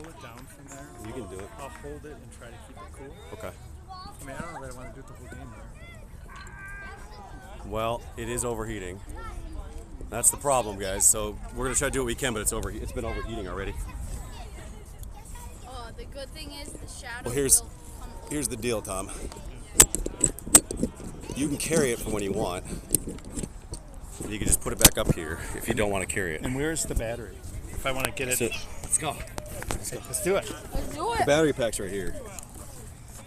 pull it down from there. You can do it. I'll hold it and try to keep it cool. Okay. I mean, I don't know that I want to do it the whole game there. Well, it is overheating. That's the problem, guys. So we're gonna try to do what we can, but it's been overheating already. The good thing is the shadow. Well, here's the deal, Tom. You can carry it for when you want. You can just put it back up here if you don't want to carry it. And where's the battery? If I want to get it. Let's go. Let's do it. Let's do The it. battery pack's right here.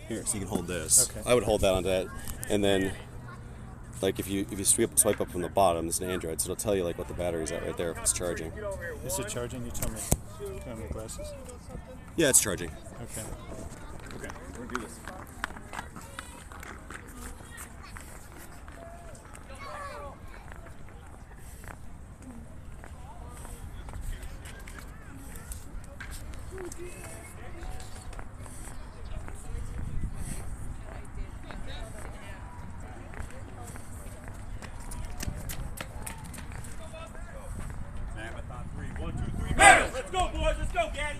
Here, so you can hold this. Okay. I would hold that onto that, and then, like if you swipe up from the bottom, it's an Android, so it'll tell you like what the battery's at right there if it's charging. Is it charging? You tell me. Can I have my glasses? Yeah, it's charging. Okay. Okay, we're gonna do this. Mammoth on 3. 1, 2, 3. Mammoth! Let's go, boys! Let's go, Gaddy!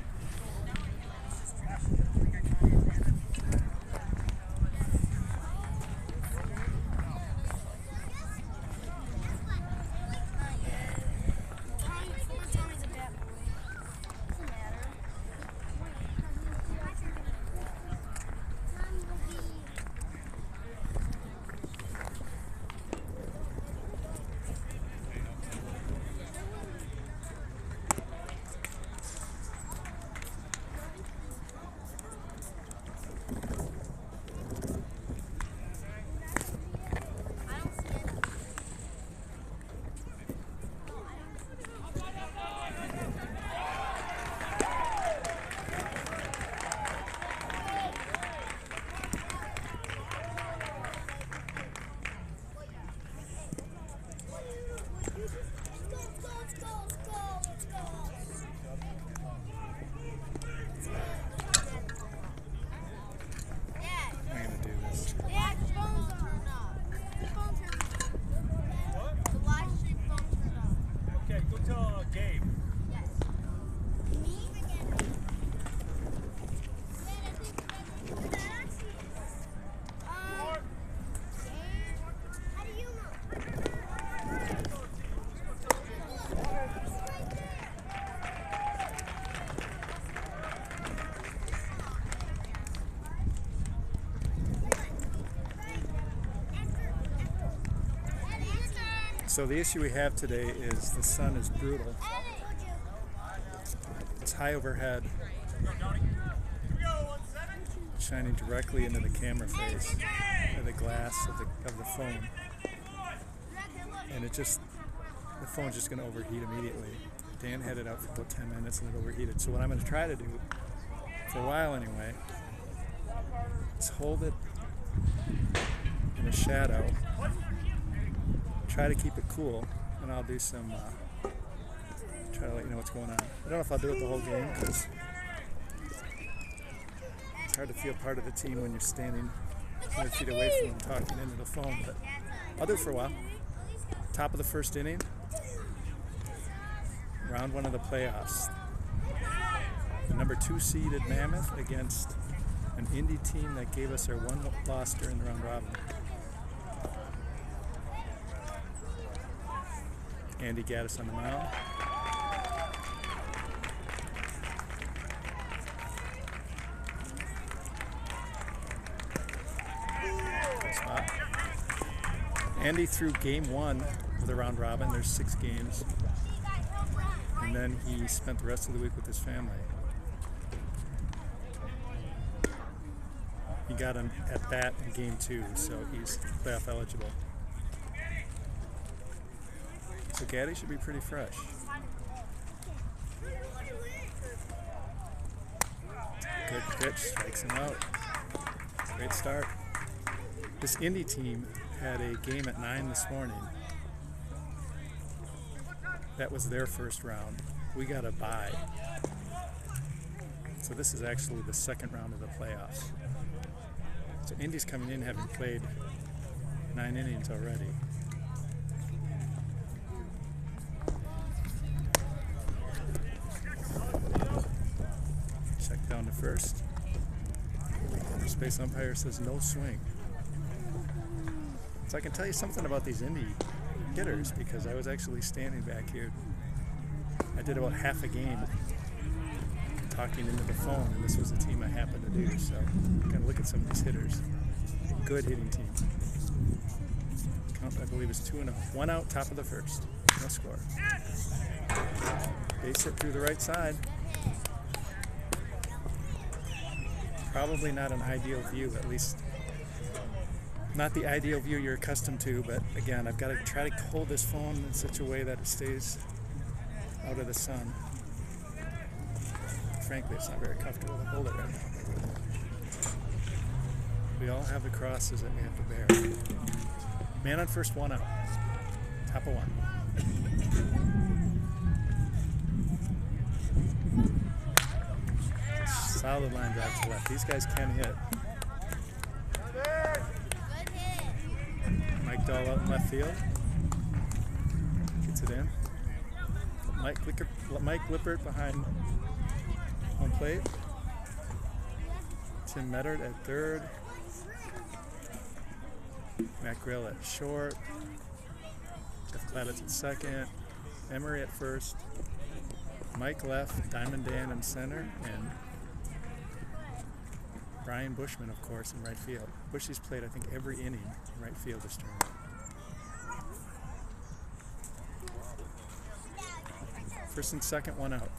I'm going to do this. Yeah, the phone's turned off. The phone turned off. The live stream phone turned off. Okay, go tell Gabe. Yes. Me? How do you know? So the issue we have today is the sun is brutal. It's high overhead, shining directly into the camera face or the glass of the phone. And the phone's just going to overheat immediately. Dan had it out for about 10 minutes and it overheated. So what I'm going to try to do, for a while anyway, is hold it in the shadow, try to keep it cool, and I'll do some, try to let you know what's going on. I don't know if I'll do it the whole game because it's hard to feel part of the team when you're standing 100 feet away from them talking into the phone, but I'll do it for a while. Top of the first inning, round 1 of the playoffs. The number 2 seeded Mammoth against an Indy team that gave us our one loss during the round robin. Andy Gaddis on the mound. Good spot. Andy threw game 1 of the round robin. There's 6 games. And then he spent the rest of the week with his family. He got him at bat in game 2, so he's playoff eligible. So Gaddy should be pretty fresh. Good pitch, strikes him out. Great start. This Indy team had a game at 9 this morning. That was their first round. We got a bye. So this is actually the second round of the playoffs. So Indy's coming in having played 9 innings already. Check down to first. First base umpire says no swing. So I can tell you something about these Indy hitters because I was actually standing back here. I did about half a game talking into the phone, and this was the team I happened to do. So kind of look at some of these hitters. Good hitting team. Count, I believe, is 2-0. 1 out, top of the first. No score. Base hit through the right side. Probably not an ideal view, at least not the ideal view you're accustomed to, but again, I've got to try to hold this phone in such a way that it stays out of the sun. Frankly, it's not very comfortable to hold it right now. We all have the crosses that we have to bear. Man on first, 1 out. Top of 1. Solid line drive to left. These guys can hit. Good hit. Mike Dahl out in left field. Gets it in. Mike Lippert behind home plate. Tim Mettert at third. Matt Grill at short. Jeff Kladitz at second. Emery at first. Mike left. Diamond Dan in center. And Brian Bushman, of course, in right field. Bushy's played, I think, every inning in right field this tournament. First and second, 1 out.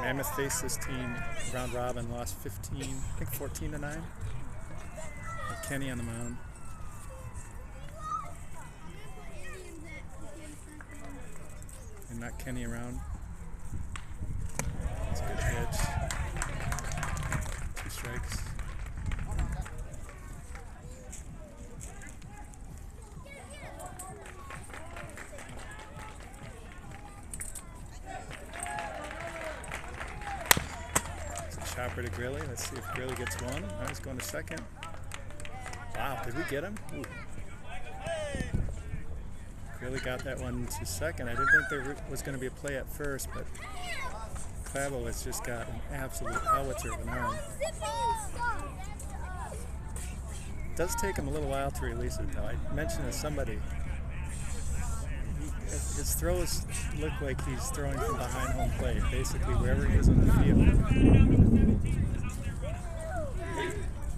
Mammoth faced this team round robin, lost 15, I think 14-9. With Kenny on the mound. And not Kenny around. That's a good pitch. 2 strikes. It's a chopper to Grilly. Let's see if Grilly gets one. Now he's going to second. Wow, did we get him? Ooh. Really got that one to second. I didn't think there was going to be a play at first, but Clavo has just got an absolute howitzer of an arm. It does take him a little while to release it, though. I mentioned to somebody, his throws look like he's throwing from behind home plate, basically wherever he is on the field.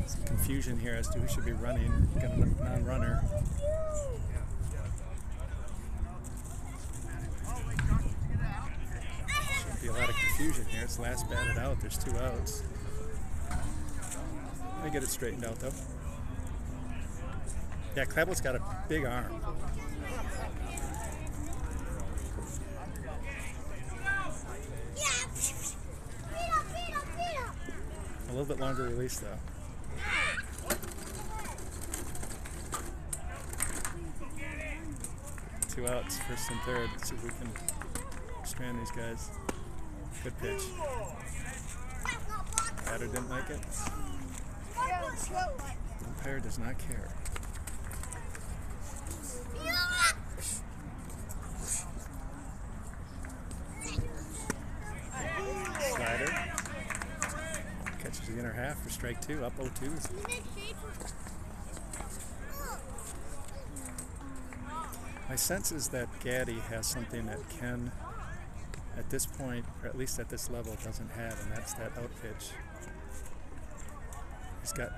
Some confusion here as to who should be running. Got a non-runner. A lot of confusion here. It's last batted out. There's 2 outs. Let me get it straightened out, though. Yeah, Clabo's got a big arm. A little bit longer release, though. 2 outs, first and third. Let's see if we can strand these guys. Good pitch. Batter didn't like it. Umpire does not care. Slider. Catches the inner half for strike 2. Up 0-2. My sense is that Gaddy has something that Ken, at this point, or at least at this level, doesn't have, and that's that out pitch. He's got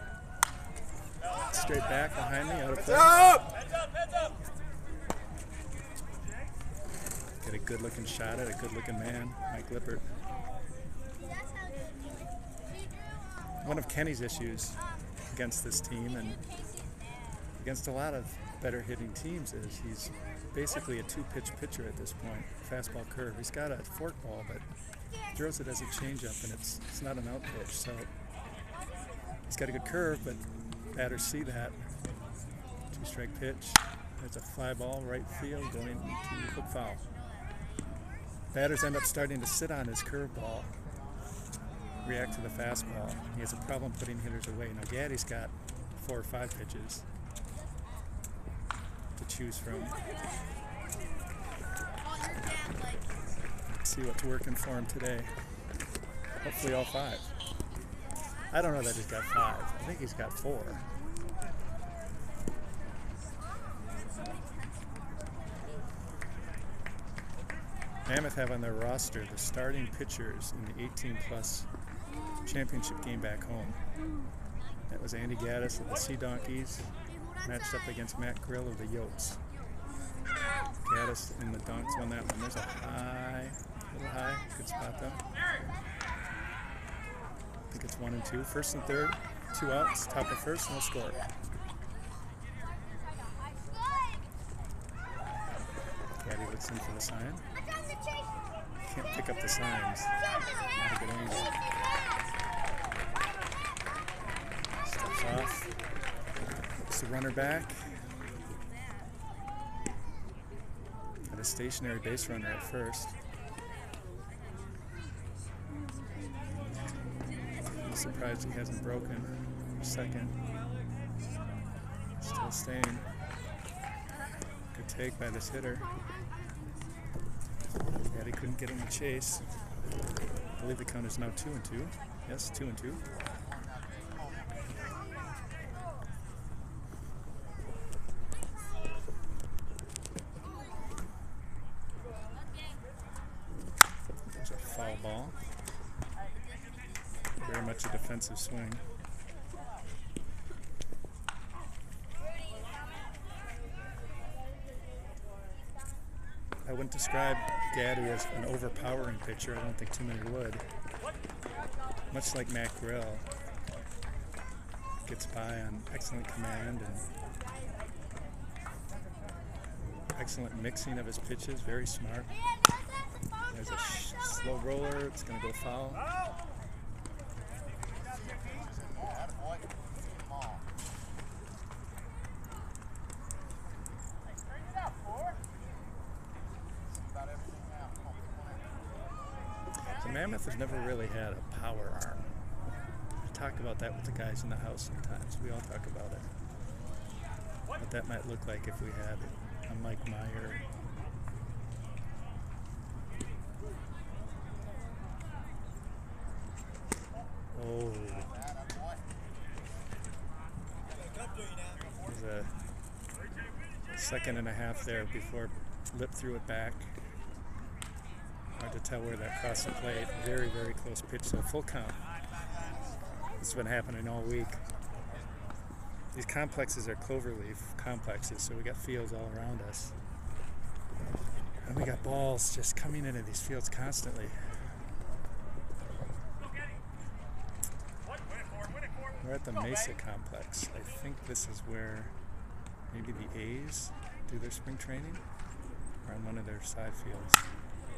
straight back behind me, out of play. Get a good-looking shot at a good-looking man, Mike Lippert. One of Kenny's issues against this team and against a lot of better hitting teams is he's basically a 2-pitch pitcher at this point. Fastball curve. He's got a forkball, but throws it as a changeup, and it's not an out pitch. So he's got a good curve, but batters see that. 2-strike pitch. There's a fly ball right field going to hook foul. Batters end up starting to sit on his curveball, react to the fastball. He has a problem putting hitters away. Now Gaddy's got 4 or 5 pitches to choose from. Oh, your dad likes this. See what's working for him today. Hopefully all 5. I don't know that he's got 5. I think he's got 4. Mammoth have on their roster the starting pitchers in the 18-plus championship game back home. That was Andy Gaddis of the Sea Donkeys, matched up against Matt Grill of the Yotes. Gaddis and the Donks won that one. There's a little high, good spot though. I think it's 1 and 2. First and third, 2 outs, top of first, no score. Caddy looks in for the sign. Can't pick up the signs. Not a good angle. Steps off. Puts the runner back. Got a stationary base runner at first. I'm surprised he hasn't broken. Second. Still staying. Good take by this hitter. Yeah, he couldn't get him to chase. I believe the count is now 2 and 2. Yes, 2 and 2. There's a foul ball. Very much a defensive swing. I wouldn't describe Gaddy as an overpowering pitcher. I don't think too many would. Much like Matt Grill. Gets by on excellent command and excellent mixing of his pitches. Very smart. There's a slow roller. It's going to go foul. Mammoth has never really had a power arm. I talk about that with the guys in the house sometimes. We all talk about it. What that might look like if we had a Mike Meyer. Oh. There's a second and a half there before Lip threw it back. Hard to tell where that crossed the plate. Very, very close pitch, so full count. This has been happening all week. These complexes are cloverleaf complexes, so we got fields all around us. And we got balls just coming into these fields constantly. We're at the Mesa complex. I think this is where maybe the A's do their spring training, or on one of their side fields.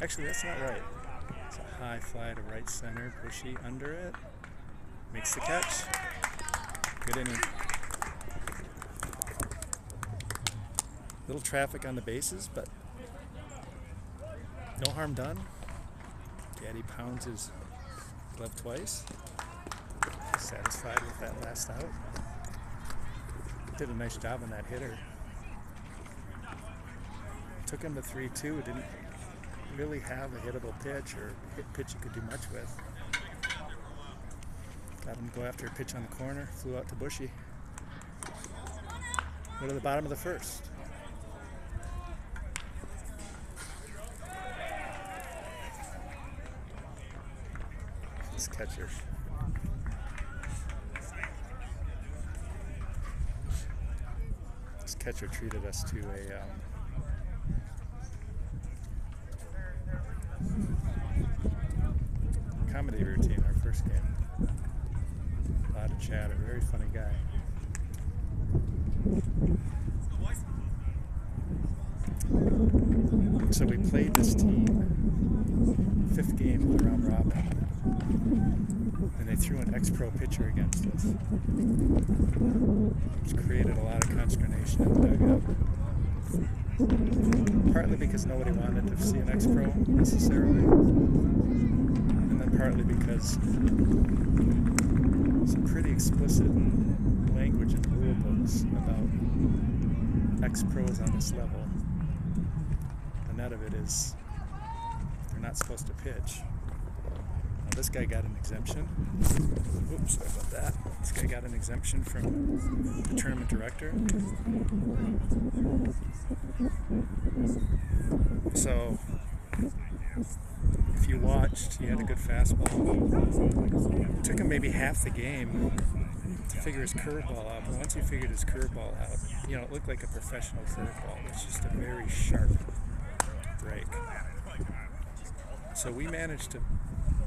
Actually, that's not right. It's a high fly to right center, pushy under it. Makes the catch. Good inning. Little traffic on the bases, but no harm done. Gaddy pounds his glove twice. Satisfied with that last out. Did a nice job on that hitter. Took him to 3-2. It didn't really have a hittable pitch or pitch you could do much with. Got him to go after a pitch on the corner, flew out to Bushy. Go to the bottom of the first. This catcher. This catcher treated us to a comedy routine our first game. A lot of chatter, very funny guy. So we played this team 5th game of the round robin, and they threw an ex-pro pitcher against us, which created a lot of consternation in the dugout. Partly because nobody wanted to see an ex-pro necessarily, and then partly because some pretty explicit language in the ex-pros on this level, the net of it is they're not supposed to pitch. Now this guy got an exemption. Oops, sorry about that. This guy got an exemption from the tournament director. So if you watched, he had a good fastball. It took him maybe half the game to figure his curveball out, but once he figured his curveball out, you know, it looked like a professional curveball. It's just a very sharp break. So we managed to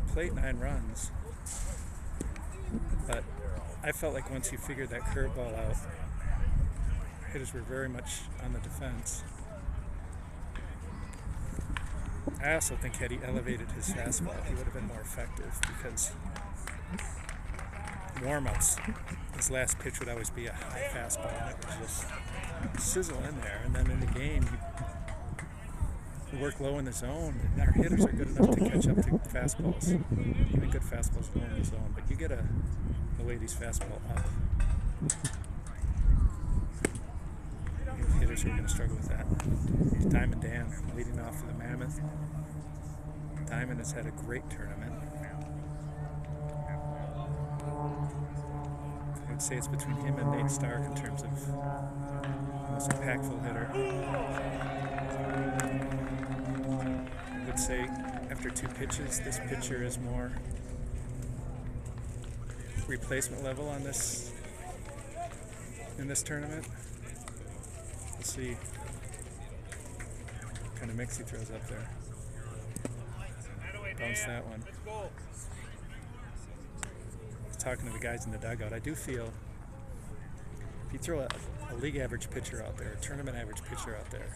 plate 9 runs, but I felt like once he figured that curveball out, hitters were very much on the defense. I also think had he elevated his fastball, he would have been more effective, because warm-ups, his last pitch would always be a high fastball that would just sizzle in there, and then in the game he work low in the zone, and our hitters are good enough to catch up to fastballs. Even good fastballs low in the zone, but you get a ladies fastball up. Hitters are going to struggle with that. Diamond Dan leading off for the Mammoth. Diamond has had a great tournament. I would say it's between him and Nate Stark in terms of most impactful hitter. I would say after 2 pitches, this pitcher is more replacement level on this in this tournament. We'll see what kind of mix he throws up there. Bounce that one. I was talking to the guys in the dugout. I do feel if you throw a league average pitcher out there, a tournament average pitcher out there,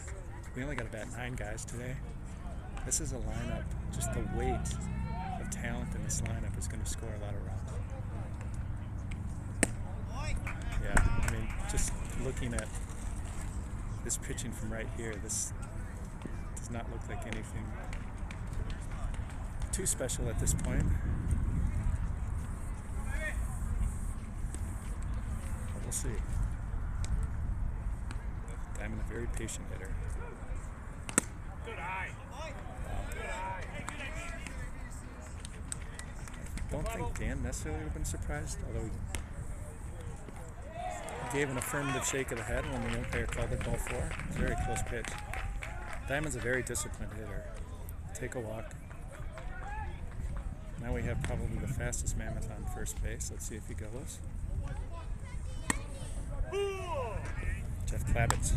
we only got about 9 guys today. This is a lineup, just the weight of talent in this lineup is going to score a lot of runs. Yeah, I mean, just looking at this pitching from right here, this does not look like anything too special at this point. But we'll see. Diamond, a very patient hitter. Good eye. I don't think Dan necessarily would have been surprised, although he gave an affirmative shake of the head when the umpire called the ball 4. It was a very close pitch. Diamond's a very disciplined hitter. Take a walk. Now we have probably the fastest Mammoth on first base. Let's see if he goes. Jeff Klavitz.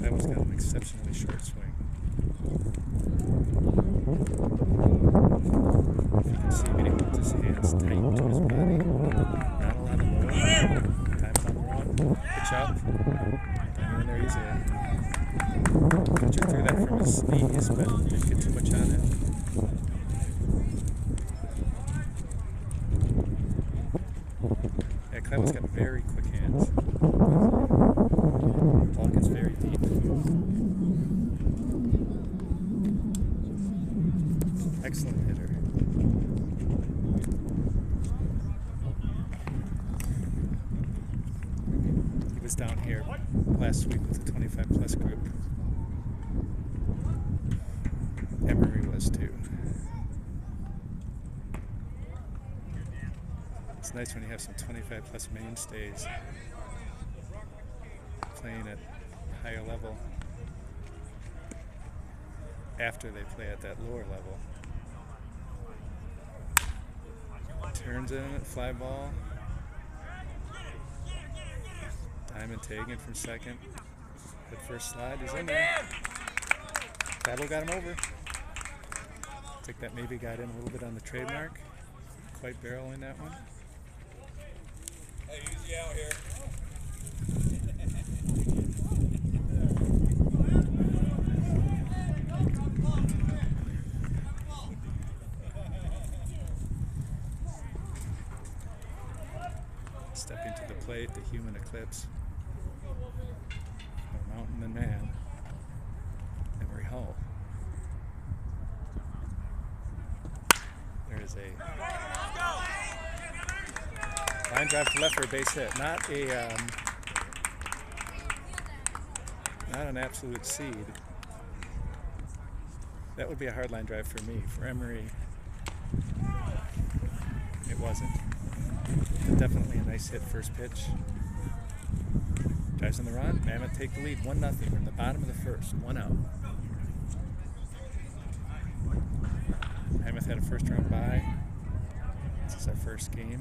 That was got an exceptionally short swing. If you can see, he holds his hands tight to his body. Not a lot of load. Time's on the run. Pitch up. Diamond in there easily. Pitcher threw that from his knees, but didn't get too much on it. Yeah, Clevin's got very quick hands. Ball gets very deep. Excellent hitter. He was down here last week with the 25 plus group. Emery was too. It's nice when you have some 25 plus mainstays playing at a higher level after they play at that lower level. Turns in at fly ball. Diamond taking from second. Good first slide. He's in there. Battle got him over. I think that maybe got in a little bit on the trademark. Quite barreling that one. Hey, easy out here. Stepping to the plate, the human eclipse. More mountain than man. Emery Hull. There is a line drive to left for a base hit. Not an absolute seed. That would be a hard line drive for me. For Emery, it wasn't. But definitely a nice hit first pitch. Drives on the run. Mammoth take the lead. 1-0. We're in the bottom of the first. 1 out. Mammoth had a first round bye. This is our first game.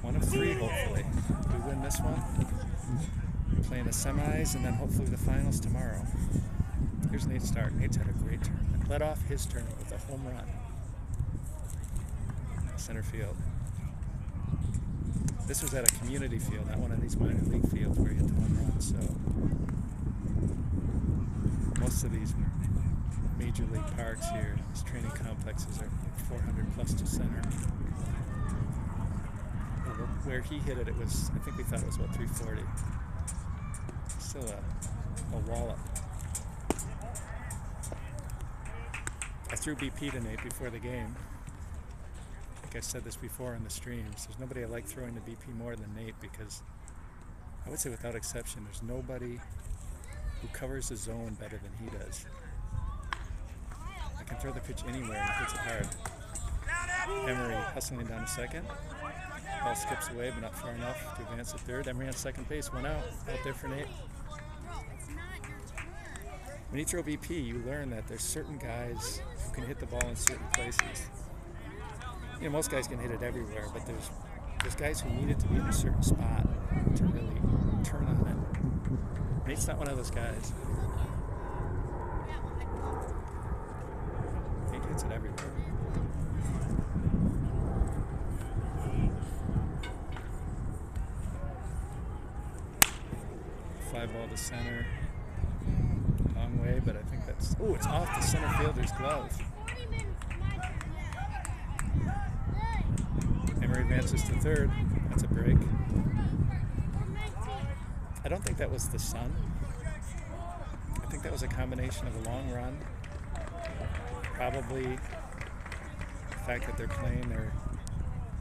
1 of 3, hopefully. If we win this one, we're playing the semis and then hopefully the finals tomorrow. Here's Nate Stark. Nate's had a great tournament. Led off his tournament with a home run. Center field. This was at a community field, not one of these minor league fields where you hit the home run. So most of these major league parks here, these training complexes are 400 plus to center. Where he hit it, it was, I think we thought it was about 340. Still a wallop. I threw BP to Nate before the game. I think I said this before on the streams. There's nobody I like throwing to BP more than Nate because I would say without exception, there's nobody who covers the zone better than he does. I can throw the pitch anywhere and he hits it hard. Emery hustling down to second. Ball skips away, but not far enough to advance to third. Emery on second base, 1 out. Out there for Nate. When you throw BP, you learn that there's certain guys who can hit the ball in certain places. You know, most guys can hit it everywhere, but there's guys who need it to be in a certain spot to really turn on it. Nate's not one of those guys. Nate hits it everywhere. Fly ball to center. Long way, but I think that's... Oh, it's off the center fielder's glove. Emery advances to third. That's a break. I don't think that was the sun. I think that was a combination of a long run, probably the fact that they're playing their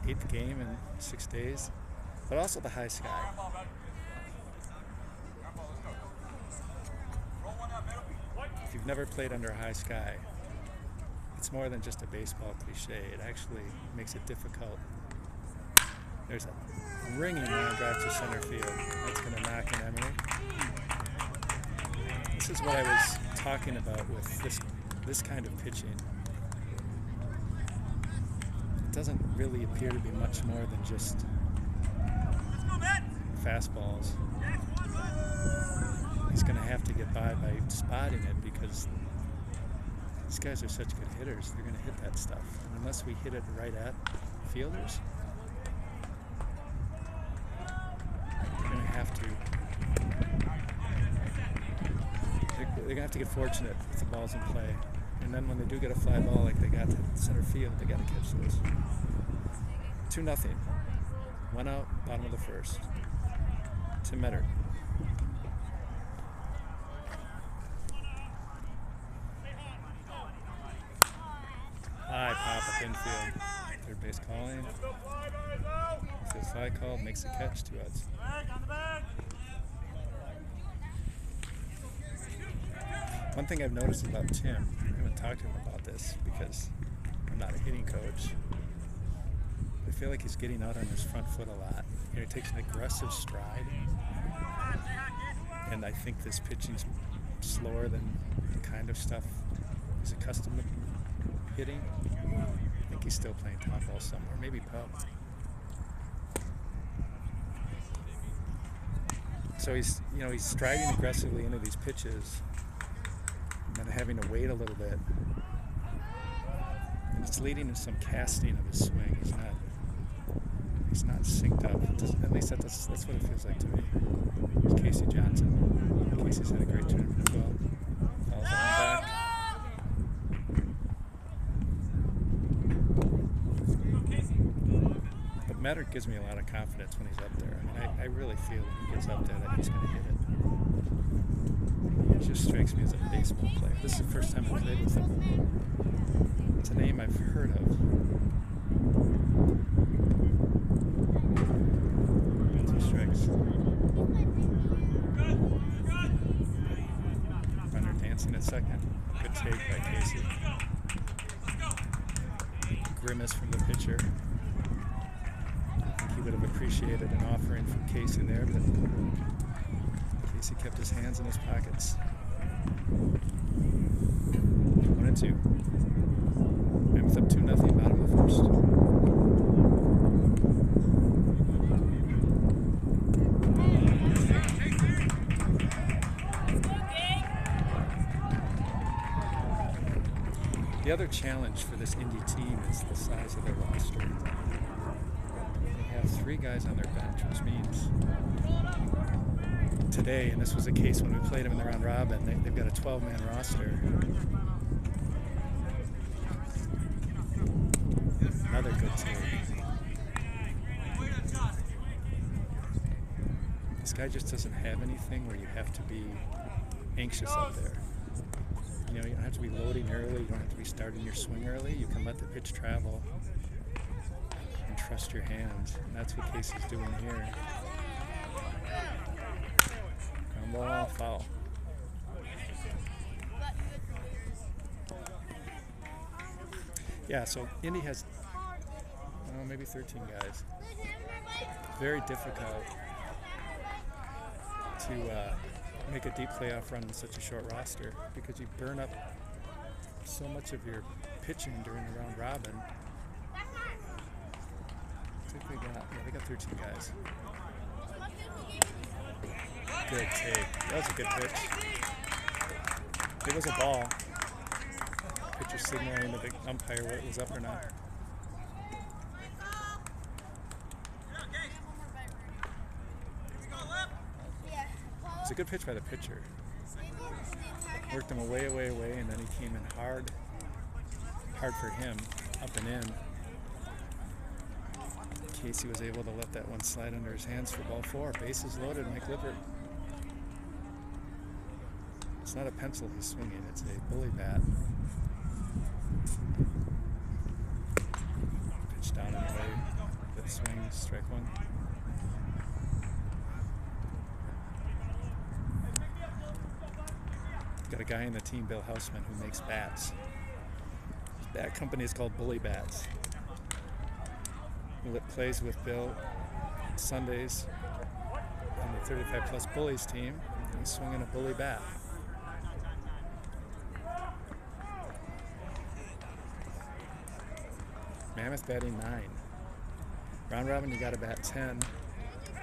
8th game in 6 days, but also the high sky. If you've never played under a high sky, it's more than just a baseball cliche. It actually makes it difficult. There's a ringing line drive to center field. That's going to knock in Emery. This is what I was talking about with this kind of pitching. It doesn't really appear to be much more than just fastballs. He's going to have to get by spotting it because these guys are such good hitters. They're going to hit that stuff. And unless we hit it right at fielders, they're going to have to. They're going to have to get fortunate if the ball's in play. And then when they do get a fly ball like they got to center field, they got to catch those. 2-0. 1 out, bottom of the first. To Metter. High pop up infield. Third base calling. Infield fly called, makes the catch, 2 outs. One thing I've noticed about Tim, I haven't talked to him about this because I'm not a hitting coach. I feel like he's getting out on his front foot a lot. You know, he takes an aggressive stride. And I think this pitching's slower than the kind of stuff he's accustomed to hitting. I think he's still playing top ball somewhere, maybe pub. So he's striding aggressively into these pitches and then having to wait a little bit. And it's leading to some casting of his swing. He's not synced up. At least that's what it feels like to me. Here's Casey Johnson. Casey's had a great tournament as well. Falls on back. But Metter gives me a lot of confidence when he's up there. I mean, I really feel when he gets up there that he's going to hit it. It just strikes me as a baseball player. This is the first time I played with him. It's a name Grimace from the pitcher. I think he would have appreciated an offering from Casey there, but Casey kept his hands in his pockets. 1-2. Mammoth up 2-0, bottom of the first. The other challenge for this Indy team is the size of their roster. They have 3 guys on their bench, which means today, and this was the case when we played them in the round robin, they've got a 12-man roster. Another good team. This guy just doesn't have anything where you have to be anxious up there. You know, you don't have to be loading early, you don't have to be starting your swing early. You can let the pitch travel and trust your hands. And that's what Casey's doing here. Ground ball, foul. Yeah, so Indy has maybe 13 guys. Very difficult to make a deep playoff run in such a short roster because you burn up so much of your pitching during the round robin. I think they got 13 guys. Good take. That was a good pitch. It was a ball. Pitcher signaling the big umpire whether it was up or not. It's a good pitch by the pitcher. Worked him away, and then he came in hard for him, up and in. Casey was able to let that one slide under his hands for ball 4. Bases loaded, Mike Lippert. It's not a pencil he's swinging, it's a bully bat. Pitch down and away. Good swing, strike 1. Got a guy in the team, Bill Hausman, who makes bats. His bat company is called Bully Bats. He plays with Bill Sundays on the 35 Plus Bullies team. He's swinging a bully bat. Mammoth batting 9. Round robin, you got to bat 10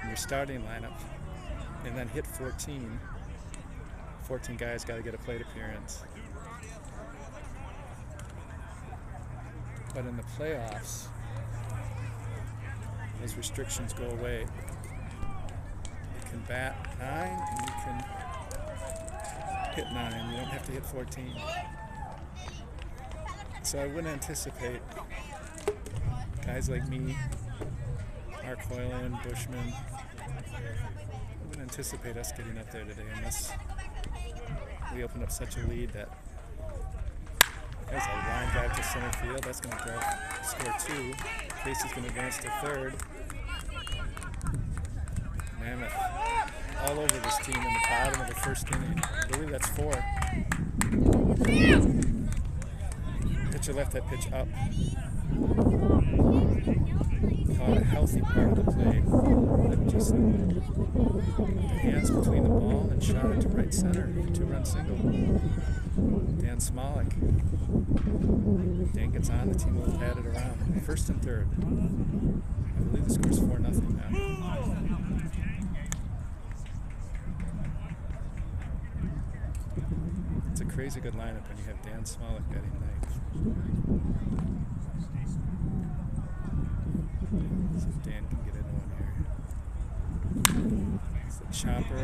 in your starting lineup, and then hit 14. 14 guys got to get a plate appearance. But in the playoffs, those restrictions go away. You can bat 9 and you can hit 9. You don't have to hit 14. So I wouldn't anticipate guys like me, Mark Hoyland, Bushman, I wouldn't anticipate us getting up there today unless we open up such a lead that there's a line drive to center field. That's going to score 2. Casey's going to advance to third. Mammoth all over this team in the bottom of the first inning. I believe that's 4. Pitcher left that pitch up. Caught a healthy part of the play. But just the hands between the ball and shot it to right center. 2-run single. Dan Smolik. Dan gets on, the team will pad it around. First and third. I believe the score's 4-0 now. It's a crazy good lineup when you have Dan Smolik batting 9th. So Dan can get into one here. It's the chopper.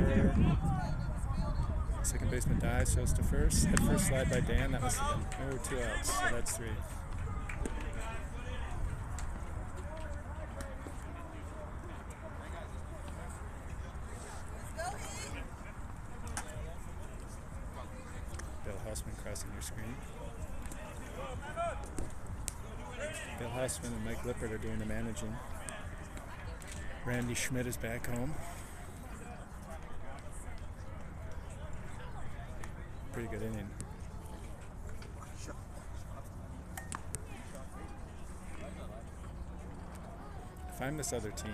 Second baseman dives, goes to first. Head first slide by Dan. That must have been 2 outs, so that's 3. Bill Hausman crossing your screen. Bill Hausman and Mike Lippert are doing the managing. Randy Schmidt is back home. Pretty good inning. if I'm this other team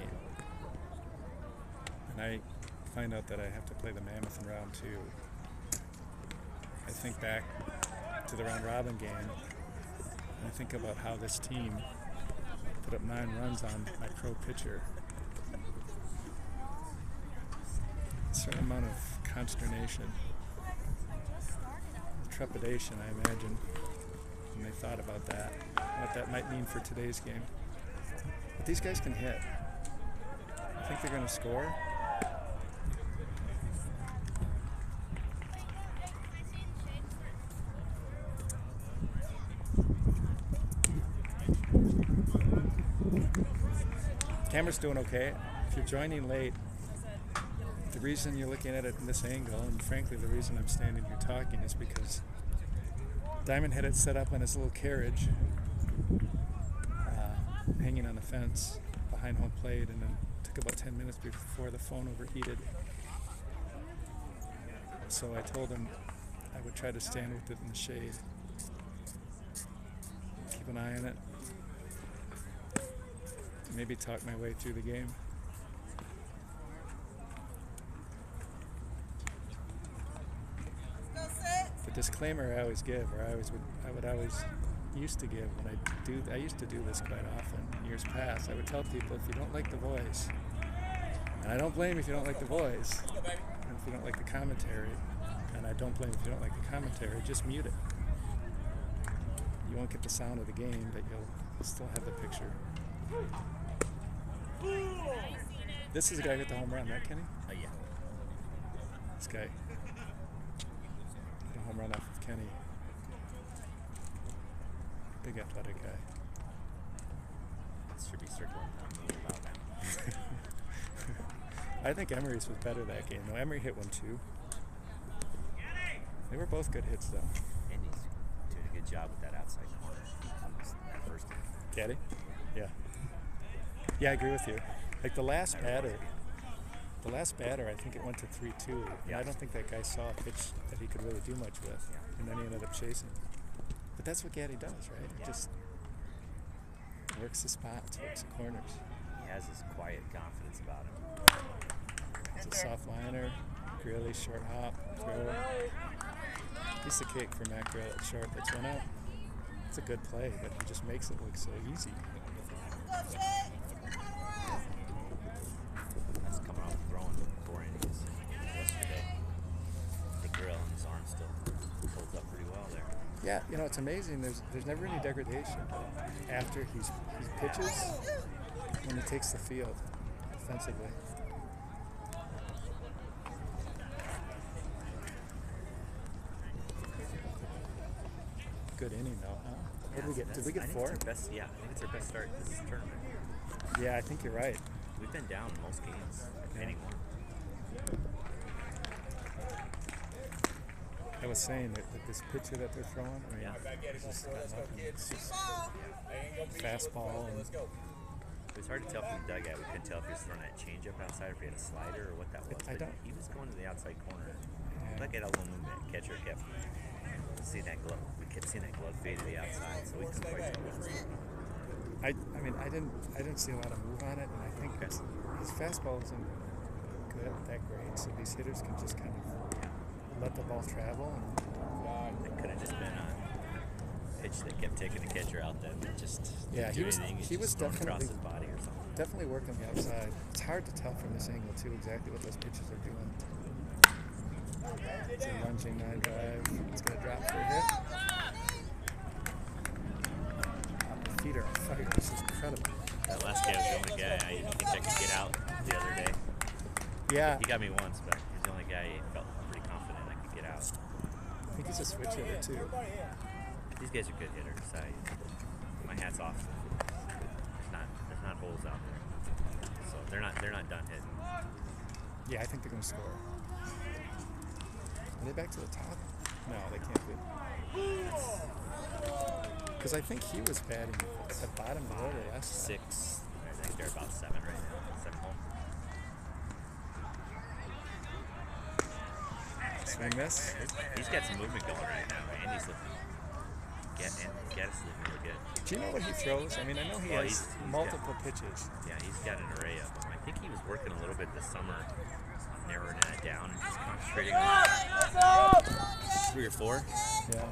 and I find out that I have to play the Mammoth in round 2, I think back to the round robin game and I think about how this team put up 9 runs on my pro pitcher. A certain amount of consternation, trepidation, I imagine, when they thought about that, what that might mean for today's game. But these guys can hit. I think they're going to score. Camera's doing okay. If you're joining late, the reason you're looking at it in this angle, and frankly the reason I'm standing here talking, is because Diamond had it set up on his little carriage, hanging on the fence behind home plate, and then it took about 10 minutes before the phone overheated. So I told him I would try to stand with it in the shade. Keep an eye on it. Maybe talk my way through the game. The disclaimer I always give, or I would always used to give when I used to do this quite often in years past. I would tell people, if you don't like the voice, and I don't blame you if you don't like the voice, and if you don't like the commentary, and I don't blame you if you don't like the commentary, just mute it. You won't get the sound of the game, but you'll still have the picture. This is the guy who hit the home run, right, Kenny? Yeah. This guy hit a home run off of Kenny. Big athletic guy. Should be circling about that. I think Emery's was better that game. No, Emery hit one too. They were both good hits though. Indy's doing a good job with that outside corner. That first one. Caddy? Yeah. Yeah, I agree with you. Like the last batter, I think it went to 3-2. And I don't think that guy saw a pitch that he could really do much with. And then he ended up chasing. But that's what Gaddy does, right? He just works the spots, works the corners. He has this quiet confidence about him. It's a soft liner, Grilly, short hop, throw. Piece of cake for Matt Grill at short. That's one out. It's a good play, but he just makes it look so easy. That's coming off throwing 4 innings yesterday. The grill and his arm still holds up pretty well there. Yeah, you know, it's amazing. There's never any degradation after he pitches when he takes the field offensively. Good inning though, huh? What did we get? Did we get I think 4? It's our best, yeah, I think it's our best start this tournament. Yeah, I think you're right. We've been down most games. Inning one. I was saying that this pitcher that they're throwing, I mean, Yeah. it's just fastball. And It was hard to tell from the dugout. We couldn't tell if he was throwing that changeup outside, if he had a slider, or what that was. I But don't- he was going to the outside corner. Yeah. Like at a little movement. Catcher kept seeing that glove. We kept seeing that glove fade to the outside, so we couldn't quite tell what was going on. I mean, I didn't see a lot of move on it, and I think his fastball isn't good, that great. So these hitters can just kind of let the ball travel. And It could have just been a pitch that kept taking the catcher out that just Yeah, didn't he do was- anything. It's he just was thrown across definitely- his body or something. definitely working the outside. It's hard to tell from this angle too exactly what those pitches are doing. It's a lunging 9 drive. It's gonna drop for a hit. The feet are on fire. This is incredible. That last guy was the only guy I didn't think I could get out the other day. Yeah, He got me once, but he's the only guy I felt pretty confident I could get out. I think he's a switch hitter too. These guys are good hitters. My hat's off. There's not holes out there, so they're not done hitting. Yeah, I think they're gonna score. Are they back to the top? No, they can't be. Because I think he was batting at the bottom of the order last time. 6. I think they're about 7 right now. 7 home. Swing this. He's got some movement going right now. Andy's looking. Gaddis is looking really good. Do you know what he throws? I mean, I know he Well, has he's multiple pitches. Yeah, he's got an array of them. I think he was working a little bit this summer, narrowing that down and just concentrating on 3 or 4. Yeah.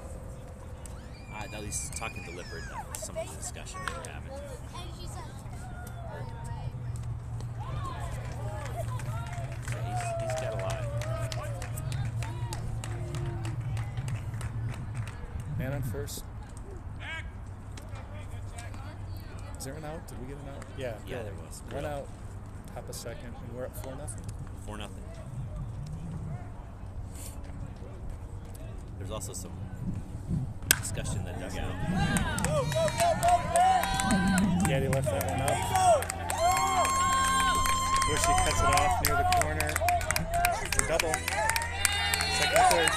At least talking to Lippert, that was some of the discussion they were having. And she said, Yeah, he's got a lot. Man on first. Is there an out? Did we get an out? Yeah. Yeah, good. there was. Run out, top of second, and we're up 4-0. 4-0. There's also some discussion in the dugout. Gaddy left that one up. Bushy cuts it off near the corner. It's a double. Second and third.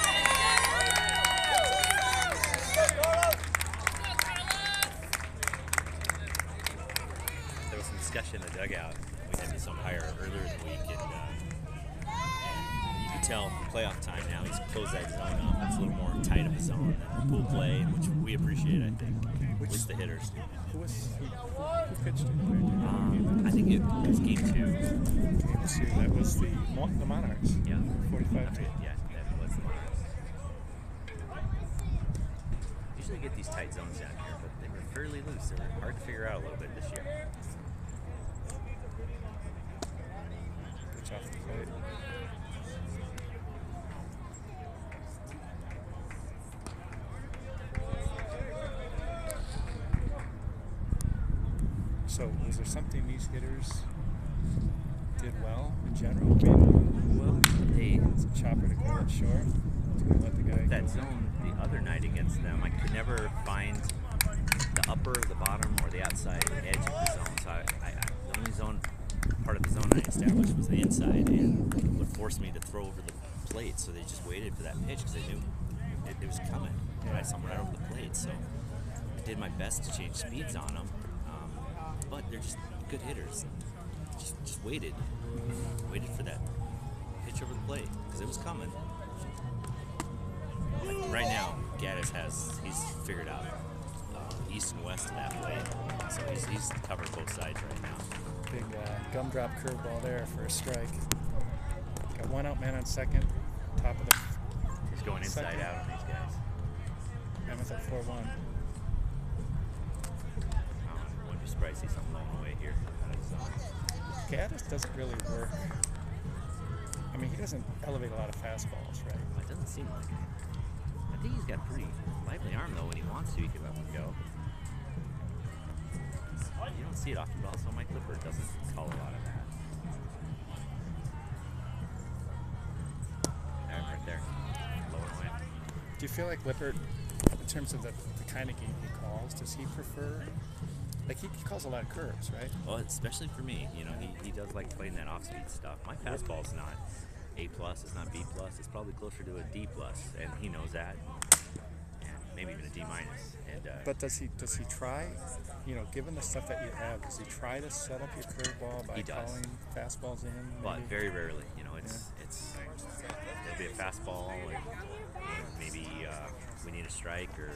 There was some discussion in the dugout. We had this umpire earlier in the week, and you can tell playoff time now. He's closed that zone up. It's a little more tight of a zone than pool play, which we appreciate, I think. At least the hitters do. Who pitched it? I think it was game 2. Game 2. That was the Monarchs. Yeah. 45. Yeah, that was the Monarchs. Usually get these tight zones down here, but they were fairly loose. They were hard to figure out a little bit this year. Pitch off the plate. So, was there something these hitters did well in general? I mean, Well, they it's a chopper to go it short. It's going to let the guy that go. zone the other night against them, I could never find the upper, the bottom, or the outside edge of the zone. So the only zone part of the zone I established was the inside, and it would force me to throw over the plate. So they just waited for that pitch because they knew it was coming right somewhere over the plate. So I did my best to change speeds on them, but they're just good hitters. Just waited for that pitch over the plate because it was coming. Like right now, Gaddis he's figured out east and west of that plate, so he's covered both sides right now. Big gumdrop curveball there for a strike. Got one out, man on second. Top of the He's going inside second. out on these guys. Mammoth at 4-1. Wouldn't be surprised to see something along the way here. Gaddis doesn't really work. I mean, he doesn't elevate a lot of fastballs, right? It doesn't seem like it. I think he's got a pretty lively arm though. When he wants to, he can let him go. You don't see it often, but also Mike Lippert doesn't call a lot of that. Right there. Low and away. Do you feel like Lippert, in terms of the kind of game he calls, does he prefer? Like he calls a lot of curves, right? Well, especially for me, he does like playing that off-speed stuff. My fastball's not A+, it's not B+, it's probably closer to a D+, and he knows that, and maybe even a D-. And But does he try? Given the stuff that you have, does he try to set up your curveball by He does. calling fastballs in? but maybe? very rarely, it's it'll be a fastball, and maybe we need a strike, or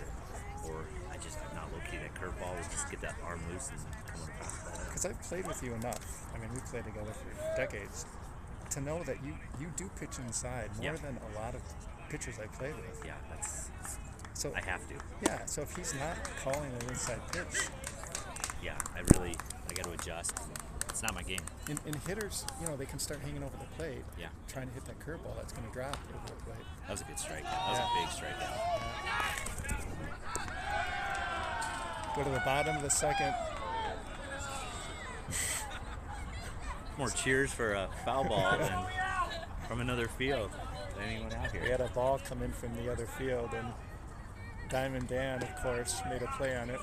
I just not locate that curveball. We just get that arm loose and come with a fastball. Because I've played with you enough. I mean, we've played together for decades to know that you do pitch inside more than a lot of pitchers I play with. Yeah, So I have to. yeah. So if he's not calling an inside pitch, Yeah, I got to adjust. It's not my game. in hitters, they can start hanging over the plate, Yeah, trying to hit that curveball that's going to drop over the plate. that was a good strikeout. That was a big strikeout. Go to the bottom of the second. More cheers for a foul ball than from another field than anyone out We here. had a ball come in from the other field, and Diamond Dan, of course, made a play on it.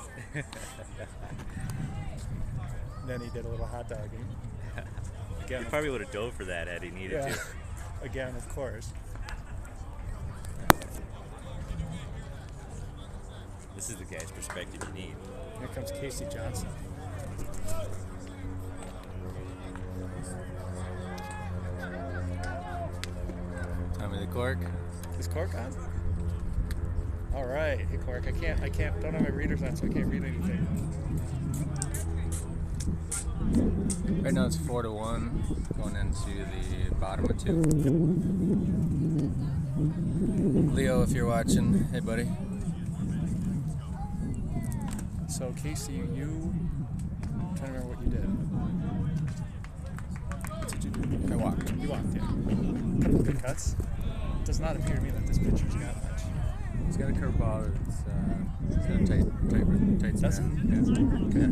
Then he did a little hot dogging. He Again, probably would have dove for that had he needed yeah. to. Again, of course. This is the guy's perspective you need. Here comes Casey Johnson. Time of the cork. Is cork on? All right. Hey, Clark. I can't. Don't have my readers on, so I can't read anything. Right now it's 4-1 going into the bottom of 2. Leo, if you're watching, hey buddy. So Casey, I'm trying to remember what you did. What did you do? I walked. You walked, yeah. A couple of good cuts. It does not appear to me that this pitcher's got much. He's got a curveball. It's got a tight Does spin. it? Yeah. Okay.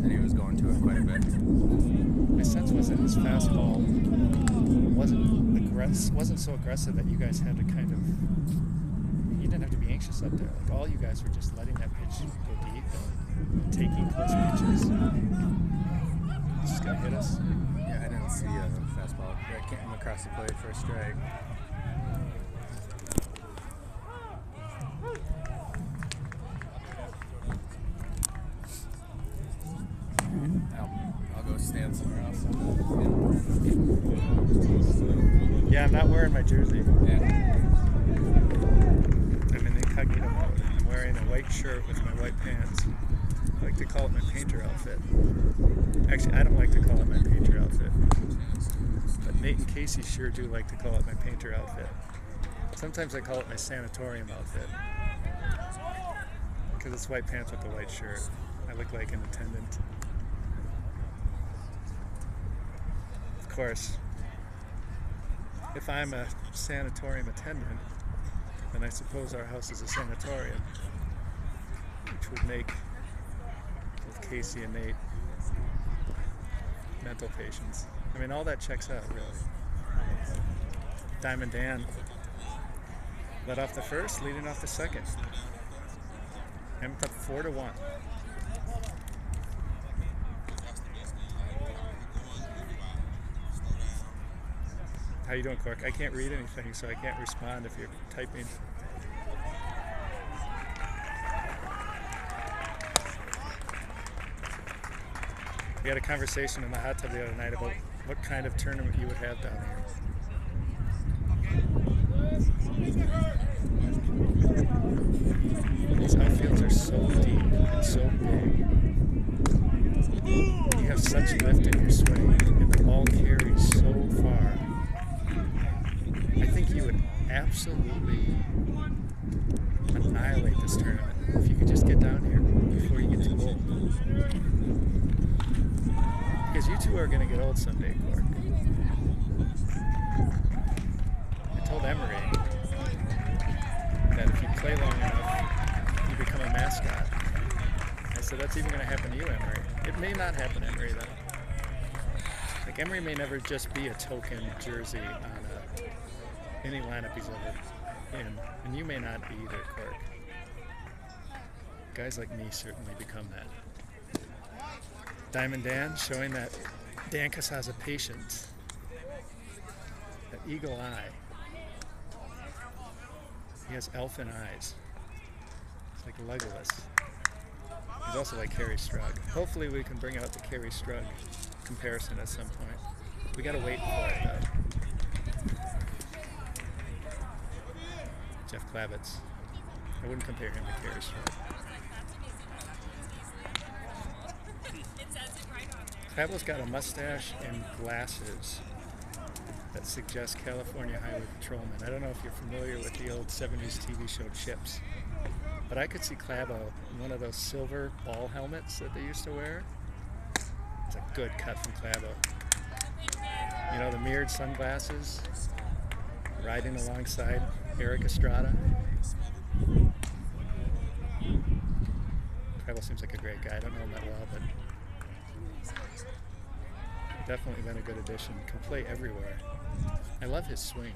And he was going to it quite a bit. My sense was that his fastball wasn't so aggressive that you guys had to kind of. You didn't have to be anxious up there. Like all you guys were just letting that pitch go deep and taking close pitches. This is gonna hit us. Yeah, I didn't see a fastball. I can't come across the plate for a strike. I'll go stand somewhere else. Yeah, I'm not wearing my jersey. Yeah. I'm in incognito mode. I'm wearing a white shirt with my white pants. I like to call it my painter outfit. Actually, I don't like to call it my painter outfit. But Nate and Casey sure do like to call it my painter outfit. Sometimes I call it my sanatorium outfit. Because it's white pants with a white shirt. I look like an attendant. Of course, if I'm a sanatorium attendant, then I suppose our house is a sanatorium, which would make both Casey and Nate mental patients. I mean, all that checks out, really. Diamond Dan led off the first, leading off the second. Mammoth up 4-1. How you doing, Clark? I can't read anything, so I can't respond if you're typing. We had a conversation in the hot tub the other night about what kind of tournament you would have down here. These outfields are so deep and so big. You have such lift in your swing, and the ball carries so far. I think you would absolutely annihilate this tournament if you could just get down here before you get too old. Because you two are going to get old someday, Clark. I told Emery that if you play long enough, you become a mascot. I said, that's even going to happen to you, Emery. It may not happen, Emery, though. Like, Emery may never just be a token jersey on any lineup he's ever in, and you may not be either, Clark. Guys like me certainly become that. Diamond Dan showing that Dankus has a patience, that eagle eye. He has elfin eyes. It's like Legolas. He's also like Kerry Strug. Hopefully we can bring out the Kerry Strug comparison at some point. We gotta wait for it though. Jeff Klavitz. I wouldn't compare him to Kerry Strug. Klavitz got a mustache and glasses that suggest California Highway Patrolman. I don't know if you're familiar with the old 70s TV show Chips, but I could see Clavo in one of those silver ball helmets that they used to wear. It's a good cut from Clavo. You know, the mirrored sunglasses, riding alongside Eric Estrada. Clavo seems like a great guy. I don't know him that well, but definitely been a good addition. Can play everywhere. I love his swing.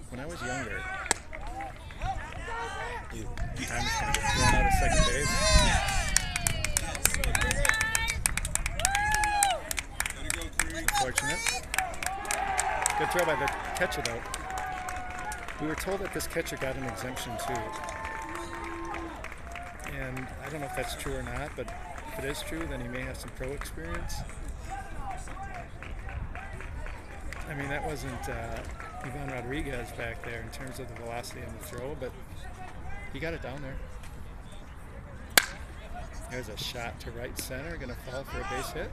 When I was younger, I'm just going to get thrown out of second base. Unfortunate. Good throw by the catcher, though. We were told that this catcher got an exemption, too. And I don't know if that's true or not, but if it is true, then he may have some pro experience. I mean, that wasn't Ivan Rodriguez back there in terms of the velocity on the throw, but he got it down there. There's a shot to right center, gonna fall for a base hit.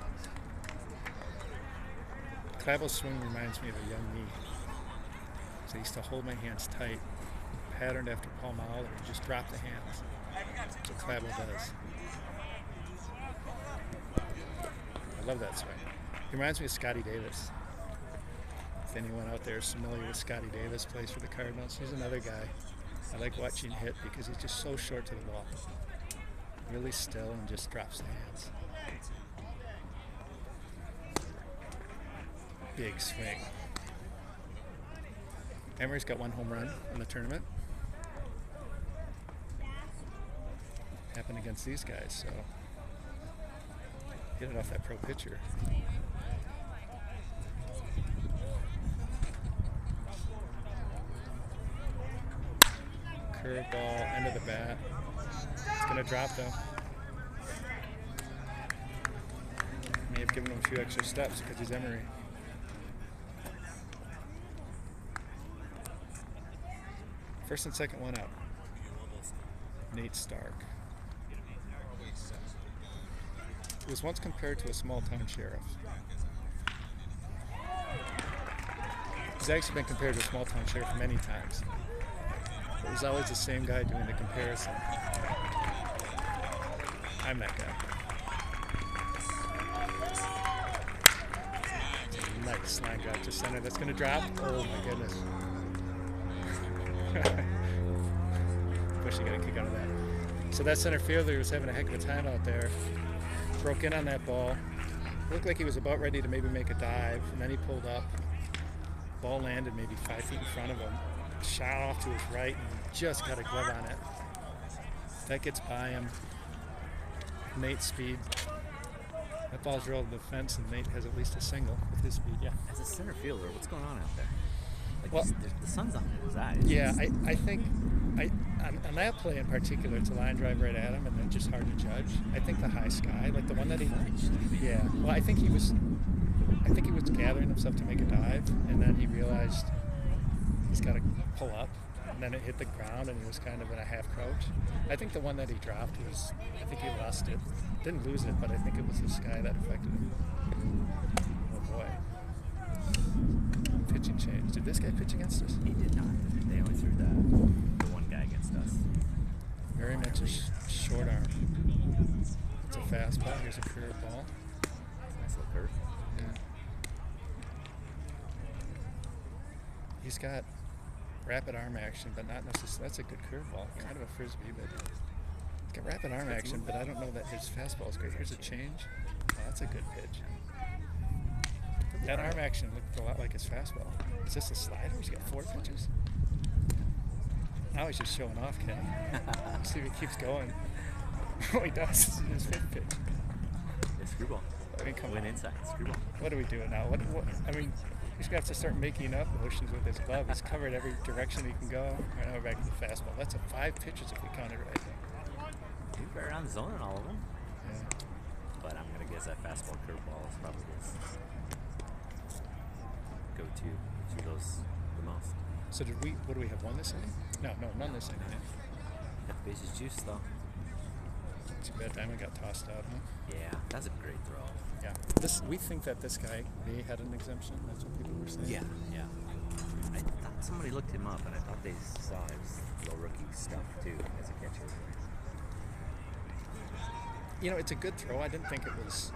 Clavel's swing reminds me of a young me. So I used to hold my hands tight, patterned after Paul Mahler, and just drop the hands. That's what Clavel does. I love that swing. He reminds me of Scotty Davis. If anyone out there is familiar with Scotty Davis, plays for the Cardinals, he's another guy I like watching hit because he's just so short to the ball. Really still and just drops the hands. Big swing. Emery's got 1 home run in the tournament. Happened against these guys, so get it off that pro pitcher. Curveball, end of the bat. It's going to drop though. May have given him a few extra steps because he's Emery. First and second, one out. Nate Stark. He was once compared to a small town sheriff. He's actually been compared to a small town sheriff many times. It was always the same guy doing the comparison. I'm that guy. Nice line drive to center. That's going to drop. Oh my goodness. Wish he got a kick out of that. So that center fielder was having a heck of a time out there. Broke in on that ball. Looked like he was about ready to maybe make a dive, and then he pulled up. Ball landed maybe 5 feet in front of him. Shot off to his right and just got a glove on it. That gets by him. Nate's speed. That ball's drilled to the fence, and Nate has at least a single with his speed. Yeah. As a center fielder, what's going on out there? Like Well, the sun's on his eyes. Yeah, I think on that play in particular, it's a line drive right at him, and then just hard to judge. I think the high sky, like the one that he, yeah. Well, I think he was gathering himself to make a dive, and then he realized he's got to pull up, and then it hit the ground, and he was kind of in a half crouch. I think the one that he dropped was, I think he lost it. Didn't lose it, but I think it was the sky that affected him. Oh boy. Pitching change. Did this guy pitch against us? He did not. They only threw the one guy against us. Very much a short arm. It's a fastball. Here's a curveball. Nice little curve. Yeah. He's got rapid arm action, but not necessarily. That's a good curveball. Kind of a frisbee, but he's got rapid arm action, but I don't know that his fastball is great. Here's a change. Oh, that's a good pitch. That arm action looked a lot like his fastball. Is this a slider? He's got 4 pitches. Now he's just showing off, Kenny. See if he keeps going. Oh, he does. His 5th pitch. Yeah, screwball. I mean, come Went on. inside. Screwball. What do we do now? What? I mean, he's going to have to start making up motions with his glove. He's covered every direction he can go. All right, now we're back to the fastball. That's a 5 pitches if we count it right. He was right around the zone in all of them. Yeah. But I'm going to guess that fastball curveball is probably his go-to. He throws the most. So what do we have, one this inning? No, none this inning. Got the bases juice, though. Too bad Diamond got tossed out, huh? Yeah, that's a great throw. Yeah. We think that this guy may had an exemption. That's what people were saying. Yeah. I thought somebody looked him up, and I thought they saw his little rookie stuff, too, as a catcher. You know, it's a good throw. I didn't think it was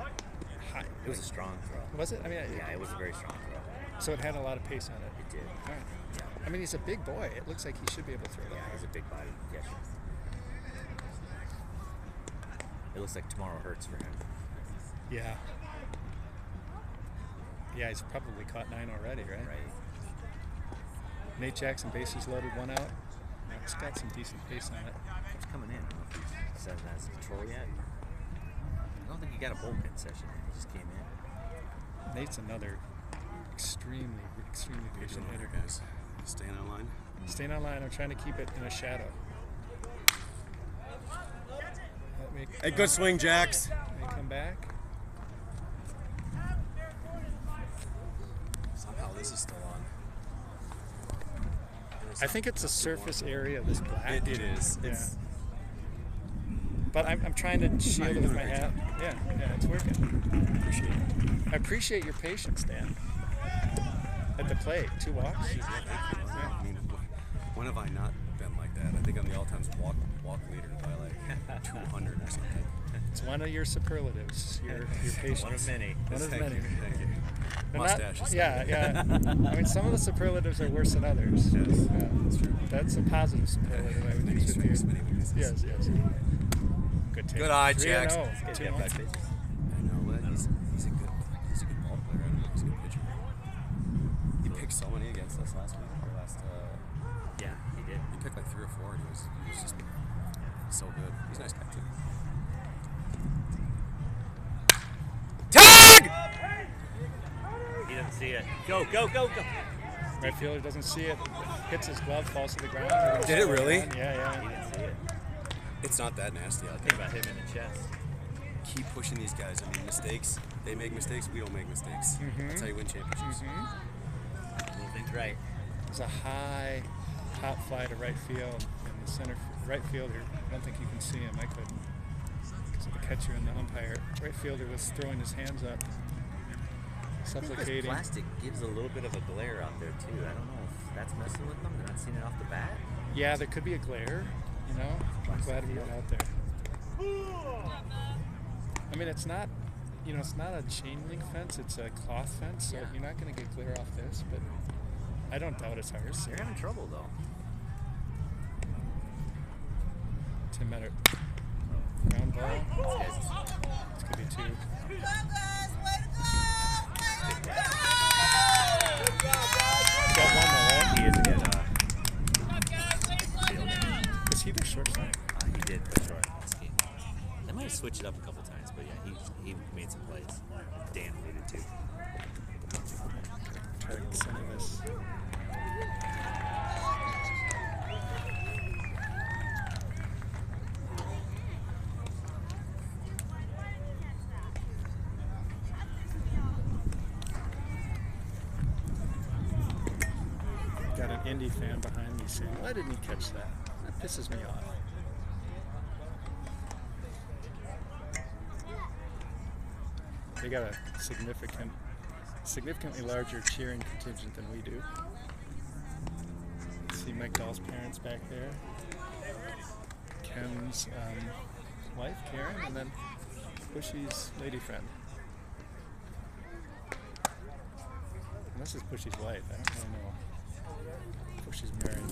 high. It was a strong throw. Was it? I mean, Yeah, it was a very strong throw. So it had a lot of pace on it. It did. All right. Yeah. I mean, he's a big boy. It looks like he should be able to throw Yeah, that. he's a big body catcher. It looks like tomorrow hurts for him. Yeah. Yeah, he's probably caught 9 already, right? Right. Nate Jackson, bases loaded, 1 out. It's got some decent pace on it. Who's coming in? I don't know if he said that's patrol yet. I don't think he got a bullpen session. He just came in. Nate's another extremely patient hitter. Guys, staying on line. Staying on line, I'm trying to keep it in a shadow. Hey, good swing, Jax. May come back. Somehow this is still on. I think it's the surface area of this black. It is. Yeah. It's But I'm trying to shield it you're with doing my a great hat. Yeah, it's working. appreciate it. I appreciate your patience, Dan. At the plate, 2 walks. I mean, when have I not been like that? I think I'm the all-time walk leader by like 200 or something. It's one of your superlatives. Your patience. One of many. One of Thank many. you. Thank you. They're Mustache. Not, yeah. I mean, some of the superlatives are worse than others. Yes, Yeah. that's true. That's a positive superlative. I would Many use with you. strengths, many weaknesses. Yes. Good take. Good eye, 3-0. Jax. Good Two get more. back pitches. I know, but he's a good ball player. I don't know, he's a good pitcher. He picked so many against us last week. Or last, Yeah, he did. he picked like 3 or 4. And he was just so good. He's a nice guy too. Tag! He doesn't see it. Go. Right fielder doesn't see it. Hits his glove, falls to the ground. Did it really? Yeah. He didn't see it. It's not that nasty out Think there. about him in the chest. Keep pushing these guys. I mean, mistakes. They make mistakes. We don't make mistakes. That's how you win championships. Little things right. There's a high pop fly to right field, and the right fielder. I don't think you can see him. I couldn't because of the catcher and the umpire. Right fielder was throwing his hands up, I think this supplicating. plastic gives a little bit of a glare out there too. I don't know if that's messing with them. They're not seeing it off the bat. Yeah, there could be a glare. You know, I'm glad we got out there. I mean, it's not. It's not a chain link fence. It's a cloth fence, so Yeah. you're not going to get glare off this. But I don't doubt it's ours. They're having trouble though. 10-minute ground ball. It's going to be 2. Got one though, right? He is a good fielder. Is he the shortstop? He did for short this game. They might have switched it up a couple times, but yeah, he made some plays. Dan needed to. Try to center this. Got an Indy fan behind me saying, "Why didn't he catch that? That pisses me off." They got a significantly larger cheering contingent than we do. See Mike Dahl's parents back there. Ken's wife, Karen, and then Bushy's lady friend. And this is Bushy's wife. I don't really know. Bushy's married.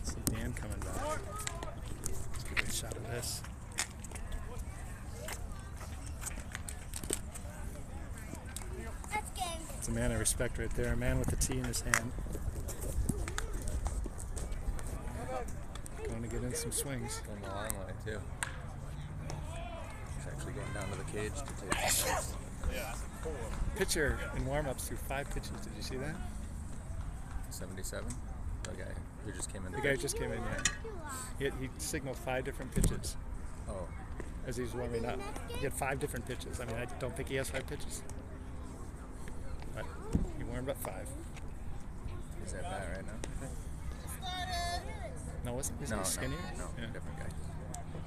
See Dan coming back. Let's get a shot of this. It's a man I respect right there. A man with a tee in his hand. Going to get in some swings. Going the long way too. He's actually going down to the cage to take some notes. Pitcher in warm-ups threw 5 pitches. Did you see that? 77. The guy who just came in. The guy who just came in, yeah. He signaled 5 different pitches Oh, as he was warming up. He had 5 different pitches. I mean, I don't think he has 5 pitches. But he warmed up 5. he's at bat right now. I think. No, isn't he skinnier? No, Yeah. different guy.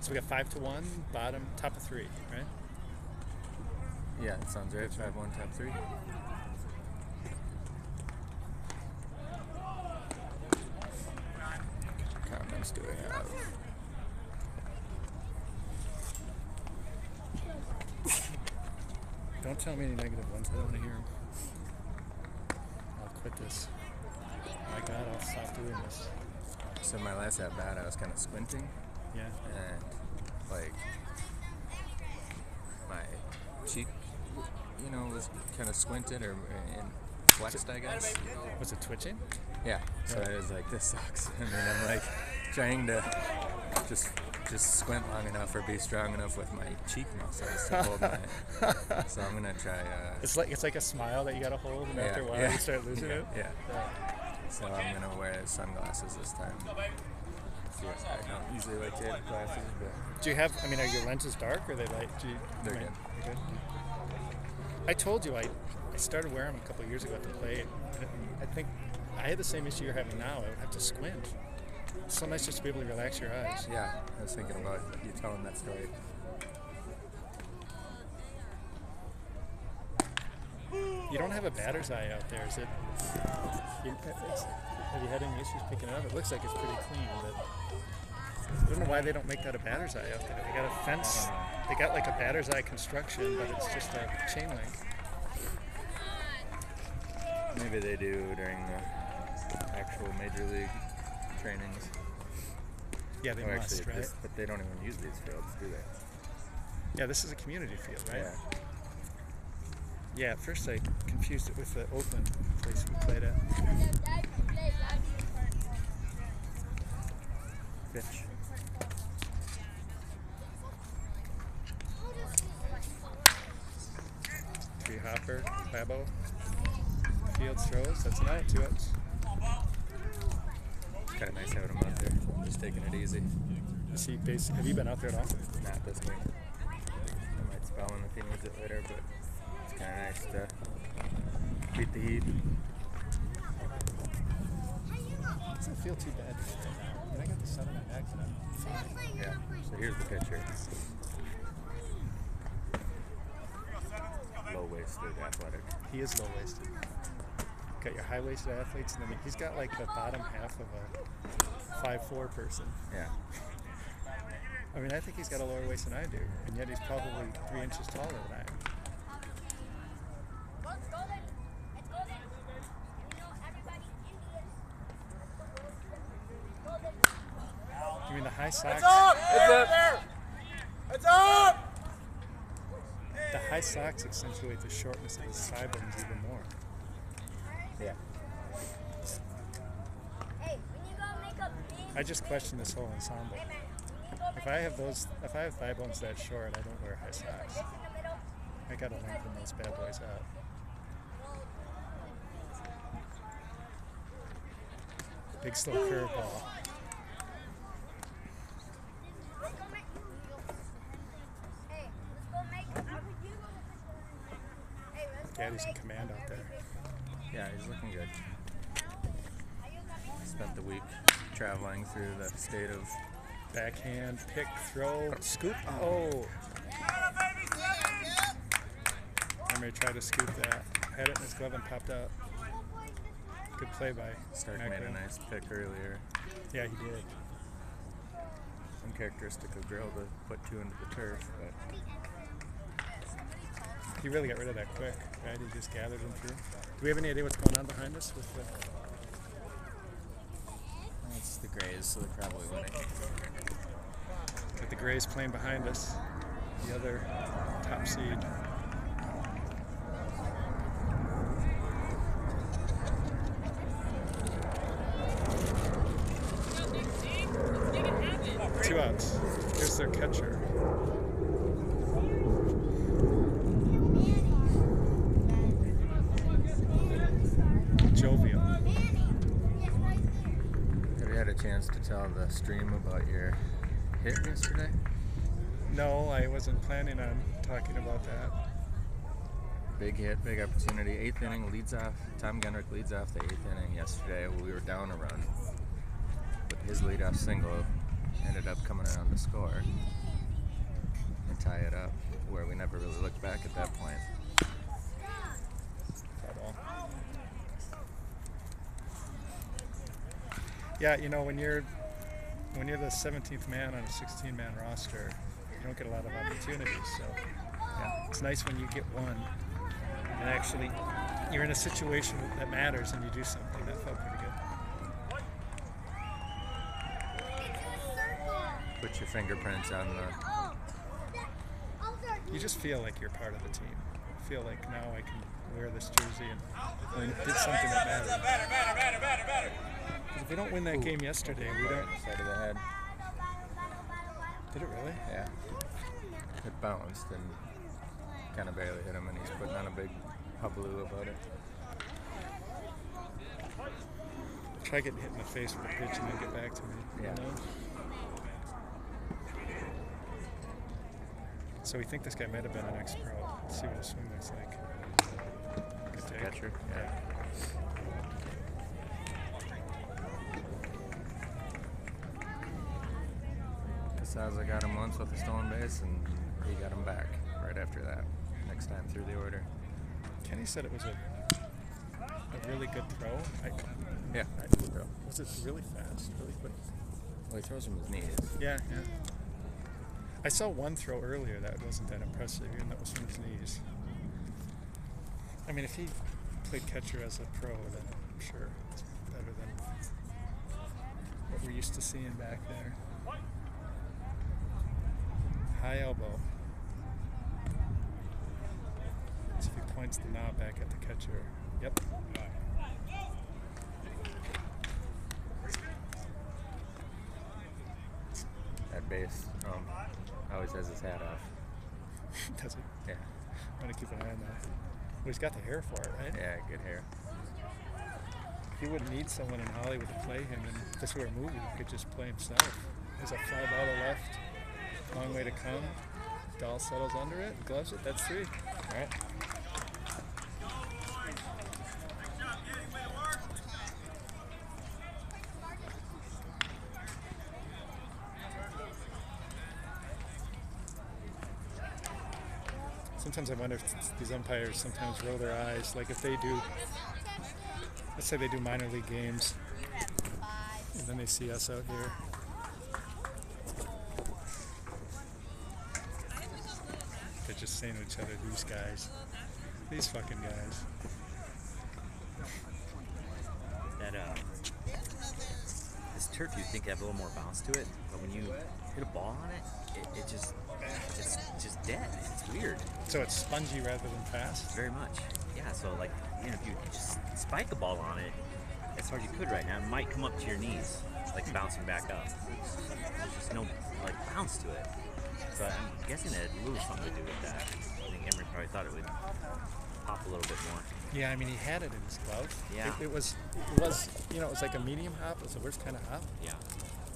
So we got 5-1, bottom, top of 3, right? Yeah, it sounds right. 5-1, top 3. Comments do I have? Don't tell me any negative ones. I don't want to hear them. I'll quit this. My God, I'll stop doing this. So my last at bat, I was kind of squinting, Yeah. and like my cheek, was kind of squinted or and flexed, I guess. Was it twitching? Yeah. So I was like, this sucks. I mean, I'm like trying to just squint long enough or be strong enough with my cheek muscles to hold my. So I'm gonna try. It's like a smile that you gotta hold, and after a while you start losing it. Yeah. So I'm gonna wear sunglasses this time. I don't usually like to have glasses, but Do you have? I mean, are your lenses dark or are they light? They're good. You're good. I told you I started wearing them a couple of years ago at the plate. And I think I had the same issue you're having now. I would have to squint. It's so nice just to be able to relax your eyes. Yeah, I was thinking about you telling that story. You don't have a batter's eye out there, is it? Have you had any issues picking it up? It looks like it's pretty clean, but I don't know why they don't make that a batter's eye out there. They got a fence. They got like a batter's eye construction, but it's just a chain link. Maybe they do during the actual major league trainings. Yeah, they Oh, must, actually, right? but they don't even use these fields, do they? Yeah, this is a community field, right? Yeah. Yeah, at first I confused it with the Oakland place we played at. Pitch. Tree Hopper, Labo, Fields throws. That's an out, 2 outs. It's kind of nice having him out there, just taking it easy. Is he have you been out there at all? Not this week. I might spell him if he needs it later, but it's kind of nice to beat the heat. It doesn't feel too bad. I mean, I got the sun in my back and I'm fine. Yeah. So here's the pitcher. Low-waisted, athletic. He is low-waisted. Got your high-waisted athletes, and then he's got like the bottom half of a 5'4" person. Yeah. I mean, I think he's got a lower waist than I do, and yet he's probably 3 inches taller than I am. I mean, the high socks. It's up! The high socks accentuate the shortness of his thigh bones even more. Yeah. I just question this whole ensemble. If I have thigh bones that short, I don't wear high socks. I gotta lengthen those bad boys out. Big slow curveball. Daddy's in command out there. Yeah, he's looking good. Spent the week traveling through the state of Backhand, pick, throw, scoop. Oh! Emery tried to scoop that. Had it in his glove and popped out. Good play by Stark Macro. made a nice pick earlier. Yeah, he did. Uncharacteristic of Grill to put 2 into the turf, but He really got rid of that quick, right? He just gathered them through. Do we have any idea what's going on behind us with the... it's the Grays, so they're probably winning. Got the Grays playing behind us, the other top seed. Two outs. Here's their catcher. Jovial. Have you had a chance to tell the stream about your hit yesterday? No, I wasn't planning on talking about that. Big hit, big opportunity. 8th inning leads off. Tom Genrich leads off the 8th inning yesterday. We were down a run, but his leadoff single ended up coming around to score and tie it up, where we never really looked back at that point. Yeah, you know, when you're the 17th man on a 16-man roster, you don't get a lot of opportunities. So, yeah, it's nice when you get one, and actually, you're in a situation that matters, and you do something. That felt pretty good. Put your fingerprints on the. You just feel like you're part of the team. I feel like now I can wear this jersey and did something that matters. Better. If we don't win that game yesterday, we don't. Side of the head. Did it really? Yeah. It bounced and kind of barely hit him, and he's putting on a big hubbub about it. Try getting hit in the face with a pitch and then get back to me. Yeah. You know? So we think this guy might have been an ex-pro. Let's see what his swing looks like. the take. catcher. Yeah. Casaza got him once with a stolen base, and he got him back right after that. Next time through the order. Kenny said it was a really good throw. Yeah. Was it really fast, really quick? Well, he throws from his knees. Yeah, yeah. I saw one throw earlier that wasn't that impressive, even though it was from his knees. I mean, if he played catcher as a pro, then I'm sure it's better than what we're used to seeing back there. High elbow. So if he points the knob back at the catcher. Yep. That base always has his hat off. Does he? Yeah. I'm going to keep an eye on that. Well, he's got the hair for it, right? Yeah, good hair. He wouldn't need someone in Hollywood to play him, and if this were a movie, he could just play himself. There's a fly ball to left, long way to come. Dahl settles under it, gloves it, that's 3. All right. Sometimes I wonder if these umpires sometimes roll their eyes. Like if they do, let's say they do minor league games, and then they see us out here. They're just saying to each other, these fucking guys. That this turf, you'd think it'd have a little more bounce to it, but when you hit a ball on it, it's just dead. It's weird. So it's spongy rather than fast? Very much. Yeah, so like, you know, if you just spike a ball on it as hard as you could right now, it might come up to your knees, like bouncing back up. There's just no like bounce to it. So I'm guessing it had a little something to do with that. I think Emery probably thought it would pop a little bit more. Yeah, I mean, he had it in his glove. Yeah. It was, you know, it was like a medium hop. It was the worst kind of hop. Yeah.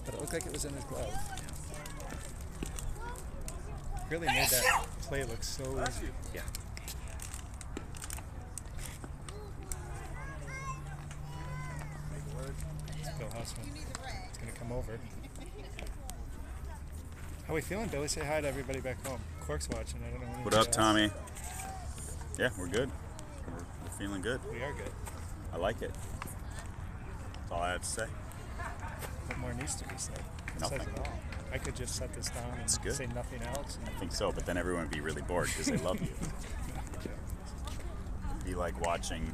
But it looked like it was in his glove. Really made that play look so easy. Yeah. It's Bill Hussman. It's going to come over. How we feeling, Billy? Say hi to everybody back home. Cork's watching. I don't know. What up, Tommy? Yeah, we're good. We're feeling good. We are good. I like it. That's all I have to say. What more needs to be said? It Nothing. says it all. I could just set this down and It's good. say nothing else. I think so, but then everyone would be really bored because they love you. It'd be like watching.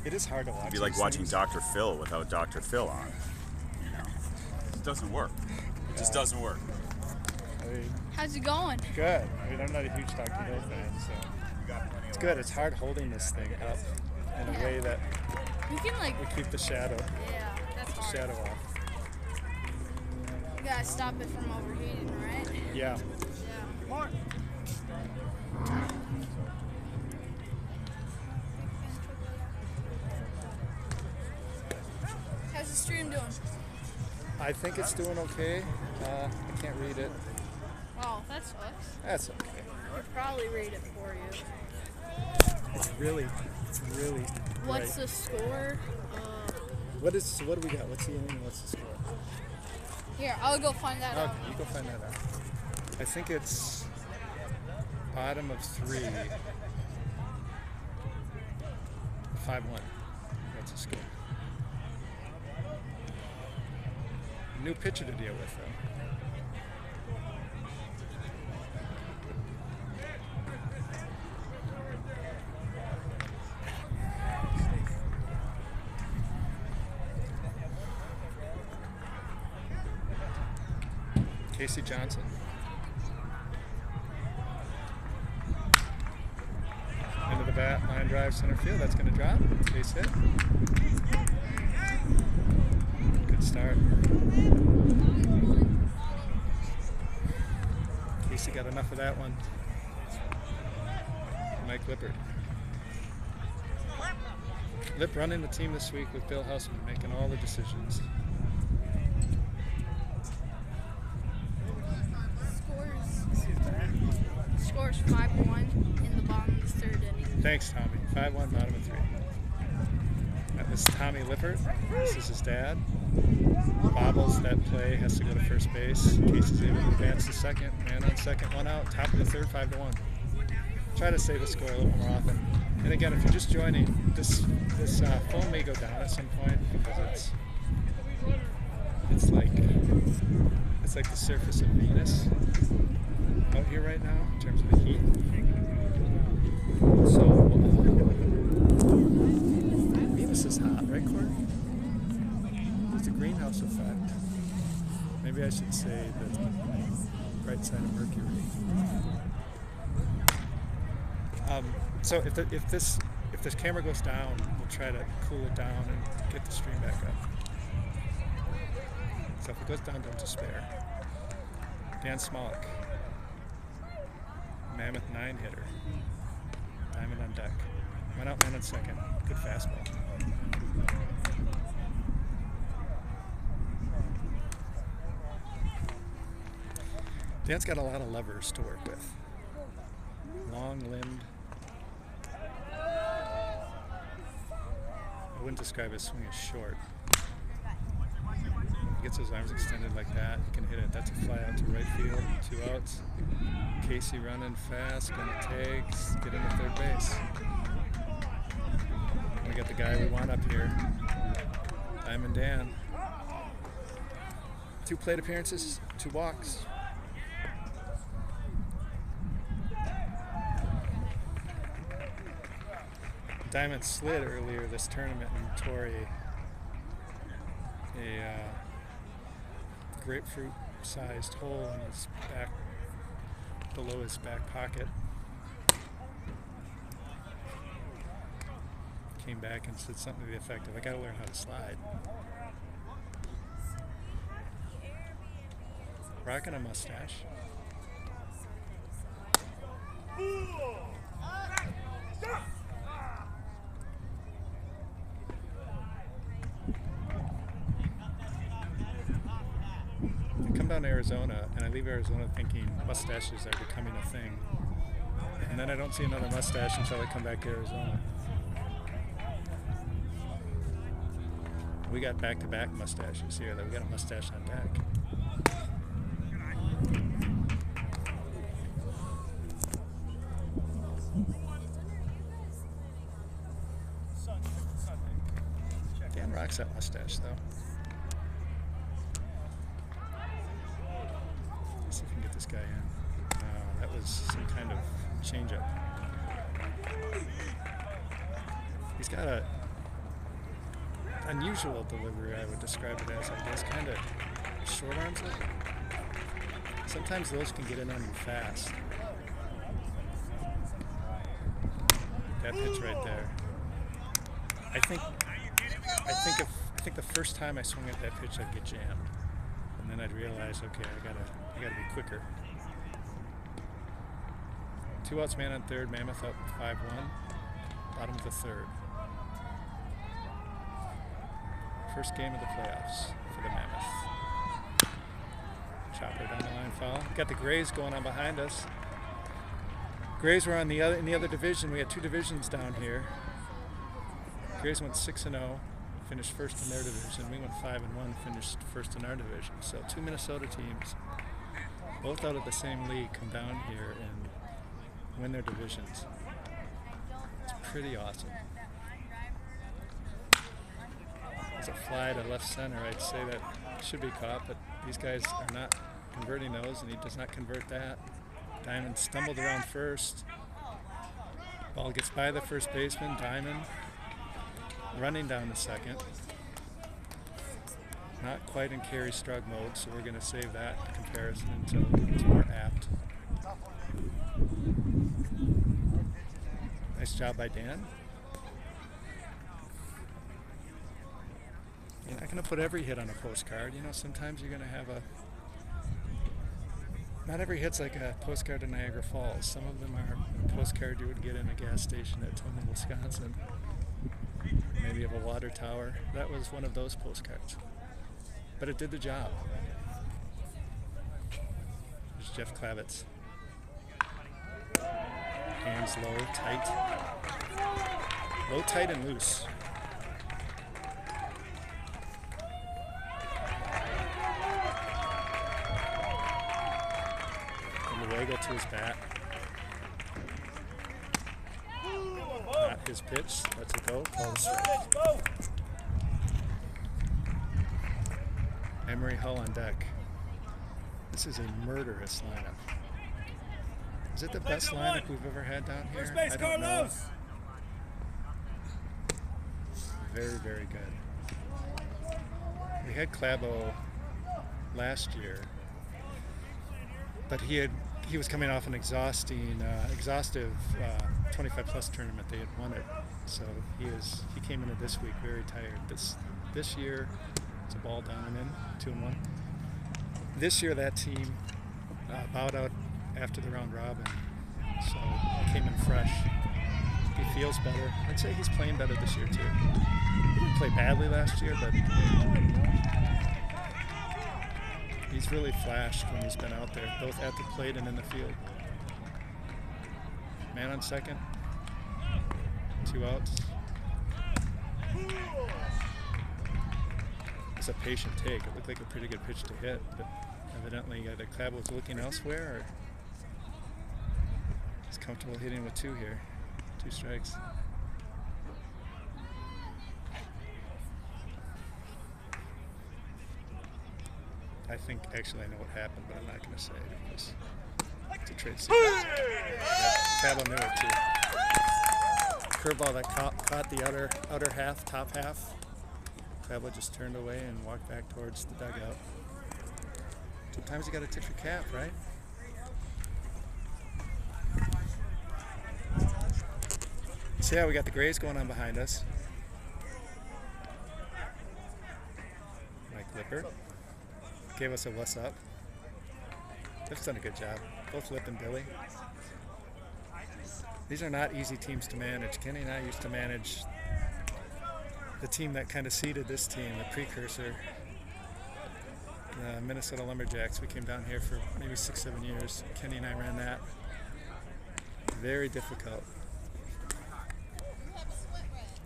It is hard to watch. It'd be like these watching things. Dr. Phil without Dr. Phil on. You know, it doesn't work. It just doesn't work. I mean, How's it going? good. I mean, I'm not a huge Dr. Hill fan, so it's good. It's hard holding this thing up in a way that You can like, we keep the shadow that's hard. shadow off. You gotta stop it from overheating, right? Yeah. Yeah. How's the stream doing? I think it's doing okay. I can't read it. Oh, that sucks. That's okay. I could probably read it for you. It's really What's bright. the score? What do we got? What's the inning? What's the score? Here, I'll go find that out. Okay, you go find that out. I think it's bottom of 3. 5-1. That's the score. New pitcher to deal with, though. Casey Johnson. Into the bat, line drive, center field. That's going to drop. Base hit. Good start. Casey got enough of that one. Mike Lippert. Lip running the team this week with Bill Hussman, making all the decisions. Scores 5-1 in the bottom of the 3rd inning. Thanks, Tommy. 5-1, bottom of 3. That was Tommy Lippert. This is his dad. Bobbles that play, has to go to first base. Casey's able to advance to second. Man on second, 1 out. Top of the third, 5-1. Try to say the score a little more often. And again, if you're just joining, this phone may go down at some point because it's like the surface of Venus out here right now in terms of the heat. So Venus is hot, right, Corey? There's a greenhouse effect. Maybe I should say the bright side of Mercury. So if this camera goes down, we'll try to cool it down and get the stream back up. So if it goes down, don't despair. Dan Smolik, Mammoth 9-hitter. Diamond on deck. 1 out, man on second. Good fastball. Dan's got a lot of levers to work with. Long-limbed. I wouldn't describe his swing as short. He gets his arms extended like that, he can hit it. That's a fly out to right field. 2 outs. Casey running fast, gonna take, get into third base. We got the guy we want up here. Diamond Dan. 2 plate appearances, 2 walks. Diamond slid earlier this tournament and tore a grapefruit-sized hole in his back, below his back pocket. Came back and said something to the effect of, "I gotta learn how to slide." Rocking a mustache. Down to Arizona, and I leave Arizona thinking mustaches are becoming a thing, and then I don't see another mustache until I come back to Arizona. We got back-to-back mustaches here. We got a mustache on deck. Dan rocks that mustache though. See if we can get this guy in. That was some kind of change-up. He's got a unusual delivery, I would describe it as. I guess kind of short arms it. Sometimes those can get in on you fast. That pitch right there. I think the first time I swung at that pitch, I'd get jammed. And then I'd realize, okay, I gotta be quicker. 2 outs, man on third. Mammoth up 5-1. Bottom of the third. First game of the playoffs for the Mammoth. Chopper down the line, foul. Got the Grays going on behind us. Grays were in the other division. We had 2 divisions down here. Grays went 6-0. Finished first in their division. We went 5-1, finished first in our division. So 2 Minnesota teams, both out of the same league, come down here and win their divisions. It's pretty awesome. There's a fly to left center. I'd say that should be caught, but these guys are not converting those, and he does not convert that. Diamond stumbled around first. Ball gets by the first baseman. Diamond running down to second. Not quite in Carey Strug mode, so we're going to save that comparison until it's more apt. Nice job by Dan. You're not going to put every hit on a postcard. You know, sometimes you're going to have not every hit's like a postcard to Niagara Falls. Some of them are a postcard you would get in a gas station at Toma, Wisconsin. Maybe of a water tower. That was one of those postcards. But it did the job. There's Jeff Klavitz. Hands low, tight. Low, tight, and loose. And Luego to his bat. Not his pitch. Lets it go. Call the strike. Emery Hull on deck. This is a murderous lineup. Is it the best lineup we've ever had down here? I don't know. Very, very good. We had Clabo last year, but he was coming off an exhaustive 25-plus tournament. They had won it, so he came into this week very tired. This year, it's a ball down and in, 2-1. This year, that team bowed out after the round robin, so he came in fresh. He feels better. I'd say he's playing better this year too. He didn't play badly last year, but he's really flashed when he's been out there, both at the plate and in the field. Man on second, 2 outs. It's a patient take. It looked like a pretty good pitch to hit, but evidently either Clabo was looking elsewhere or he's comfortable hitting with 2 here. 2 strikes. I think actually I know what happened, but I'm not going to say it because it's a trade secret. Clabo knew it too. Curveball that caught the outer half, top half. Clabo just turned away and walked back towards the dugout. Sometimes you got to tip your cap, right? So yeah, we got the Grays going on behind us. Mike Lipper gave us a what's up. They've done a good job. Both Lip and Billy. These are not easy teams to manage. Kenny and I used to manage the team that kind of seeded this team, the precursor, the Minnesota Lumberjacks. We came down here for maybe 6-7 years. Kenny and I ran that. Very difficult.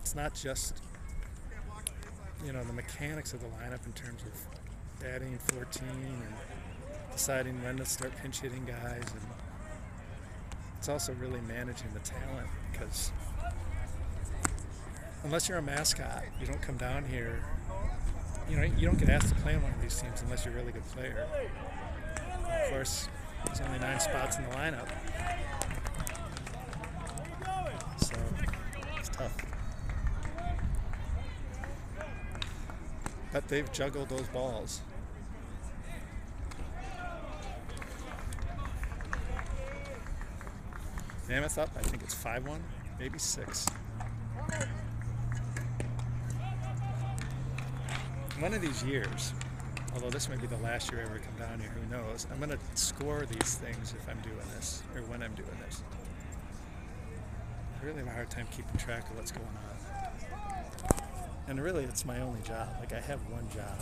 It's not just, the mechanics of the lineup in terms of batting 14 and deciding when to start pinch hitting guys, and it's also really managing the talent, because unless you're a mascot, you don't come down here, you don't get asked to play on one of these teams unless you're a really good player. Of course, there's only 9 spots in the lineup, so it's tough. But they've juggled those balls. Mammoth up, I think it's 5-1, maybe 6. One of these years, although this may be the last year I ever come down here, who knows, I'm going to score these things if I'm doing this, or when I'm doing this. I really have a hard time keeping track of what's going on. And really, it's my only job. Like, I have one job.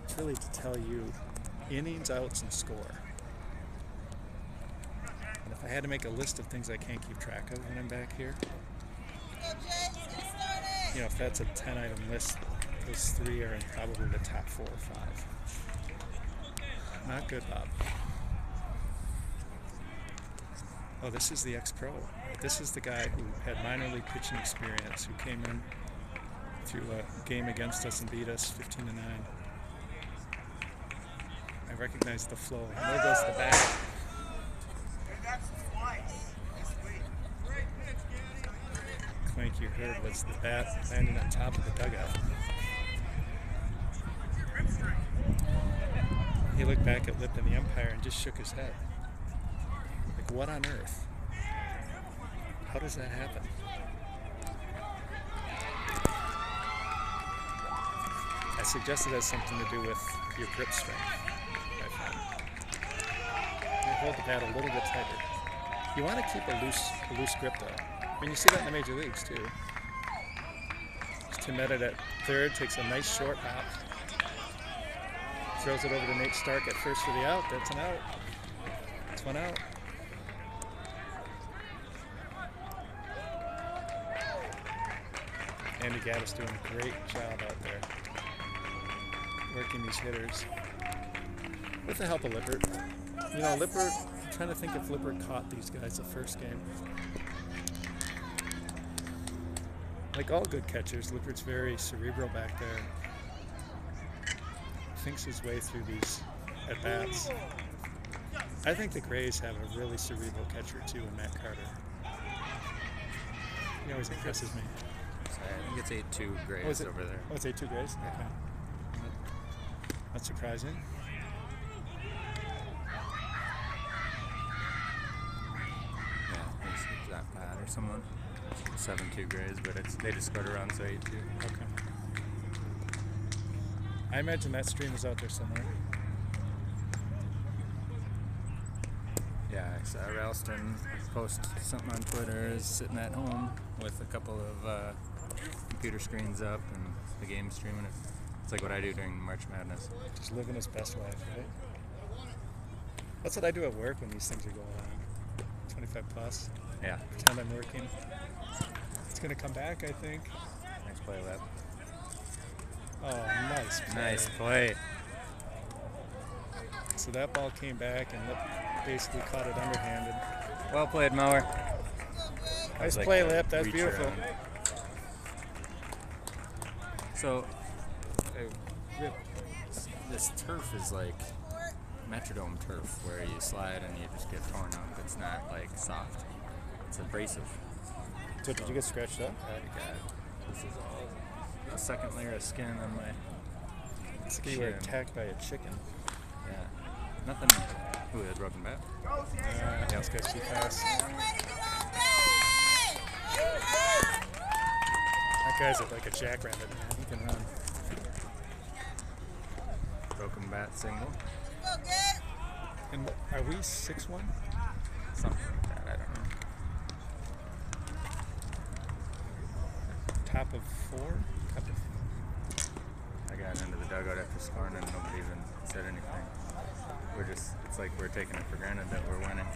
It's really to tell you innings, outs, and score. And if I had to make a list of things I can't keep track of when I'm back here, if that's a 10-item list, those 3 are in probably the top 4 or 5. Not good, Bob. Oh, this is the ex-pro. This is the guy who had minor league pitching experience, who came in through a game against us and beat us 15-9. I recognize the flow. And there goes the bat. Clank you heard was the bat landing on top of the dugout. He looked back at Lip and the umpire and just shook his head. Like, what on earth? How does that happen? I suggest it has something to do with your grip strength, I found. You hold the bat a little bit tighter. You want to keep a loose grip though. I mean, you see that in the major leagues too. Tim Medet at third takes a nice short hop. Throws it over to Nate Stark at first for the out. That's an out. That's one out. Andy Gaddis doing a great job out there, working these hitters with the help of Lippert. You know, Lippert, I'm trying to think if Lippert caught these guys the first game. Like all good catchers, Lippert's very cerebral back there. Thinks his way through these at-bats. I think the Grays have a really cerebral catcher too in Matt Carter. He always impresses me. I think it's 8-2 Grays Oh, is it? over there. Oh, it's 8-2 Grays? Yeah. Okay. That's surprising. Yeah, it's that bad or someone. 7-2 Grays, but they just scored around, so 8-2. Okay. I imagine that stream is out there somewhere. Yeah, I saw Ralston post something on Twitter. Is sitting at home with a couple of computer screens up and the game streaming it. It's like what I do during March Madness. Just living his best life, right? That's what I do at work when these things are going on. 25 plus. Yeah. Pretend I'm working. It's going to come back, I think. Nice play, Lep. Oh, nice play. Nice play. So that ball came back and Lip basically caught it underhanded. Well played, Mower. Nice like play, a Lip. That's reach beautiful. around. So, this turf is like Metrodome turf, where you slide and you just get torn up. It's not like soft. It's abrasive. So did you get scratched up? This is all a second layer of skin on my It's like you were shin. attacked by a chicken. Yeah. Nothing. Ooh, that broken bat. This guy's too fast. That guy's like a jackrabbit, man. He can run. Broken bat single. And are we 6-1? Something like that. I don't know. Top of 4? Top of I got into the dugout after scoring and nobody even said anything. It's like we're taking it for granted that we're winning.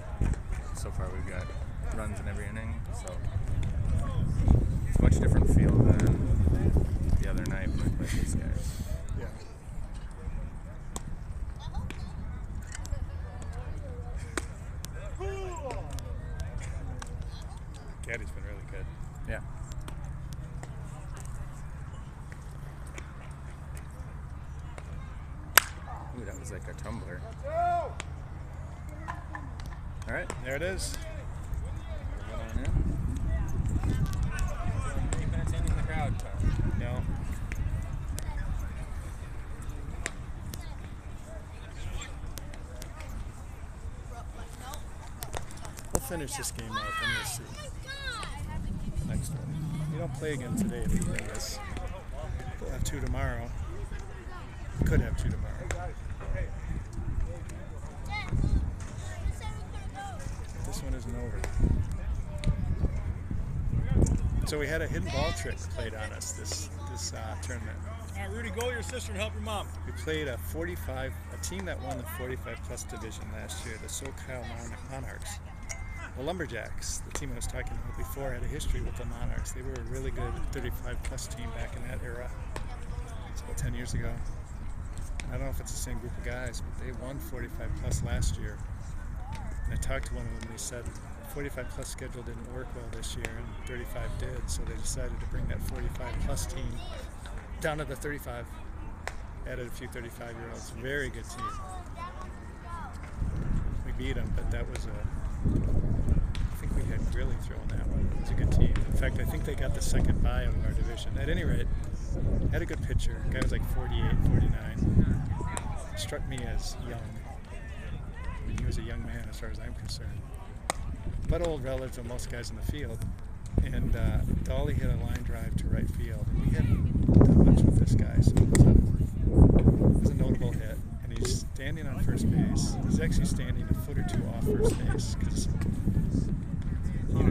So far we've got runs in every inning, so it's a much different feel than the other night when we played these guys. Yeah. Gaddy's been really good. Yeah. Ooh, that was like a tumbler. All right, There it is. moving on in. You've been attending the crowd, Tom. No. We'll finish this game out, then we'll see. Next one. We don't play again today if you win this. We'll have 2 tomorrow. We could have 2 tomorrow. This one isn't over. So we had a hidden ball trick played on us this tournament. All right, Rudy, go to your sister and help your mom. We played a team that won the 45 plus division last year, the SoCal Monarchs. The Lumberjacks, the team I was talking about before, had a history with the Monarchs. They were a really good 35 plus team back in that era. It's about 10 years ago. I don't know if it's the same group of guys, but they won 45 plus last year. And I talked to one of them and they said 45 plus schedule didn't work well this year and 35 did, so they decided to bring that 45 plus team down to the 35. Added a few 35-year-olds. Very good team. We beat them, but that was I think we had Grilly throwing that one. It was a good team. In fact, I think they got the second bye out of our division. At any rate, had a good pitcher. Guy was like 48, 49. Struck me as young. I mean, he was a young man as far as I'm concerned. But old relative to most guys in the field. And Dolly hit a line drive to right field. And we hadn't done much with this guy, so it was a notable hit. And he's standing on first base. He's actually standing a foot or two off first base because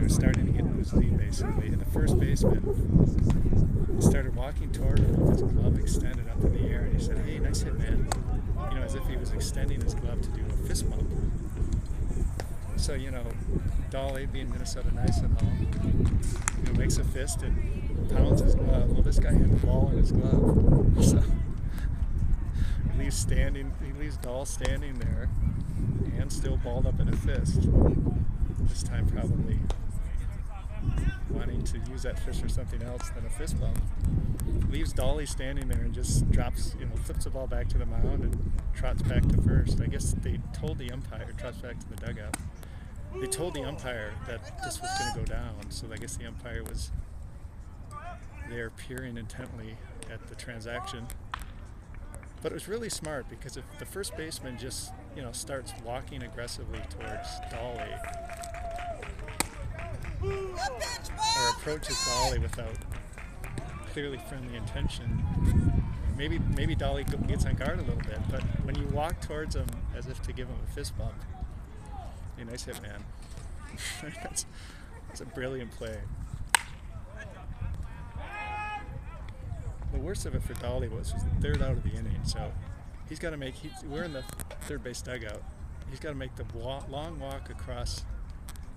starting to get into his lead basically. And the first baseman started walking toward him with his glove extended up in the air. And he said, "Hey, nice hit, man." As if he was extending his glove to do a fist bump. So, Dolly, being Minnesota nice and all, makes a fist and pounds his glove. Well, this guy had the ball in his glove. So he leaves Dahl standing there, and still balled up in a fist. This time probably wanting to use that fist for something else than a fist bump. Leaves Dolly standing there and just drops, flips the ball back to the mound and trots back to first. I guess they told the umpire, trots back to the dugout. They told the umpire that this was going to go down, so I guess the umpire was there peering intently at the transaction. But it was really smart, because if the first baseman just, starts walking aggressively towards Dolly, or approaches Dolly without clearly friendly intention, maybe Dolly gets on guard a little bit. But when you walk towards him as if to give him a fist bump, a nice hit, man. That's a brilliant play. The worst of it for Dolly was the third out of the inning, so he's got to make. We're in the third base dugout. He's got to make the long walk across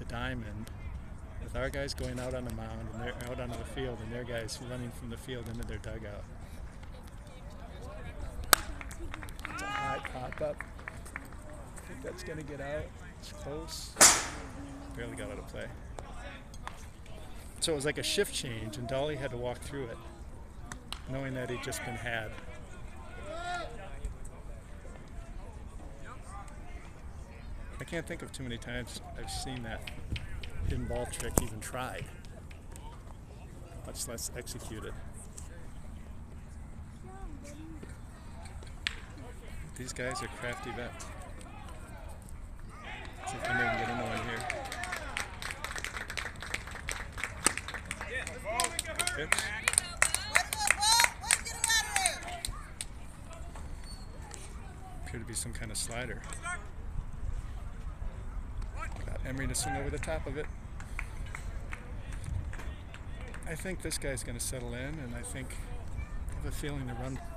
the diamond, with our guys going out on the mound and they're out onto the field, and their guys running from the field into their dugout. It's a high pop-up. I think that's going to get out. It's close. Barely got out of play. So it was like a shift change, and Dolly had to walk through it, knowing that he'd just been had. I can't think of too many times I've seen that hidden ball trick even tried, much less executed. These guys are crafty vets. See if anybody can get into one here. Pitch. Appear to be some kind of slider. Got Emery to swing over the top of it. I think this guy's going to settle in, and I have a feeling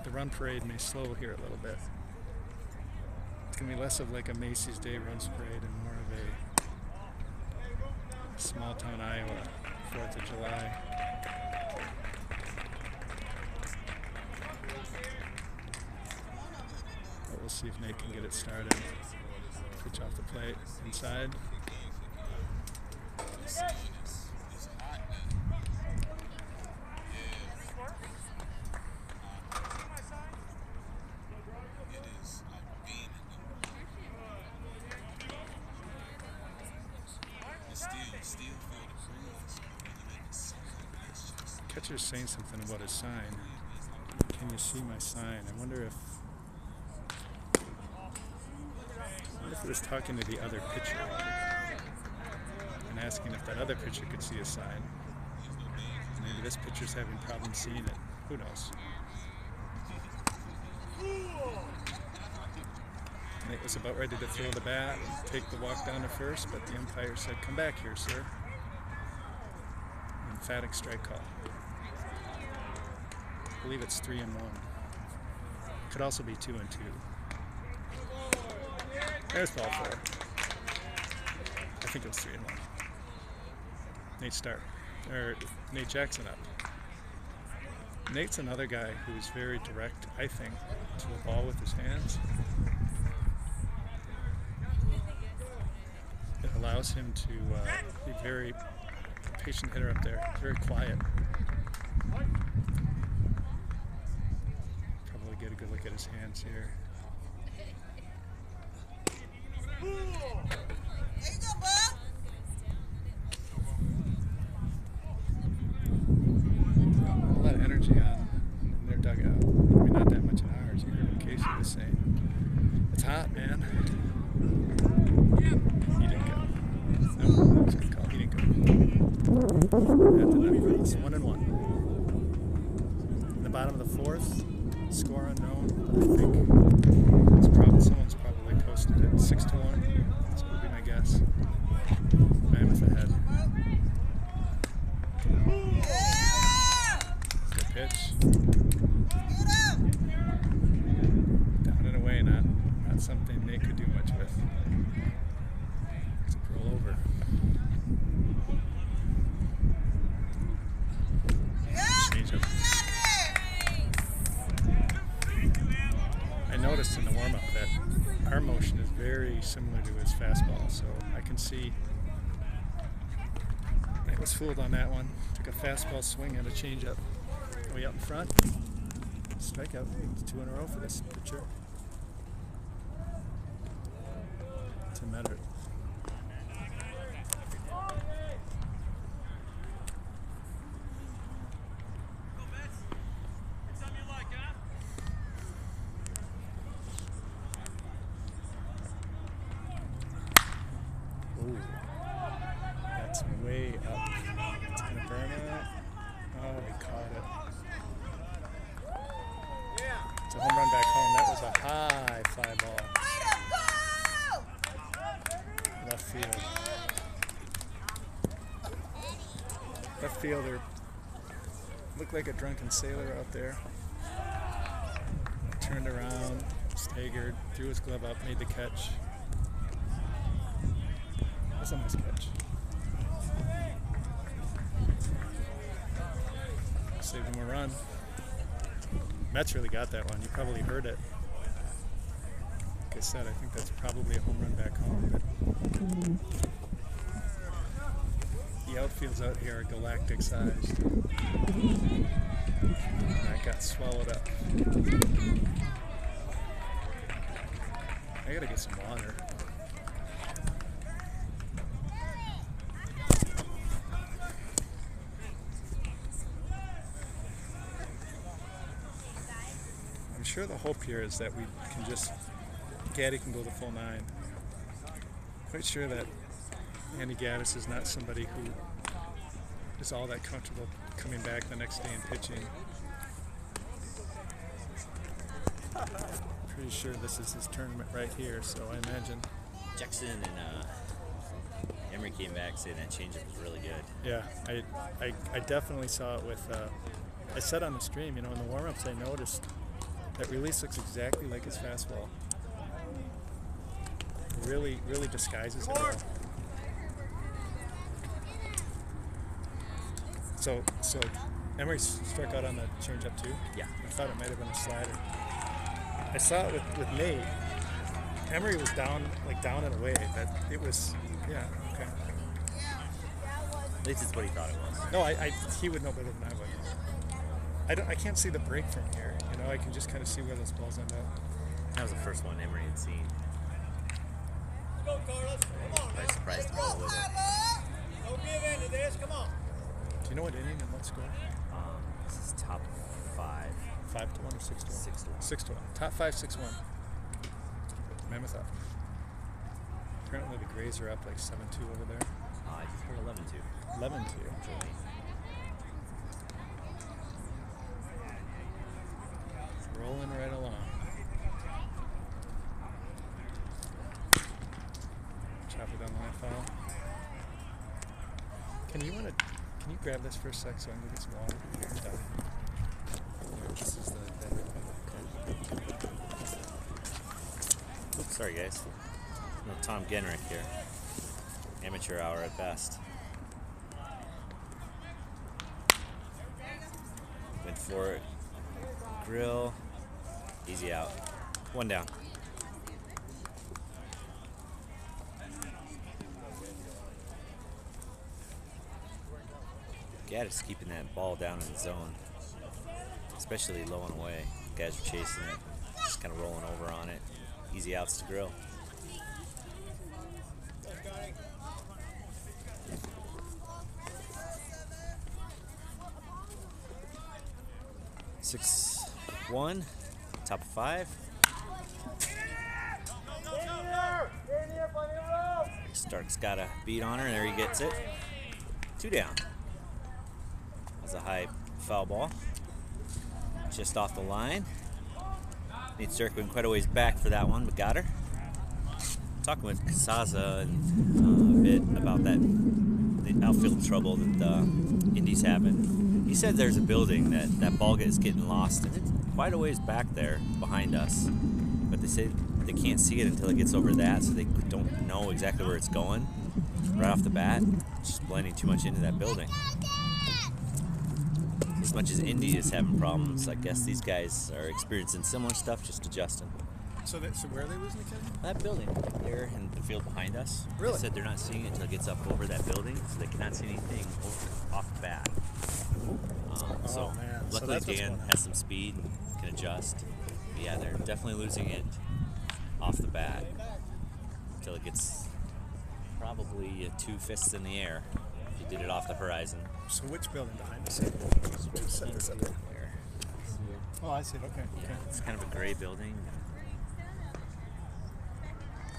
the run parade may slow here a little bit. It's going to be less of like a Macy's Day runs parade and more of a small town Iowa 4th of July. But we'll see if Nate can get it started. Pitch off the plate inside. Catcher's saying something about his sign. Can you see my sign? I wonder if he was talking to the other pitcher and asking if that other pitcher could see his sign. Maybe this pitcher's having problems seeing it. Who knows? Nate was about ready to throw the bat and take the walk down to first, but the umpire said, "Come back here, sir." Emphatic strike call. I believe it's 3-1. Could also be 2-2. There's ball 4. I think it was 3-1. Nate Jackson up. Nate's another guy who's very direct, I think, to the ball with his hands. It allows him to be very patient hitter up there, very quiet. Probably get a good look at his hands here. There you go, bud. A lot of energy in their dugout. I mean, not that much in ours. You heard what Casey was saying. It's hot, man. He didn't go. No, it's a good call. He didn't go. It's 1-1. In the bottom of the 4th, score unknown. I think someone's probably posted it 6-1. That would be my guess. Mammoth ahead. Good pitch. Down and away, not something Nate could do much with. It's a roll over. noticed in the warm-up that arm motion is very similar to his fastball, so I can see I was fooled on that one. Took a fastball swing and a changeup way up in front. Strikeout. It's 2 in a row for this pitcher. To Medard. Ooh, that's way up. It's gonna burn it. Oh, he caught it. It's a home run back home. That was a high fly ball. Left field. Left fielder looked like a drunken sailor out there. Turned around, staggered, threw his glove up, made the catch. That's a nice catch. Saved him a run. Mets really got that one. You probably heard it. Like I said, I think that's probably a home run back home. But the outfields out here are galactic sized. That got swallowed up. I gotta get some water. I'm sure the hope here is that we can just, Gaddy can go the full 9. Quite sure that Andy Gaddis is not somebody who is all that comfortable coming back the next day and pitching. Pretty sure this is his tournament right here, so I imagine. Jackson and Emery came back saying that changeup was really good. Yeah, I definitely saw it with, I said on the stream, you know, in the warm-ups I noticed that release looks exactly like his fastball. Really disguises it well. So Emery struck out on the changeup too? Yeah. I thought it might have been a slider. I saw it with Nate. Emery was down and away. That it was, yeah, okay. At least it's what he thought it was. No, he would know better than I would. I can't see the break from here. You know, I can just kind of see where those balls end up. That was the first one Emery had seen. Go, Carlos. Come on, I was surprised to go with it. Don't give in to this. Come on. Do you know what inning and what score? This is top 5. 5-1 or 6-1? 6-1. 6-1. Top 5, 6-1. Mammoth up. Apparently the Grays are up like 7-2 over there. I just heard 11-2. 11-2. Actually. Rolling right along. Chop it on the line foul. Can you grab this for a sec so I can go get some water? This is the Oops, sorry guys. No Tom Genrick here. Amateur hour at best. Went for it. Grill. Easy out. 1 down. Gaddis keeping that ball down in the zone, especially low and away. Guys are chasing it, just kind of rolling over on it. Easy outs to Grill. Six, 1, top of 5. Stark's got a beat on her, and there he gets it. 2 down. That's a high foul ball. Just off the line. Nate Stark went quite a ways back for that one, but got her. Talking with Casaza a bit about the outfield trouble that Indy's having. He said there's a building that ball is getting lost, and it's quite a ways back there behind us. But they say they can't see it until it gets over that, so they don't know exactly where it's going right off the bat. It's just blending too much into that building. As much as Indy is having problems, I guess these guys are experiencing similar stuff, just adjusting. So where are they losing the kid? That building right there in the field behind us. Really? They said they're not seeing it until it gets up over that building, so they cannot see anything off the bat. So man. So luckily that's what's Dan going on. has some speed and can adjust. But yeah, they're definitely losing it off the bat until it gets probably 2 fists in the air. If you did it off the horizon. So which building behind us? Set this up there. Where? Oh, I see it. Okay. Yeah, Okay. it's kind of a gray building.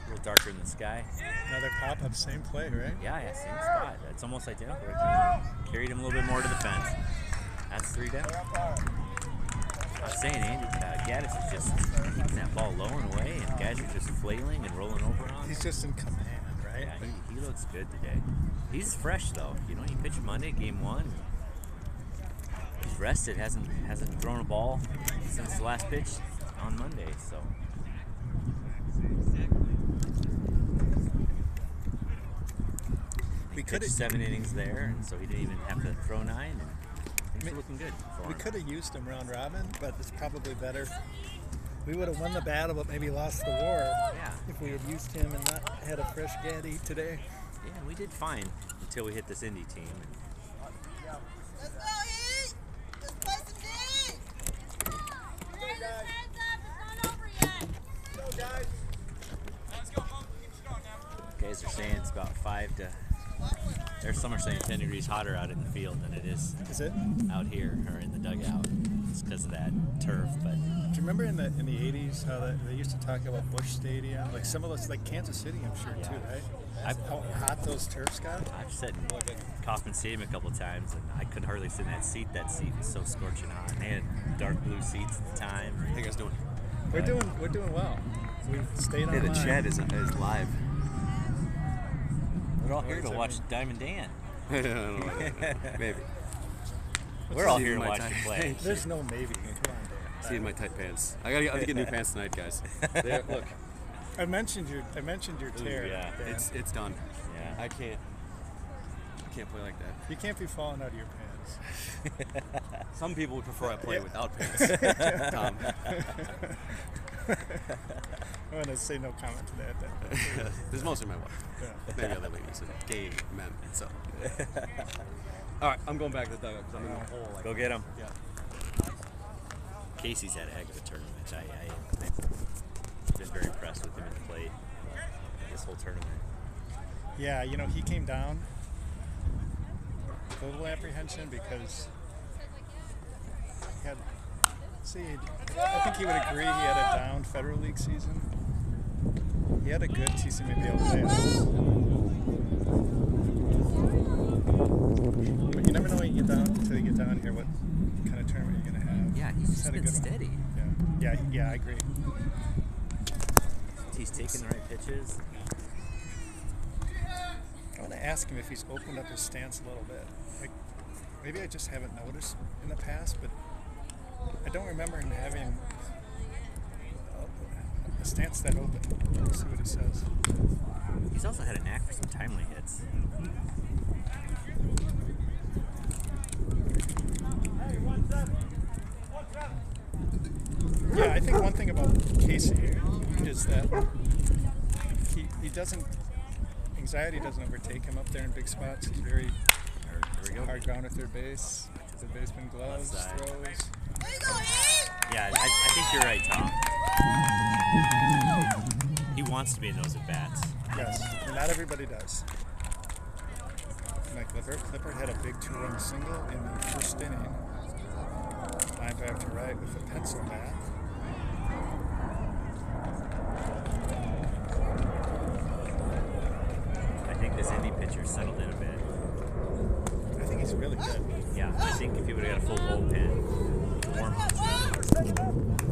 A little darker in the sky. Another pop-up, same play, right? Yeah, same spot. It's almost identical. Carried him a little bit more to the fence. That's 3 down. I was saying, Andy, Gaddis is just keeping that ball low and away, and guys are just flailing and rolling over on him. He's just in command, right? Yeah, he looks good today. He's fresh though. You know, he pitched Monday, game 1. He's rested. Hasn't thrown a ball since the last pitch on Monday. So. He pitched 7 innings there, and so he didn't even have to throw 9. And things are looking good for We him. could have used him round robin, but it's probably better. We would have won the battle, but maybe lost the war Yeah. if we had used him and not had a fresh Gaddy today. Yeah, we did fine until we hit this Indy team. Let's go, Heat! Let's play some D! Raise his hands up, it's not over yet. Guys are saying it's about 5 to. Some are saying 10 degrees hotter out in the field than it is Is it? out here or in the dugout. It's because of that turf, but Do you remember in the 80s how they used to talk about Busch Stadium? Like some of those, like Kansas City, I'm sure too, right? How hot those turfs got? I've sat in Kauffman Stadium a couple times, and I could hardly sit in that seat. That seat was so scorching hot. And they had dark blue seats at the time. How you guys doing? We're doing well. We've stayed Hey, on the chat is live. We're all here to watch Diamond Dan. I don't know. Maybe. We're all See here to my watch tie. you play. There's no maybe. Come on, Dan. See in my tight pants. I have to get new pants tonight, guys. Look, I mentioned your tear. yeah. Dan. it's done. Yeah. I can't play like that. You can't be falling out of your pants. Some people would prefer I play without pants. Tom. I'm gonna say no comment to that. Then. This is mostly my wife. Yeah. Maybe other ladies and gay men. So. All right, I'm going back to the dugout because I'm in a hole. Like, Go get him. Yeah. Casey's had a heck of a tournament. I've been very impressed with him at the plate this whole tournament. Yeah, you know, he came down with a little apprehension because he had, I think he would agree he had a down Federal League season. He had a good TCMBL playoffs. But you never know when you get down until you get down here what kind of tournament you're going to have. Yeah, he's just had a been good one. steady. Yeah, I agree. He's taking the right pitches. I want to ask him if he's opened up his stance a little bit. Like, maybe I just haven't noticed in the past, but I don't remember him having a stance that open. Let's see what he says. He's also had a knack for some timely hits. Yeah, I think one thing about Casey is that he doesn't, anxiety doesn't overtake him up there in big spots. He's very hard ground at third base. The baseman gloves, Outside. throws. There you go, Heat! Yeah, I think you're right, Tom. He wants to be in those at-bats. Yes, and not everybody does. Mike Clippard had a big 2-run single in the first inning. Line back to right with a pencil bat. I think this Indy pitcher settled in a bit. I think he's really good. Yeah, I think if he would have got a full bullpen, warm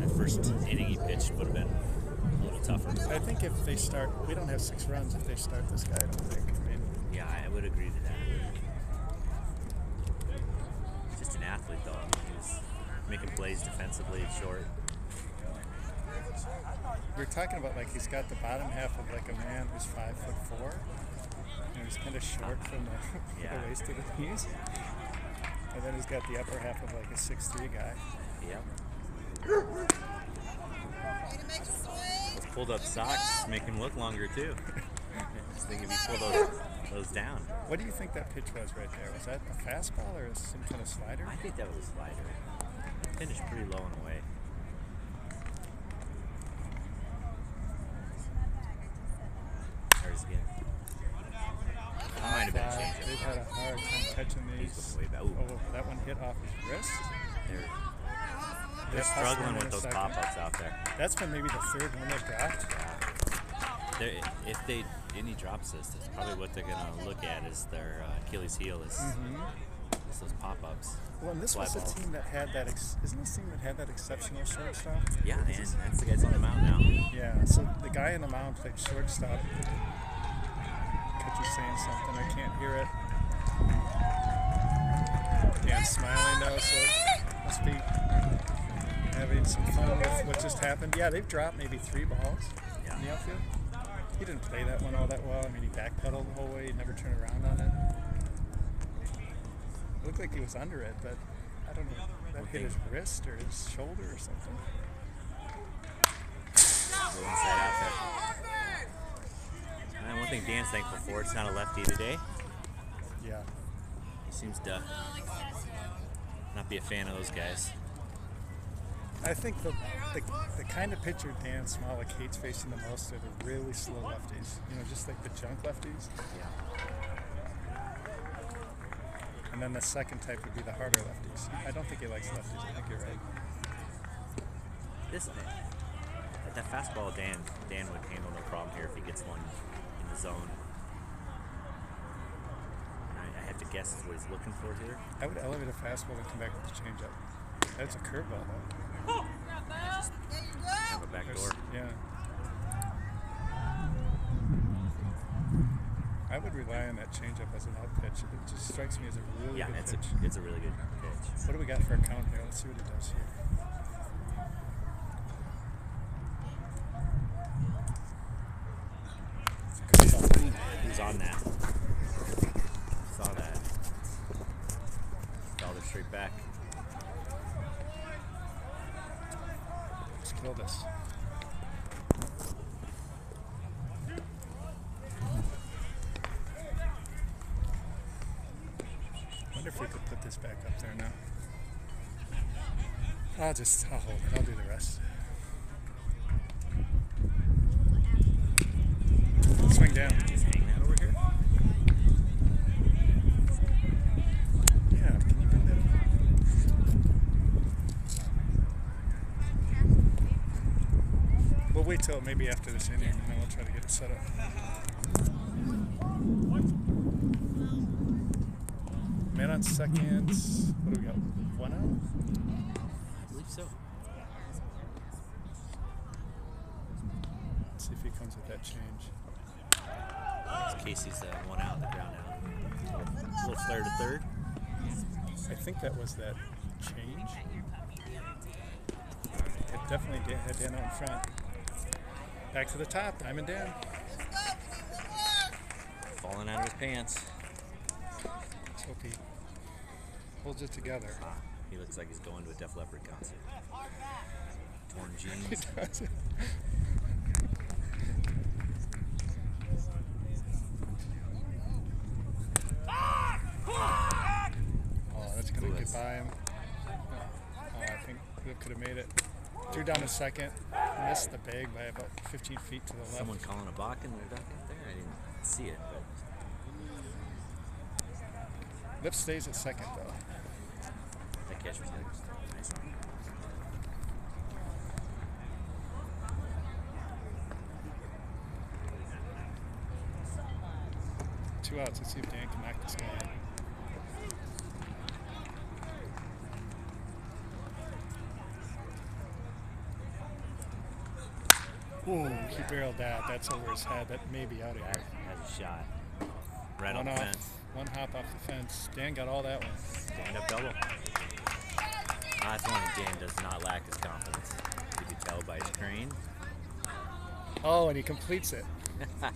that first inning he pitched would have been a little tougher. I think if they start, we don't have 6 runs if they start this guy, I don't think. I mean, Yeah, I would agree to that. Just an athlete, though. He was making plays defensively, short. we're talking about like he's got the bottom half of like a man who's 5'4", and he's kind of short from the, Yeah. the waist to the knees. And then he's got the upper half of like a 6'3" guy. Yep. Ready to make a swing? pulled up socks make him look longer too. Just think if you pull those down. What do you think that pitch was right there? Was that a fastball or some kind of slider? I think that was a slider. It finished pretty low and away. There's again. That might have been a changeup. They've had a hard time catching He's these. going way back. Ooh, Oh, that one hit off his wrist. they're They're struggling with those pop-ups out there. That's been maybe the third one they've dropped. If Indy drops this, that's probably what they're gonna look at is their Achilles heel is those pop-ups. Well, and this Fly was the ball. team that had that. Isn't this team that had that exceptional shortstop? Yeah, man, that's the guys on the mound now. Yeah. So the guy on the mound played shortstop. Catcher's saying something. I can't hear it. Dan's smiling though, so it must be having some fun with what just happened. Yeah, they've dropped maybe 3 balls in the outfield. He didn't play that one all that well. I mean, he backpedaled the whole way. He never turned around on it. It looked like he was under it, but I don't know. That hit his wrist or his shoulder or something. Little inside out there. And one thing Dan's thankful for, it's not a lefty today. Yeah. He seems to not be a fan of those guys. I think the kind of pitcher Dan Smolik hates facing the most are the really slow lefties. You know, just like the junk lefties. Yeah. And then the second type would be the harder lefties. I don't think he likes lefties. I think you're right. That fastball, Dan would handle no problem here if he gets one in the zone. I have to guess is what he's looking for here. I would elevate a fastball and come back with a changeup. That's a curveball, though. Have a back door. Yeah. I would rely on that changeup as an out pitch. It just strikes me as a really good pitch. It's a really good pitch. What do we got for a count here? Let's see what he does here. Who's on that? Saw that. Fouled it straight back. Let's kill this. Wonder if we could put this back up there now. I'll hold it. I'll do the rest. Swing down. Just hang that over here. Yeah, can you bring that up? We'll wait till maybe after this inning and then we'll try to get it set up. Man on second. What do we got? 1 out? I believe so. Let's see if he comes with that change. Casey's 1 out, the ground out. A little flare to third. I think that was that change. It definitely had Dan out in front. Back to the top, Diamond Dan. Falling out of his pants. Let's hope he holds it together. He looks like he's going to a Def Leppard concert. Torn He jeans. does. Oh, that's going to get by him. Oh, I think Cliff could have made it. Threw down a second. Missed the bag by about 15 feet to the left. Someone calling a balk in their duck up there. I didn't see it, but Lip stays at second, though. that catch was nice one. 2 outs. Let's see if Dan can knock this guy out. Ooh, he barreled that. That's over his head. That may be out of That here. has a shot. Right on One the off. fence. One hop off the fence. Dan got all that one. Stand up double. That's one Dan does not lack his confidence. You can tell by his crane. Oh, and he completes it. I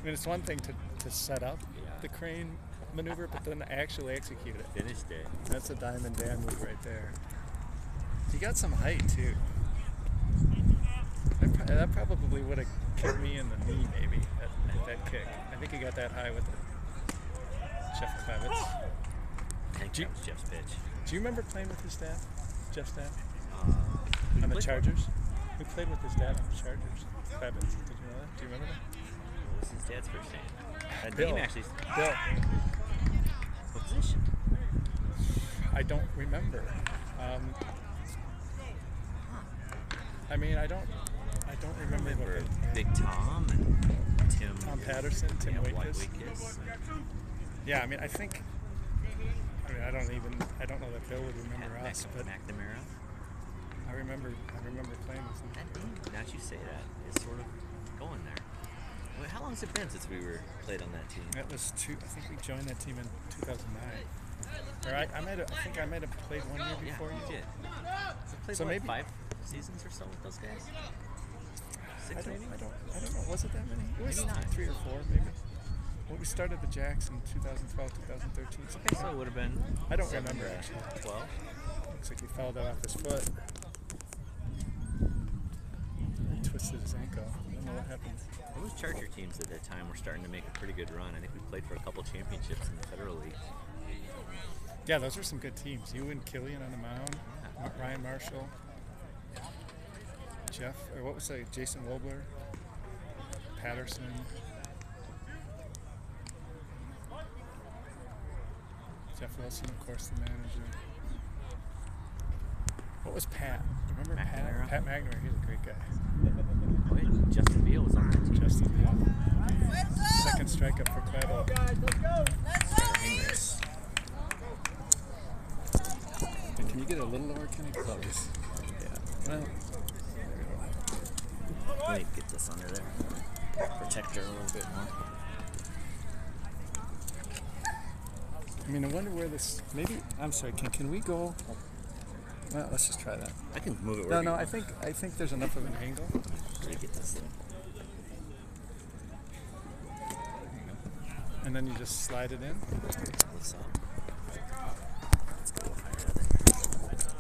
mean, it's one thing to set up the crane maneuver, but then actually execute it. Finished it. That's a Diamond Dan move right there. He got some height too. That probably would have kicked me in the knee, maybe, at that kick. I think he got that high with it. Jeff Kravitz. I think that was Jeff's pitch. Do you remember playing with his dad? Jeff's dad? Who On the played- Chargers? We played with his dad on the Chargers. Kravitz. Did you know that? Do you remember that? What was his dad's first name? That Bill. name actually. Bill. What position? I don't remember. I mean, I don't remember. Remember what Big Tom and Tim. Tom Patterson, Tim yeah, Wakefield. Wakefield. Yeah, I mean, I don't know that Bill would remember us, but McNamara. I remember playing with him. That name, now that you say that, is sort of going there. Well, how long has it been since we played on that team? That was I think we joined that team in 2009. Or I think I might have played 1 year before you you. did. So played So what, maybe- 5 seasons or so with those guys? I 6 don't maybe? know. Was it that many? It was Maybe not. 3 or 4, maybe. Well, we started the Jacks in 2012, 2013. Okay, so it would have been. I don't 7 remember to actually. 12. Looks like he fell off his foot. He twisted his ankle. I don't know what happened. Those Charger teams at that time were starting to make a pretty good run. I think we played for a couple championships in the Federal League. Yeah, those were some good teams. You and Killian on the mound, Ryan Marshall, Jeff, or what was that? Jason Wobler, Patterson. Jeff Wilson, of course, the manager. What was Pat? Remember McNamara? Pat McNamara? He's a great guy. Oh, yeah, Justin Beal was on that team. Justin Beal. Second strikeout for Clavel. Can you get a little lower? Can I close? Yeah. Well, Let me get this under there. Protect her a little bit more. I mean, I wonder where this. Maybe. I'm sorry. Can we go? Well, let's just try that. I can move it No, where no. I think there's enough of an angle. Let me get this thing. And then you just slide it in. What's up? Let's go higher.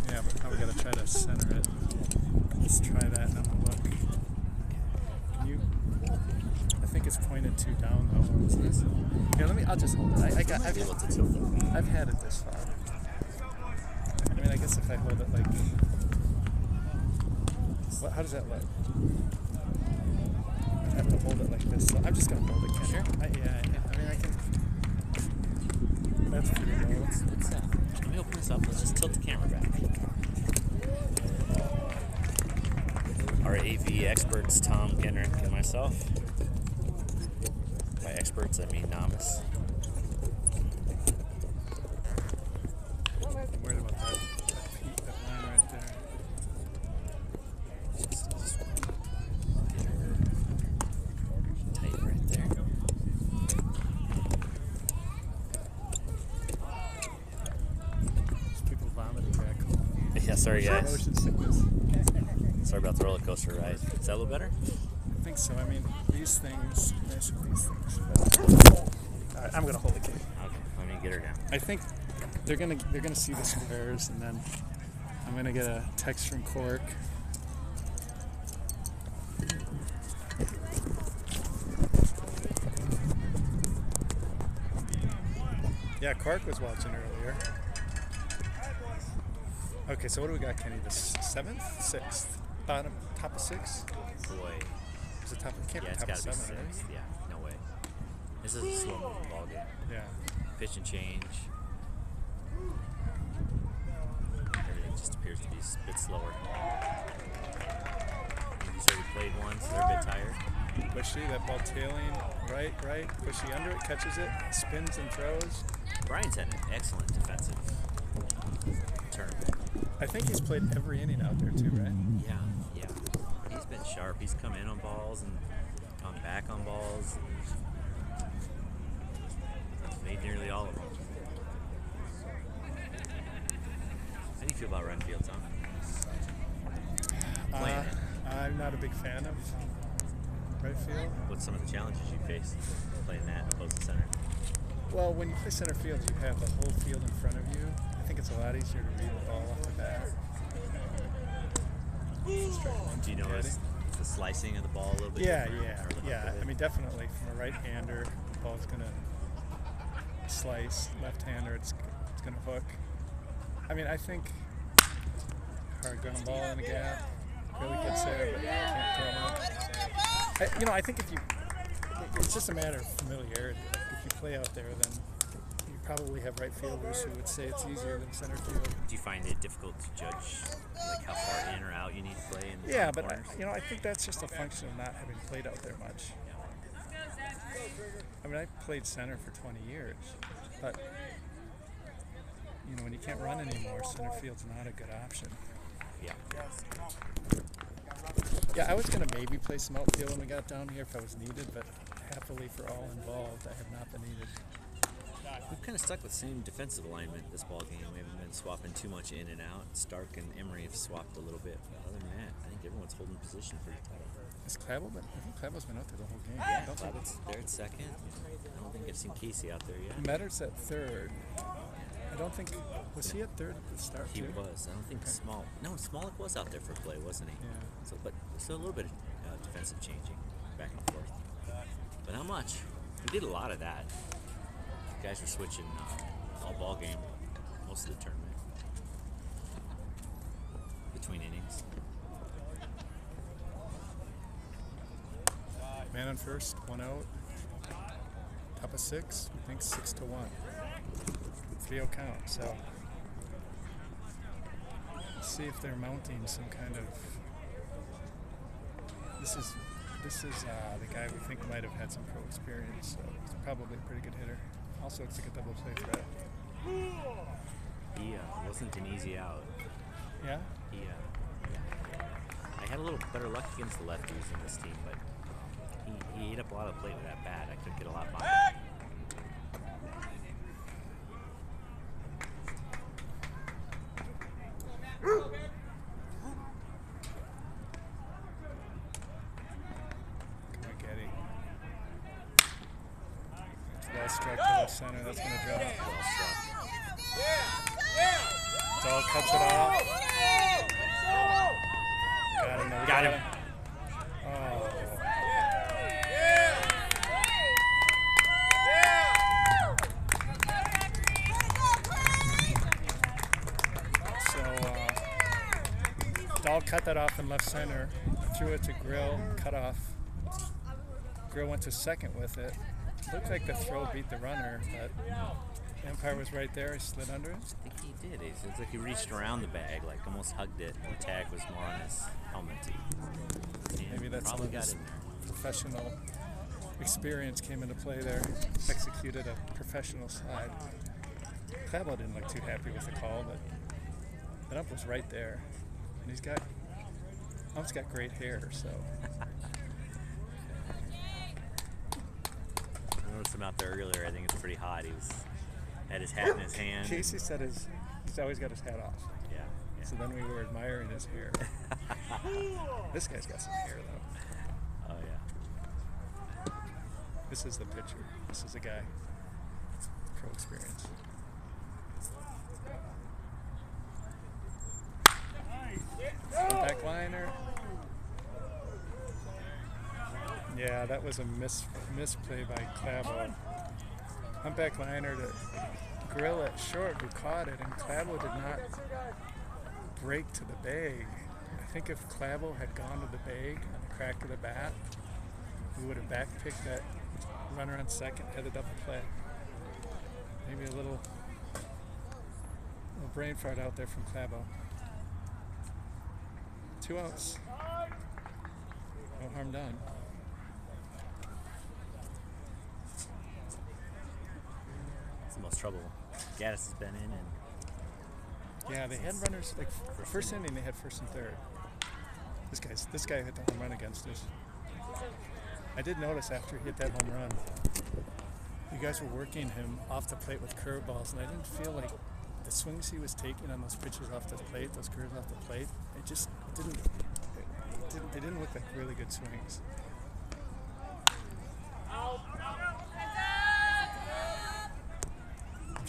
Yeah, but now we gotta try to center it. Let's try that and I'm gonna look. Can you? I think it's pointed too down though. Here, I'll just hold it. I've be able to tilt it. I've had it this far. I mean, I guess if I hold it like. How does that look? I have to hold it like this. So I'm just gonna hold it. Sure. I mean, I can. That's pretty low. Let's let me open this up. Let's just tilt the camera back. Our AV experts, Tom, Genrick, and myself. By experts, I mean novice. I'm worried about that line right there. Tight right there. There's people vomiting back home. Yeah, sorry guys. Motion sickness. Sorry about the roller coaster ride. Is that a little better? I think so. I mean, these things, nice with these things. But, all right, I'm gonna hold it. Kid. Okay, let me get her down. I think they're gonna see the squares, and then I'm gonna get a text from Cork. Yeah, Cork was watching earlier. Okay, so what do we got, Kenny? The 7th, 6th, top of 6? Boy. Is it top? It can't Yeah, be it's top got of to be 7, right? 6. Yeah, no way. This is a slow moving ball game. Yeah. Pitch and change. Everything just appears to be a bit slower. You said we played once, they're a bit tired. Pushy, that ball tailing, right, pushy under it, catches it, spins and throws. Brian's had an excellent defensive tournament. I think he's played every inning out there too, right? Yeah. He's been sharp. He's come in on balls and gone back on balls. Made nearly all of them. How do you feel about Renfield, Tom? Playing it. I'm not a big fan of right field. What's some of the challenges you faced playing that opposed to center? Well, when you play center field, you have the whole field in front of you. I think it's a lot easier to read the ball off the bat. Do you notice the slicing of the ball a little bit? Yeah, different, yeah, or the hook yeah. of it? I mean, definitely from a right-hander, the ball's gonna slice. Left-hander, it's gonna hook. I mean, I think hard ground ball in the gap really gets there, but you can't throw them out. I think it's just a matter of familiarity. Like if you play out there, then you probably have right fielders who would say it's easier than center field. Do you find it difficult to judge like how far in or out you need to play in the Yeah, but corners? I think that's just a function of not having played out there much. I mean, I played center for 20 years, but when you can't run anymore, center field's not a good option. Yeah. Yeah, I was gonna maybe play some outfield when we got down here if I was needed, but happily for all involved, I have not been needed. We've kind of stuck with the same defensive alignment this ball game. We haven't been swapping too much in and out. Stark and Emery have swapped a little bit, but other than that, I think everyone's holding position pretty tight. Has Clavel been? I think Clavel's been out there the whole game. Yeah, Don't think- Clavet's there at second. I don't think I've seen Casey out there yet. Metter's at third. I don't think was he at third at the start He too? was. I don't think Smolik was out there for play, wasn't he? Yeah. So, but still a little bit of defensive changing back and forth, but not much. We did a lot of that. Guys were switching all ball game most of the tournament between innings. Man on first, 1 out. Top of 6. We think 6-1. 3-0 count. So let's see if they're mounting some kind of. This is the guy we think might have had some pro experience. So he's probably a pretty good hitter. Also looks like a double play threat. He wasn't an easy out. Yeah. I had a little better luck against the lefties in this team, but he ate up a lot of plate with that bat. I couldn't get a lot by him. Come on, Getty. Well struck to left center. That's going to drop. Well struck. Dahl cuts it off. Got him. Got him. Oh. So Dahl cut that off in left center. Threw it to Grill. Cut off. Grill went to second with it. Looked like the throw beat the runner, but Empire was right there. He slid under it. I think he did. It's like he reached around the bag, like almost hugged it. The tag was more on his helmet. And Maybe that's probably where got his in there. professional experience came into play there. Executed a professional slide. Clavel didn't look too happy with the call, but that ump was right there. And he's got great hair, so. I noticed him out there earlier. I think it's pretty hot. He had his hat in his hand. Casey said he's always got his hat off. Yeah. So then we were admiring his hair. This guy's got some hair, though. Oh yeah. This is the pitcher. This is a guy. Pro experience. Back liner. Yeah, that was a misplay by Clavel. Humpback liner to Grill at short, who caught it, and Clavel did not break to the bag. I think if Clavel had gone to the bag on the crack of the bat, we would have backpicked that runner on second, headed up the play. Maybe a little brain fart out there from Clavel. 2 outs. No harm done. It's the most trouble Gaddis has been in, and Yeah, they had runners like first inning. They had first and third. This guy hit the home run against us. I did notice after he hit that home run, you guys were working him off the plate with curveballs, and I didn't feel like the swings he was taking on those pitches off the plate, those curves off the plate. It just didn't. They didn't look like really good swings.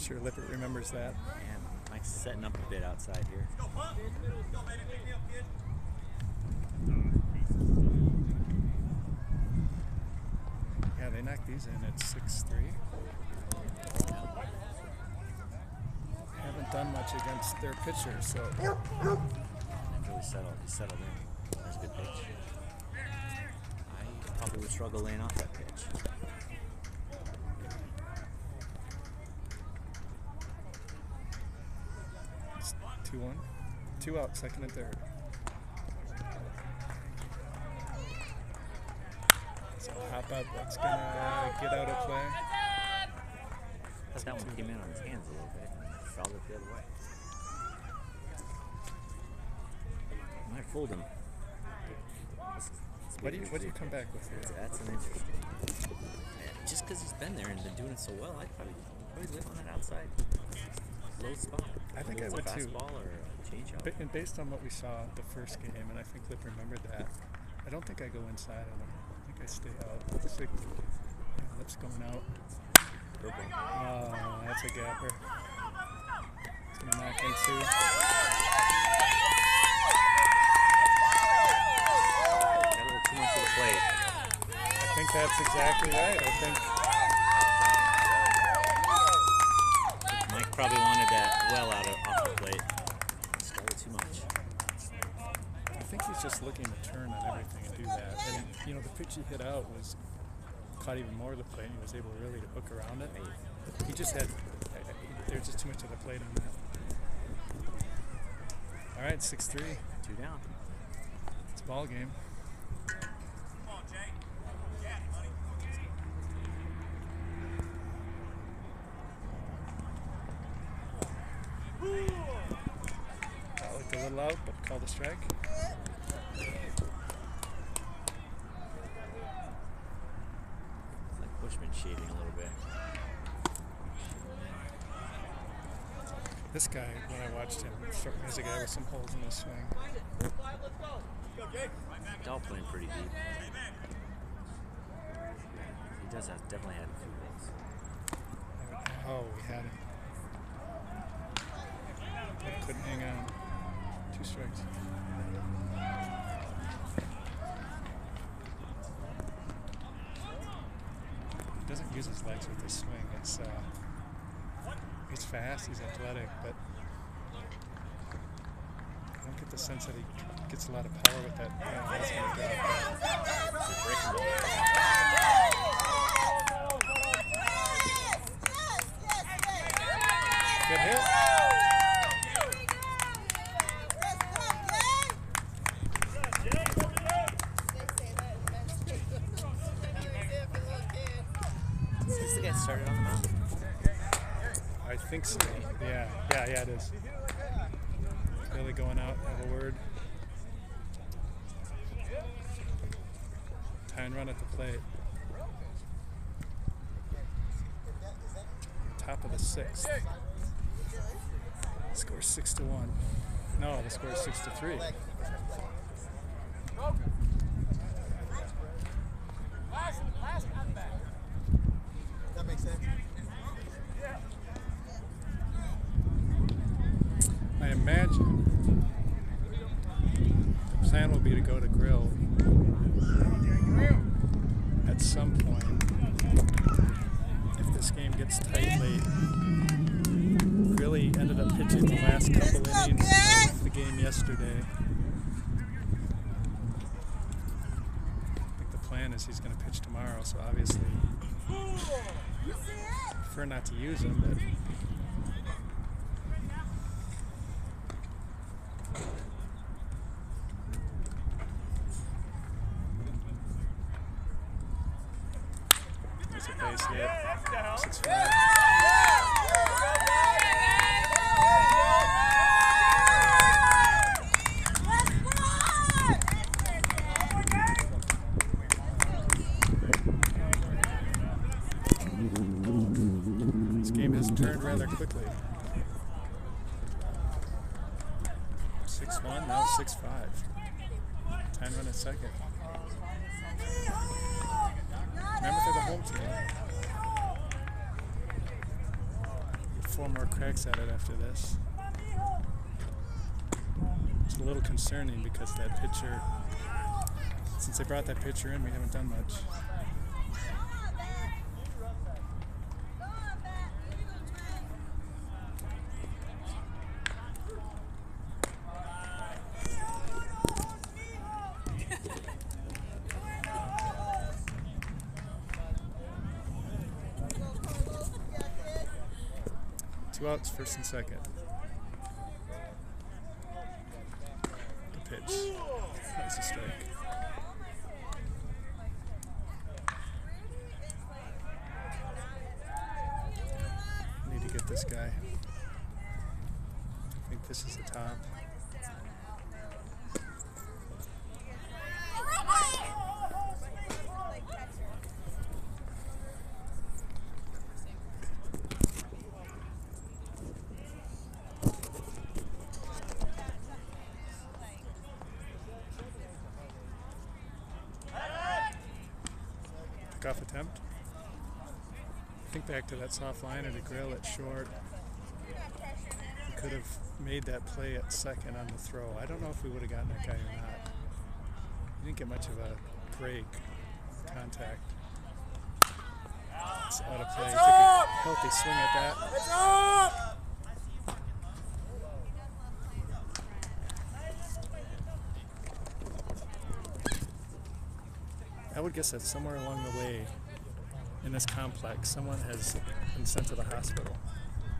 sure Lippert remembers that. And Mike's setting up a bit outside here. Yeah, they knocked these in at 6-3. Haven't done much against their pitchers, so Really settled. He settled in. There's a good pitch. I probably would struggle laying off that pitch. it's 2-1. 2 out, second and third. So hop up, that's gonna get out of play. That one came in on his hands a little bit. Fouled it the other way. Might have fooled him. What do you come back with here? That's an interesting. Yeah, just because he's been there and been doing it so well, I'd probably live on that outside low spot. I think I It's a would too. fastball or a changeup. And based on what we saw the first game, and I think Lip remembered that, I don't think I go inside on him. I think I stay out. It's like, Lip's going out. Oh, that's a gapper. It's going to knock in 2. Got a little too much of the plate. I think that's exactly right. I think Mike probably wanted that well out off the plate. Just a little too much. I think he's just looking to turn on everything and do that. And, you know, the pitch he hit out was caught even more of the plate, and he was able to really hook around it. He just had, there's just too much of the plate on that. All right, 6-3. 2 down. It's ball game. That looked a little out, but called a strike. It's like Bushman shaving a little bit. This guy, when I watched him, struck me as a guy with some holes in his swing. Dall playing pretty deep. He does have definitely had a few holes. Oh, we had him. But couldn't hang on. 2 strikes. He doesn't use his legs with his swing. He's fast, he's athletic, but I don't get the sense that he gets a lot of power with that. That's gonna drop. He's a breaking ball. Good hit. Is this the guy that started on the mound? I think so. Yeah, it is. Really going out, have a word. Tie and run at the plate. Top of the 6th. Score 6-1. No, the score is 6-3. That makes sense. I imagine the plan will be to go to grill at some point if this game gets tight late. Really ended up pitching the last couple innings of the game yesterday. I think the plan is he's going to pitch tomorrow, so obviously prefer not to use him, but there's a base hit. 6-5. This game has turned rather quickly. 6-1, now 6-5. Time run at second. Mammoth are the home team. 4 more cracks at it after this. It's a little concerning because that pitcher, since they brought that pitcher in, we haven't done much. Two outs, first and second. The pitch. That's a strike. Need to get this guy. I think this is the top. Off attempt. Think back to that soft line at a grill at short. We could have made that play at second on the throw. I don't know if we would have gotten that guy or not. We didn't get much of a break contact. It's out of play. Took a healthy swing at that. I would guess that somewhere along the way in this complex, someone has been sent to the hospital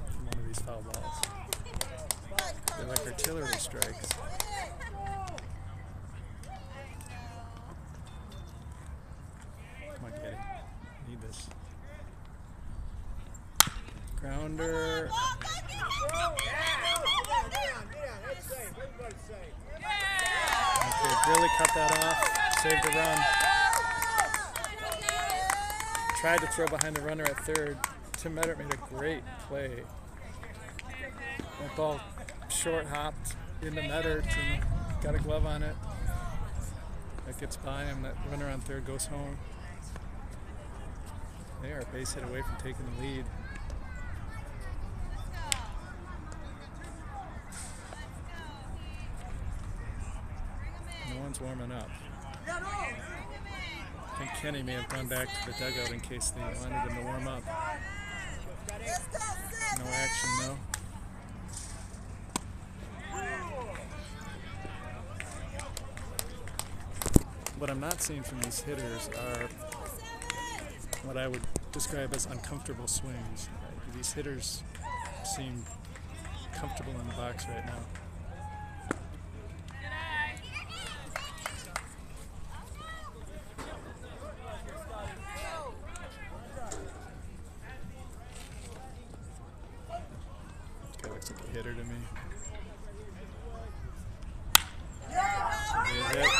from one of these foul balls. They're like artillery strikes. Come on, Getty. Need this. Grounder. Okay, Grilly cut that off. Saved the run. Tried to throw behind the runner at third. Tim Meddert made a great play. That ball short hopped into Meddert and got a glove on it. That gets by him. That runner on third goes home. They are a base hit away from taking the lead. No one's warming up. I think Kenny may have gone back to the dugout in case they wanted him to warm up. No action, though. What I'm not seeing from these hitters are what I would describe as uncomfortable swings. These hitters seem comfortable in the box right now. Looks like a hitter to me. Good hit.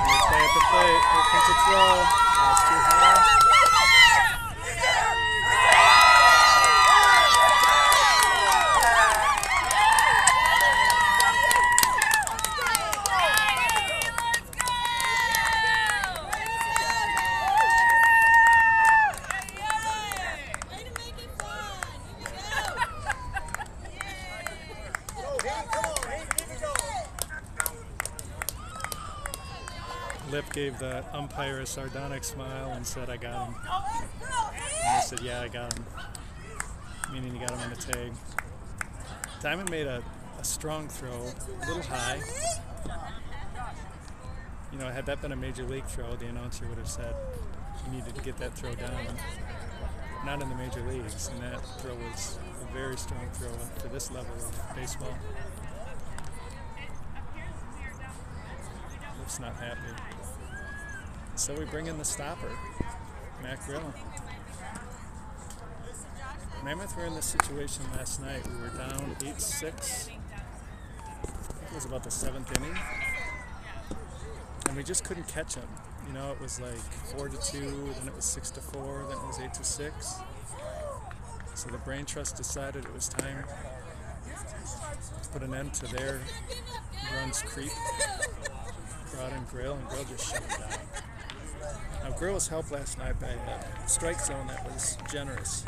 Good play at the plate. Here comes the throw. That's too high. Lip gave the umpire a sardonic smile and said, "I got him." And I said, "Yeah, I got him." Meaning he got him on the tag. Diamond made a strong throw, a little high. You know, had that been a major league throw, the announcer would have said he needed to get that throw down. Not in the major leagues, and that throw was a very strong throw for this level of baseball. Lip's not happy. So we bring in the stopper, Matt Grillen. Mammoth were in this situation last night. We were down 8-6. It was about the 7th inning. And we just couldn't catch him. You know, it was like 4-2, then it was 6-4, then it was 8-6. So the Brain Trust decided it was time to put an end to their runs creep. Brought in Grill, and Grill just shut it down. Now, Grill was helped last night by a strike zone that was generous.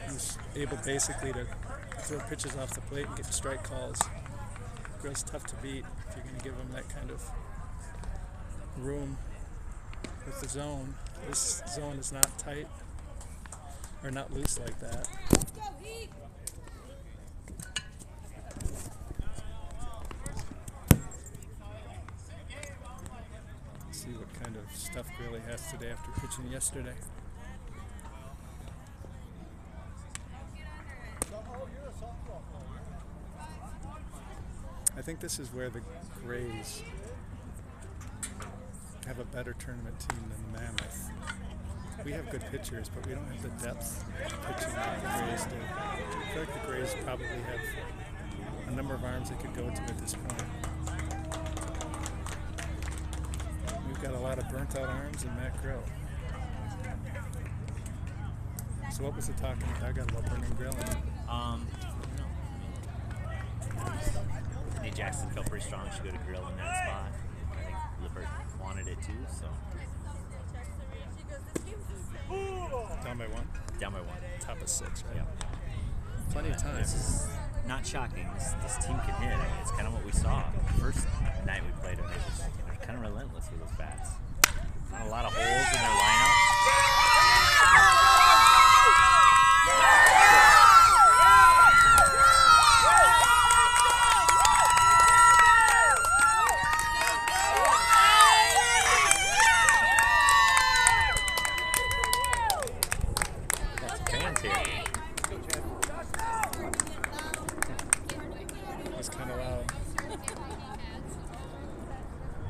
He was able basically to throw pitches off the plate and get strike calls. Grill's tough to beat if you're going to give him that kind of room with the zone. This zone is not tight or not loose like that. See what kind of stuff Grilly has today after pitching yesterday. I think this is where the Grays have a better tournament team than the Mammoth. We have good pitchers, but we don't have the depth of pitching that the Grays do. I feel like the Grays probably have a number of arms they could go to at this point. We've got a lot of burnt out arms and Matt Grill. So what was the talk in the dugout about bringing Grill in? Nate Jackson felt pretty strong. Should go to Grill in that spot. I think Lippert wanted it too. So Down by one? down by one. Top of 6, right? Yeah. Plenty of time. This is not shocking. This team can hit. I mean, it's kind of what we saw the first night we played them. They're kind of relentless with those bats. Not a lot of holes in their lineup.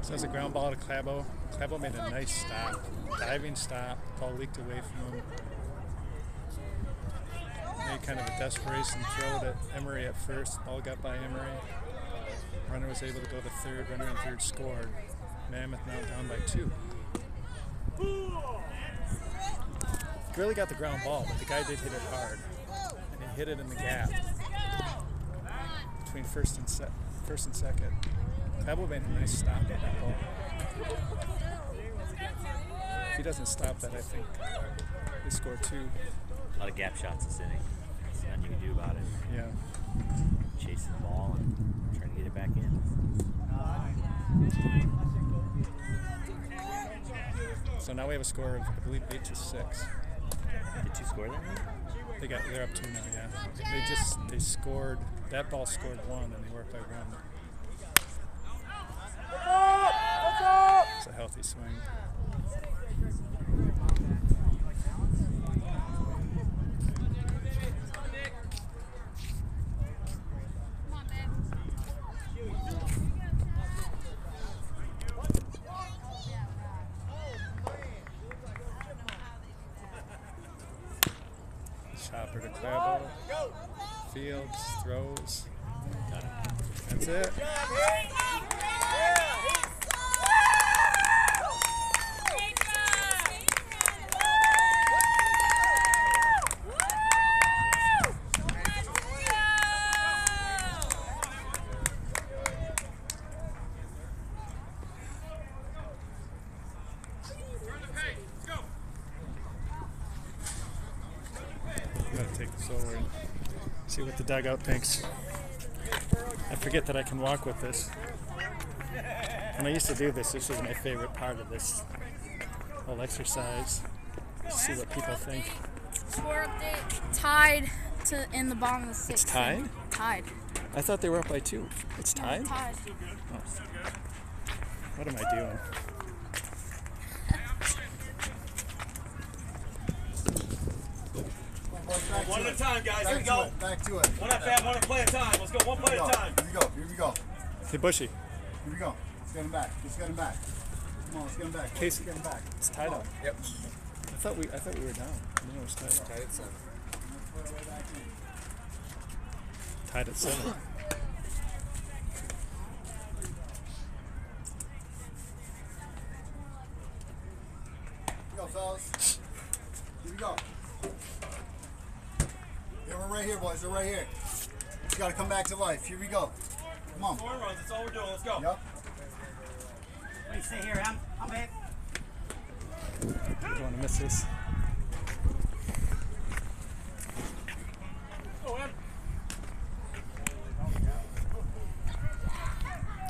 So it's a ground ball to Clabo. Clabo made a nice stop, diving stop. Ball leaked away from him. Made kind of a desperation throw to Emery at first. Ball got by Emery. Runner was able to go to third. Runner in third scored. Mammoth now down by 2. Really got the ground ball, but the guy did hit it hard, and he hit it in the gap between first and second. Clabo made a nice stop at that ball. If he doesn't stop that, I think they score 2. A lot of gap shots this inning. There's nothing you can do about it. Yeah. Chasing the ball and trying to get it back in. So now we have a score of, I believe, 8-6. Did you score that one? They're up 2 now. Yeah. They scored. That ball scored 1, and they worked by 1. It's a healthy swing. Chopper to Clabo. Fields, throws. That's it. Take this over and see what the dugout thinks. I forget that I can walk with this. When I used to do this, this was my favorite part of this whole exercise. See what people think. Score update. Tied in the bottom of the 6th. It's tied? Tied. I thought they were up by 2. It's tied? Tied. Oh. What am I doing? One at a time, guys. Here we go. Back to it. One at bat, one play at a time. Let's go. One play at a time. Here we go. Hey, Bushy. Here we go. Let's get him back. Let's get him back. Come on, let's get him back. Casey. Let's get him back. It's tied up. Yep. I thought we were down. No, it was tied. Tied at 7. Tied at 7. Here we go, fellas. Here we go. Yeah, we're right here, boys. We're right here. You gotta come back to life. Here we go. Come on. Scoring runs. That's all we're doing. Let's go. Yep. Hey, stay here. I'm back. Don't want to miss this.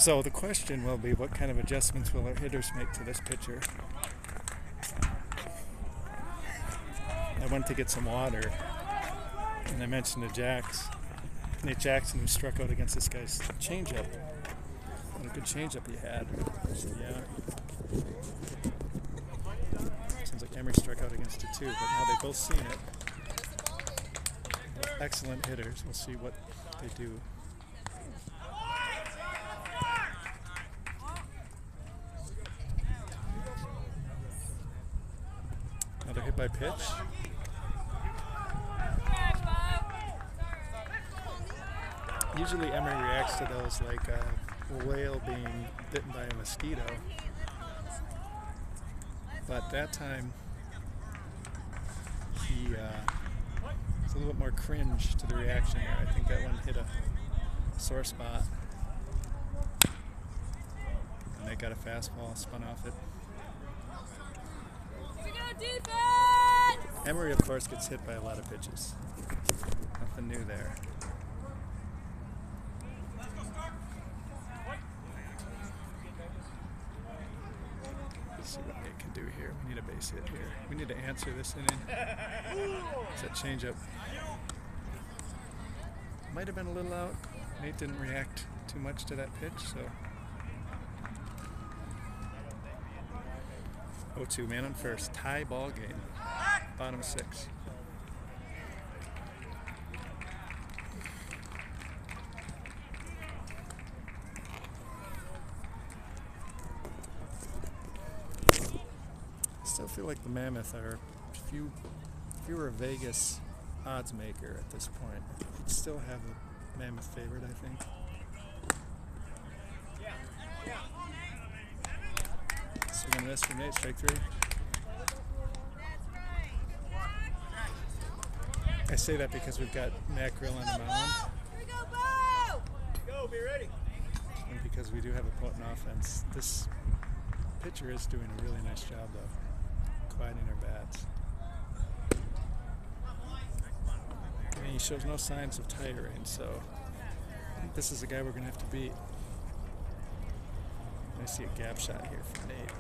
So the question will be, what kind of adjustments will our hitters make to this pitcher? I went to get some water, and I mentioned to Nate Jackson, who struck out against this guy's changeup. What a good changeup he had. Yeah. Seems like Emery struck out against it too, but now they've both seen it. They're excellent hitters. We'll see what they do. Another hit by pitch. Usually Emery reacts to those like a whale being bitten by a mosquito. But that time, it's a little bit more cringe to the reaction there. I think that one hit a sore spot. And they got a fastball, spun off it. Emery, of course, gets hit by a lot of pitches. Nothing new there. Let's see what Nate can do here. We need a base hit here. We need to answer this inning. It's that changeup. Might have been a little out. Nate didn't react too much to that pitch, so. 0-2, man on first. Tie ball game. Bottom 6. I still feel like the Mammoth are, if you were a Vegas odds maker at this point, you'd still have a Mammoth favorite, I think. Swing and miss from Nate, strike 3. I say that because we've got Matt Grill on the mound. Go, be ready. And because we do have a potent offense. This pitcher is doing a really nice job, though, quieting our bats. I mean, he shows no signs of tiring, so I think this is a guy we're going to have to beat. I see a gap shot here from Nate.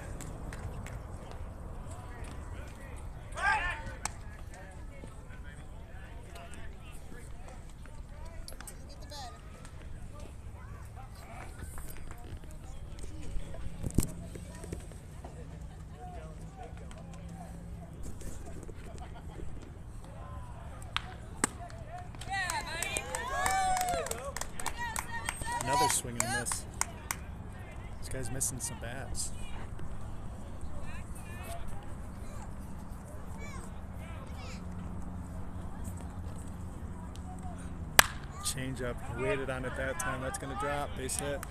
Another swing and a miss. This guy's missing some bats. Change up. He waited on it that time. That's going to drop. Base hit.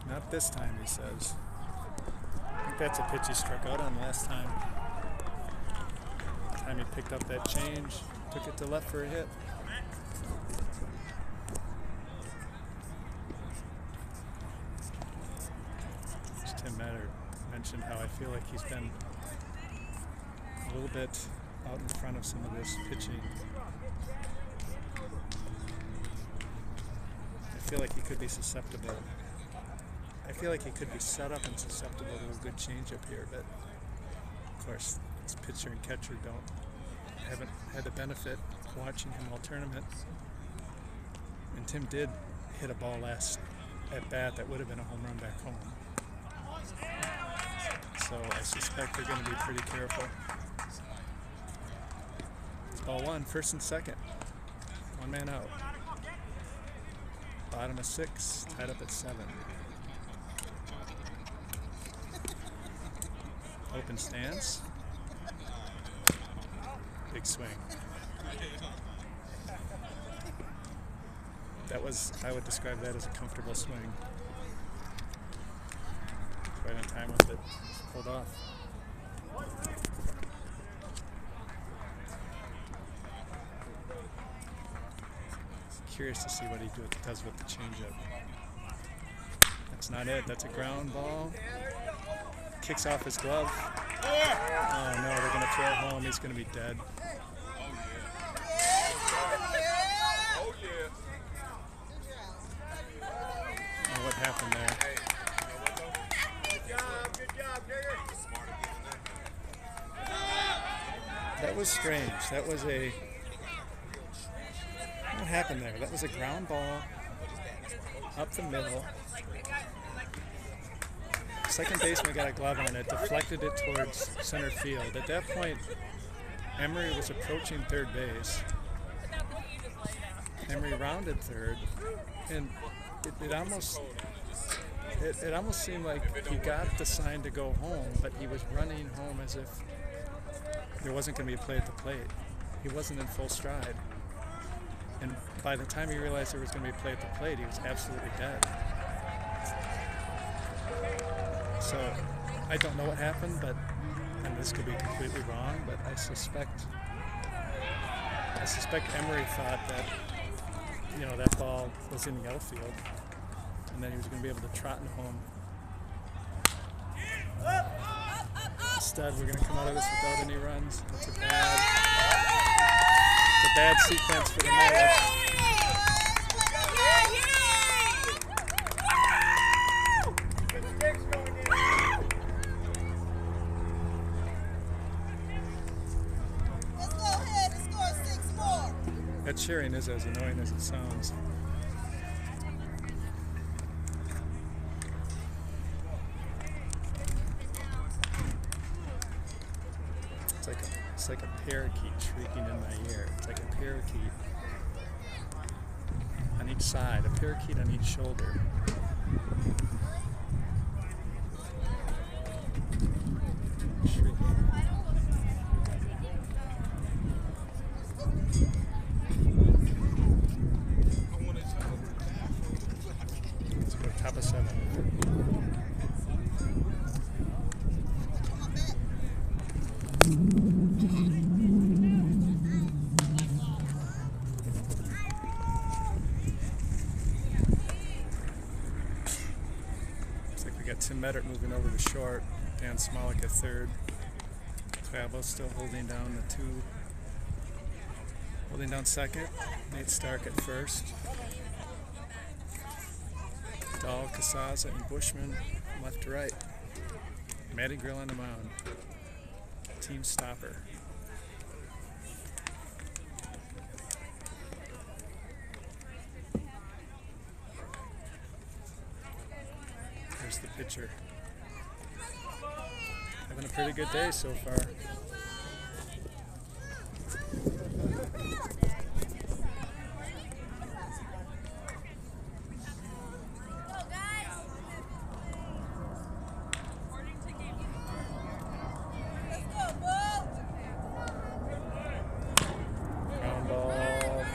Not this time, he says. I think that's a pitch he struck out on last time. Time he picked up that change, took it to left for a hit. Tim Matter mentioned how I feel like he's been a little bit out in front of some of this pitching. I feel like he could be susceptible. I feel like he could be set up and susceptible to a good changeup here, but of course, this pitcher and catcher haven't had the benefit of watching him all tournament. And Tim did hit a ball last at bat that would have been a home run back home. So I suspect they're going to be pretty careful. It's ball 1, first and second. 1 man out. Bottom of 6, tied up at 7. Open stance. Big swing. That was, I would describe that as a comfortable swing. Right on time with it. Pulled off. Curious to see what he does with the changeup. That's not it. That's a ground ball. Kicks off his glove. Oh no, they're going to throw it home. He's going to be dead. That was strange. That was a... What happened there? That was a ground ball up the middle. Second baseman got a glove on it, deflected it towards center field. At that point, Emery was approaching third base. Emery rounded third, and it almost seemed like he got the sign to go home, but he was running home as if there wasn't going to be a play at the plate. He wasn't in full stride. And by the time he realized there was going to be a play at the plate, he was absolutely dead. So I don't know what happened, and this could be completely wrong, but I suspect Emery thought that, that ball was in the outfield, and then he was going to be able to trot it home. Instead, we're going to come out of this without any runs. It's a bad sequence for the Mammoth. That cheering is as annoying as it sounds. It's like a parakeet shrieking in my ear. It's like a parakeet on each side, a parakeet on each shoulder. Shrieking. Let's go top of 7. Tim Meddert moving over to short, Dan Smolik at third. Fabo still holding down the 2. Holding down second. Nate Stark at first. Dahl, Casaza, and Bushman left to right. Matty Grill on the mound. Team stopper. There's the pitcher. Having a pretty good day so far. Ground ball.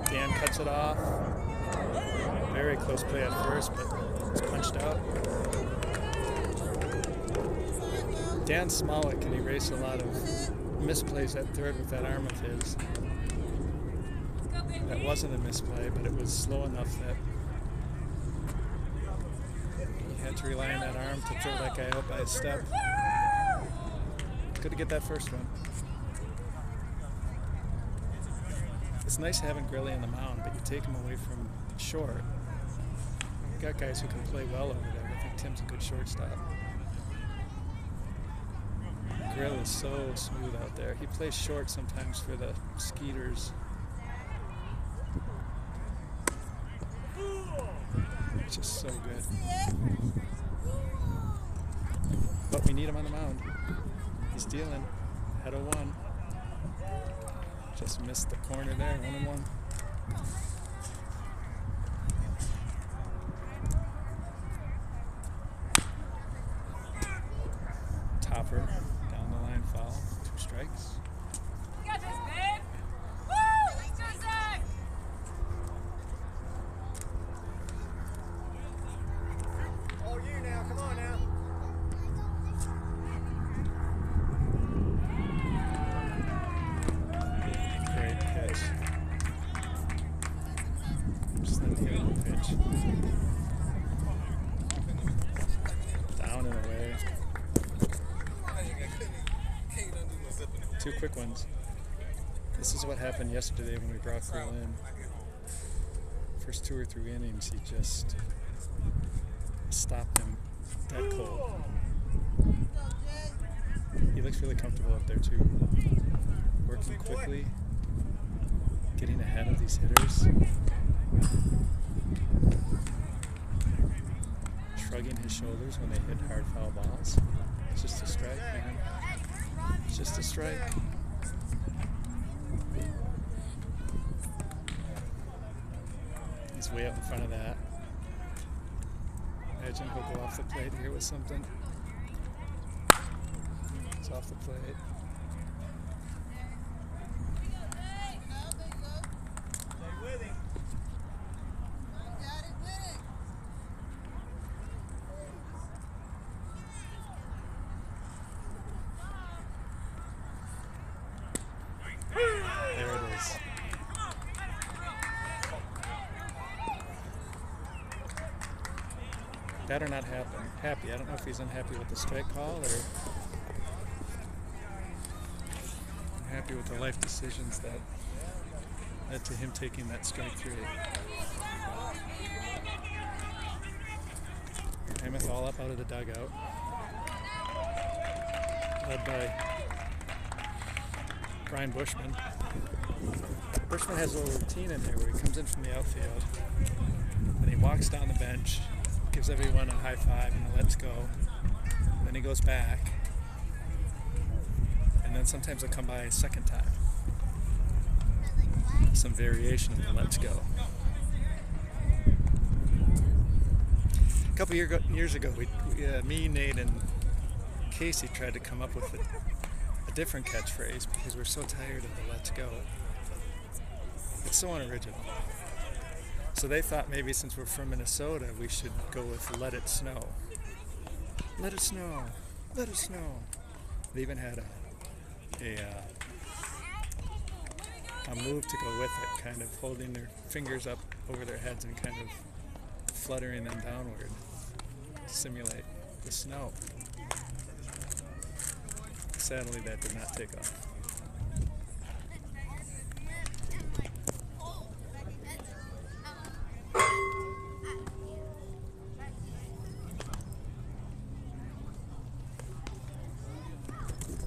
Dan cuts it off. Very close play at first, but it's punched out. Dan Smolik can erase a lot of misplays at third with that arm of his. That wasn't a misplay, but it was slow enough that he had to rely on that arm to throw that guy out by a step. Good to get that first one. It's nice having Grilly on the mound, but you take him away from short. We've got guys who can play well over there. I think Tim's a good shortstop. Grill is so smooth out there. He plays short sometimes for the Skeeters. It's just so good. But we need him on the mound. He's dealing. Head of 1. Just missed the corner there. 1-1. Topper. Down the line foul. 2 strikes. You got this, babe. Woo! Let's go, Zach. All you now. Come on now. Great pitch. Just let me get on the pitch. Down and away. 2 quick ones. This is what happened yesterday when we brought Grill in. First 2 or 3 innings, he just stopped him dead cold. He looks really comfortable up there too. working quickly, getting ahead of these hitters, shrugging his shoulders when they hit hard foul balls. It's just a strike, man. It's just a strike. He's way up in front of that. Imagine he'll go off the plate here with something. It's off the plate. There it is. Better not happy. I don't know if he's unhappy with the strike call or unhappy with the life decisions that led to him taking that strike 3. Mammoth all up out of the dugout, led by Brian Bushman. Bushman has a little routine in there where he comes in from the outfield, then he walks down the bench, gives everyone a high five and a let's go. Then he goes back, and then sometimes he'll come by a second time. Some variation of the let's go. A couple years ago, me, Nate, and Casey tried to come up with a different catchphrase because we're so tired of the let's go. It's so unoriginal. So they thought maybe since we're from Minnesota, we should go with let it snow. Let it snow. Let it snow. They even had a move to go with it, kind of holding their fingers up over their heads and kind of fluttering them downward to simulate the snow. Sadly, that did not take off.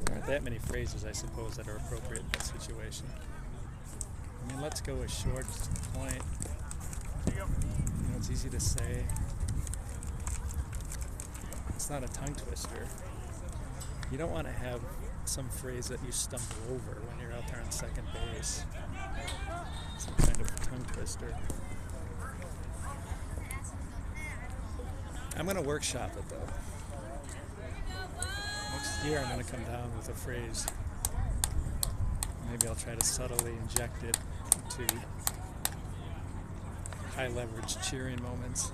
There aren't that many phrases, I suppose, that are appropriate in that situation. I mean, let's go is short, it's to the point. You know, it's easy to say. It's not a tongue twister. You don't want to have some phrase that you stumble over when you're out there on second base. Some kind of tongue twister. I'm going to workshop it though. Next year I'm going to come down with a phrase. Maybe I'll try to subtly inject it into high leverage cheering moments.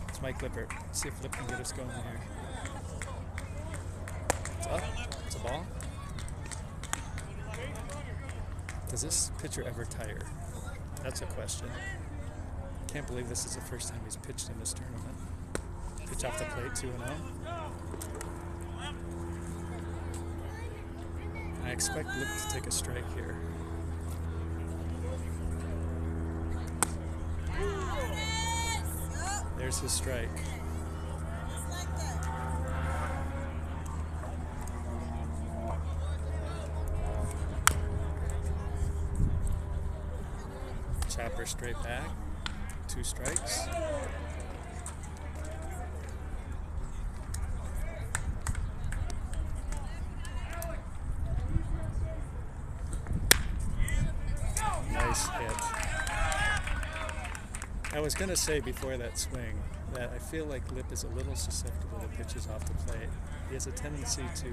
It's Mike Lippert. See if Lip can get us going here. It's up. It's a ball. Does this pitcher ever tire? That's a question. Can't believe this is the first time he's pitched in this tournament. Pitch off the plate, 2-0. I expect Lip to take a strike here. There's his strike. Chopper straight back. 2 strikes. Nice hit. I was going to say before that swing that I feel like Lip is a little susceptible to pitches off the plate. He has a tendency to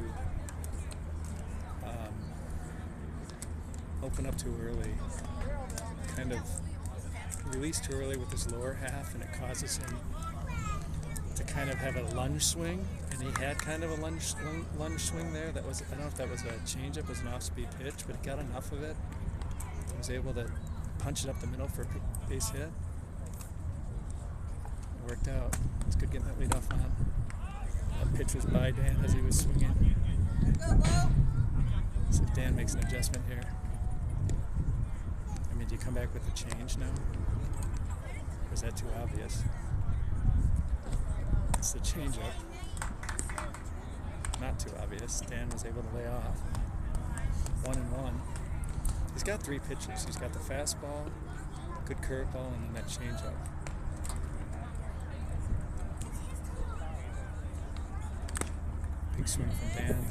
open up too early, kind of release too early with his lower half, and it causes him to kind of have a lunge swing, and he had kind of a lunge swing there. That was, I don't know if that was a changeup, it was an off-speed pitch, but he got enough of it. He was able to punch it up the middle for a base hit. It worked out. It's good getting that lead off on. That pitch was by Dan as he was swinging. So Dan makes an adjustment here. I mean, do you come back with a change now? Or is that too obvious? It's the changeup. not too obvious. Dan was able to lay off 1-1. He's got 3 pitches. He's got the fastball, good curveball, and then that changeup. Big swing from Dan.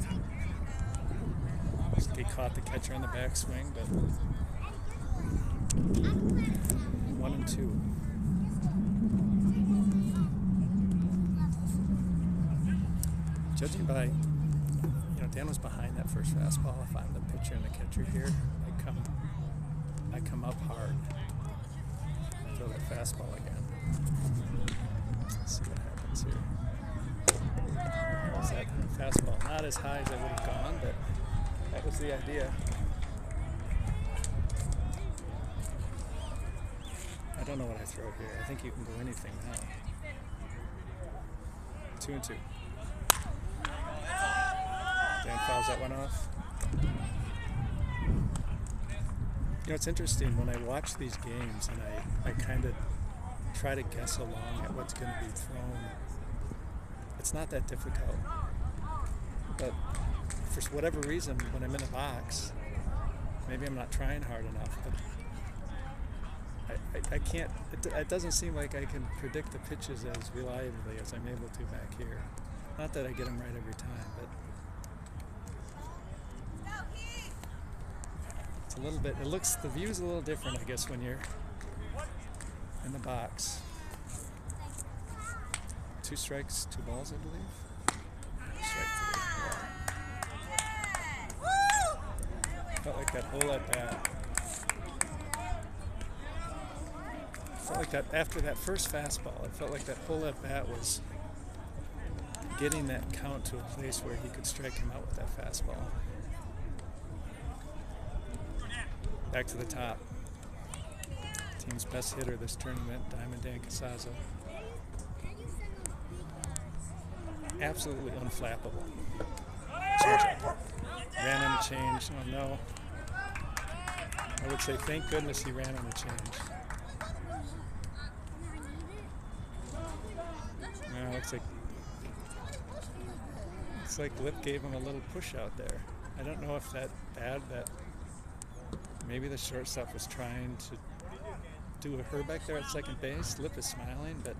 He caught the catcher on the backswing, but 1-2. Judging by, Dan was behind that first fastball. If I'm the pitcher and the catcher here, I come up hard. Throw that fastball again. Let's see what happens here. Was that fastball not as high as I would have gone, but that was the idea. I don't know what I throw here. I think you can go anything now. 2-2. Dan fouls that one off. It's interesting when I watch these games and I kind of try to guess along at what's going to be thrown. It's not that difficult. But for whatever reason, when I'm in a box, maybe I'm not trying hard enough, but I can't, it doesn't seem like I can predict the pitches as reliably as I'm able to back here. Not that I get them right every time, but it's a little bit, the view's a little different, I guess, when you're in the box. 2 strikes, 2 balls, I believe. Strike 3. Felt like that whole at bat. Felt like that after that first fastball. It felt like that whole at bat was getting that count to a place where he could strike him out with that fastball. Back to the top. Team's best hitter this tournament, Diamond Dan Casazza. Absolutely unflappable. Change-up. Ran on a change. Oh no. I would say thank goodness he ran on a change. No, looks like Lip gave him a little push out there. I don't know if that maybe the shortstop was trying to do a Herbeck there at second base. Lip is smiling, but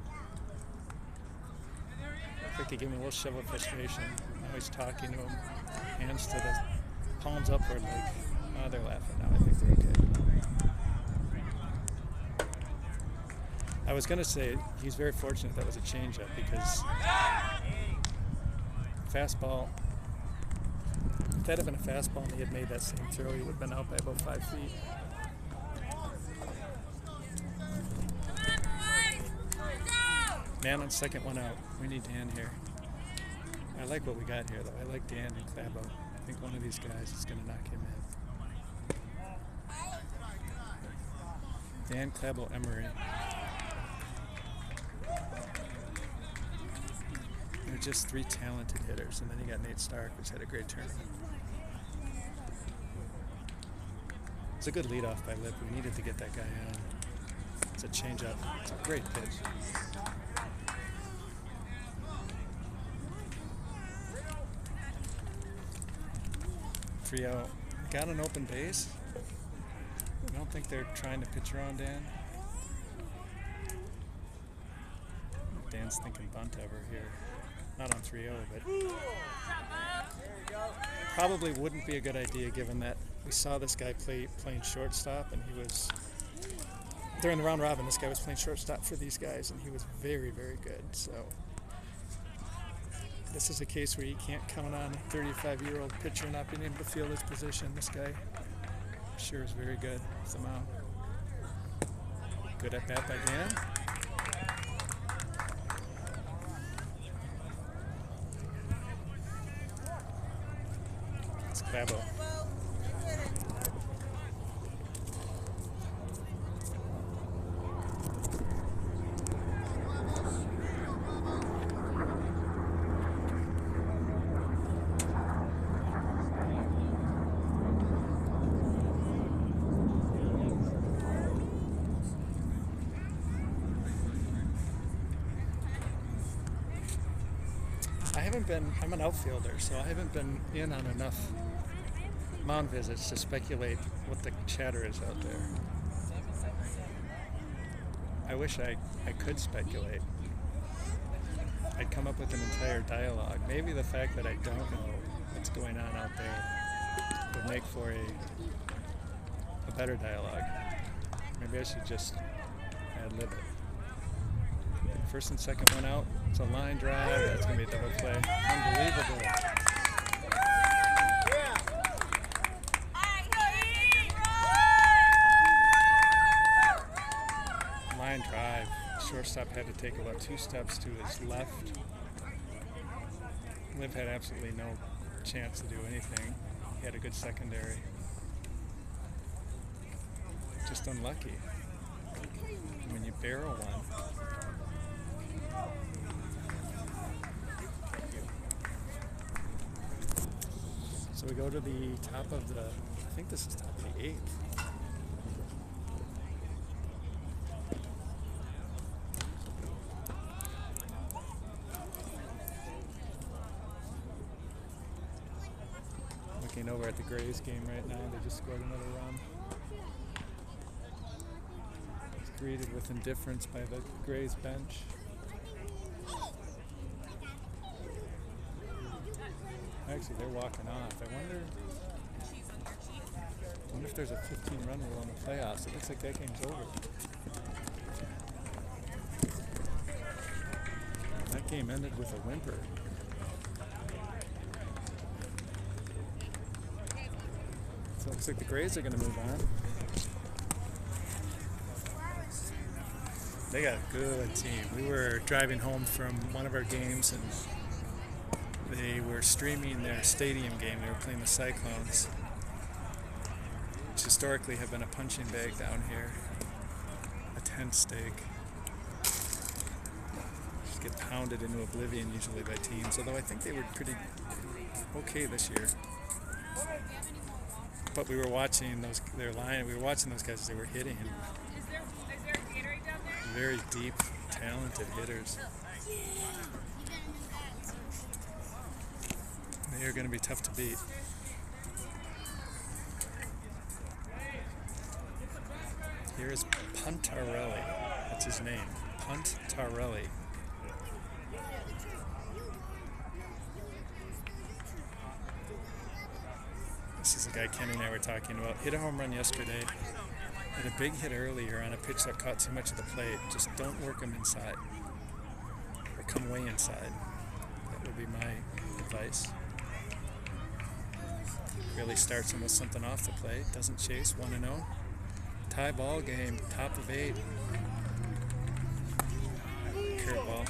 I think he gave him a little shove of frustration. Now he's talking to him, hands to the palms upward, like, oh, they're laughing now. I think they're okay. I was going to say he's very fortunate that was a changeup because fastball, if that had been a fastball and he had made that same throw, he would have been out by about 5 feet. Man on second, one out. We need Dan here. I like what we got here, though. I like Dan and Clabo. I think one of these guys is going to knock him in. Dan, Clabo, Emery. They're just 3 talented hitters, and then you got Nate Stark, which had a great tournament. It's a good leadoff by Lip. We needed to get that guy on. It's a changeup. It's a great pitch. Trio got an open base. I don't think they're trying to pitch around Dan. Dan's thinking bunt ever here. Not on 3-0, but probably wouldn't be a good idea given that we saw this guy playing shortstop, and he was, during the round robin, this guy was playing shortstop for these guys, and he was very, very good. So this is a case where you can't count on a 35-year-old pitcher not being able to field his position. This guy sure is very good with the mound. Good at bat by Dan. It's Clabo. I I'm an outfielder, so I haven't been in on enough mound visits to speculate what the chatter is out there. I wish I could speculate. I'd come up with an entire dialogue. Maybe the fact that I don't know what's going on out there would make for a better dialogue. Maybe I should just ad-lib it. First and second one out. It's a line drive. That's going to be a double play. Unbelievable. Line drive. Shortstop had to take about 2 steps to his left. Liv had absolutely no chance to do anything. He had a good secondary. Just unlucky. When you barrel one. So we go to the top of the, I think this is top of the 8th. Looking over at the Grays game right now, they just scored another run. It's greeted with indifference by the Grays bench. Actually, they're walking off. I wonder if there's a 15-run rule in the playoffs. It looks like that game's over. That game ended with a whimper. So it looks like the Grays are going to move on. They got a good team. We were driving home from one of our games and they were streaming their stadium game. They were playing the Cyclones, which historically have been a punching bag down here, a tent stake. Just get pounded into oblivion usually by teams, although I think they were pretty okay this year. But we were watching we were watching those guys as they were hitting. Is there a Gatorade down there? Very deep, talented hitters. They are going to be tough to beat. Here is Puntarelli. That's his name. Puntarelli. This is the guy Kenny and I were talking about. Hit a home run yesterday. Had a big hit earlier on a pitch that caught too much of the plate. Just don't work him inside. Or come way inside. That would be my advice. Really starts him with something off the plate. Doesn't chase. 1-0. Tie ball game. Top of 8. Curveball.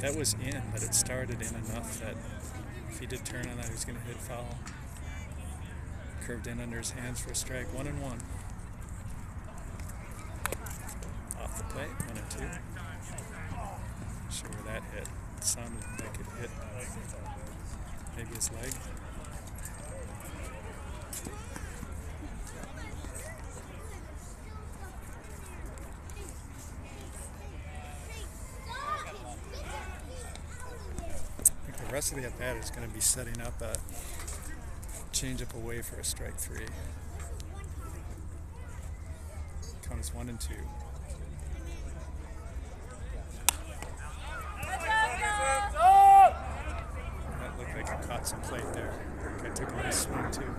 That was in, but it started in enough that if he did turn on that, he was going to hit foul. Curved in under his hands for a strike. 1-1. Off the plate. 1-2. Not sure where that hit. It sounded like it hit maybe his leg. I think the rest of the at-bat is going to be setting up a change-up away for a strike 3. Count is 1-2. That looked like it caught some plate there. I took a nice swing too.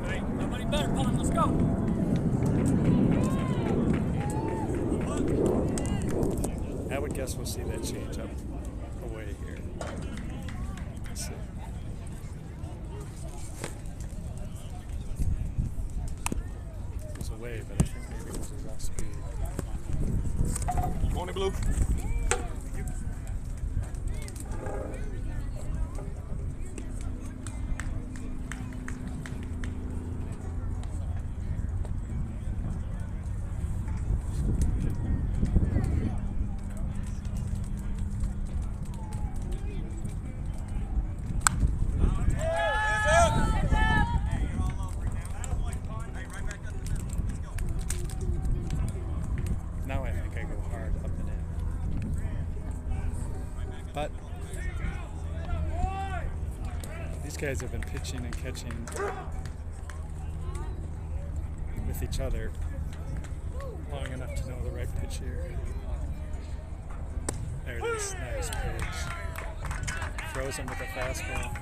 Hey, nobody better, Pun. Let's go. I would guess we'll see that change up away here. Let's see. It was away, but I think maybe it was his off speed. Morning, Blue. Now I But these guys have been pitching and catching with each other long enough to know the right pitch here. There it is. Nice pitch. Throws him with a fastball.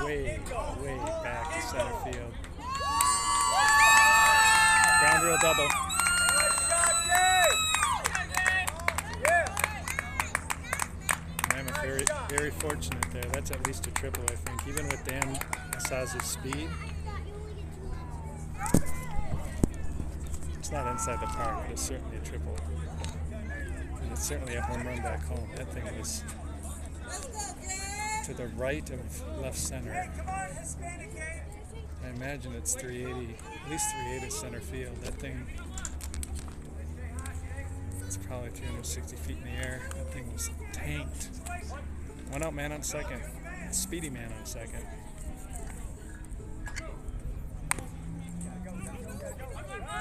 Way back to center field. Ground rule double. Mammoth very, very fortunate there. That's at least a triple, I think. Even with Dan Asaz's speed. It's not inside the park, but it's certainly a triple. And it's certainly a home run back home. That thing was to the right of left center. I imagine it's 380, at least 380 center field. That thing, it's probably 360 feet in the air. That thing was tanked. One out man on second. Speedy man on second.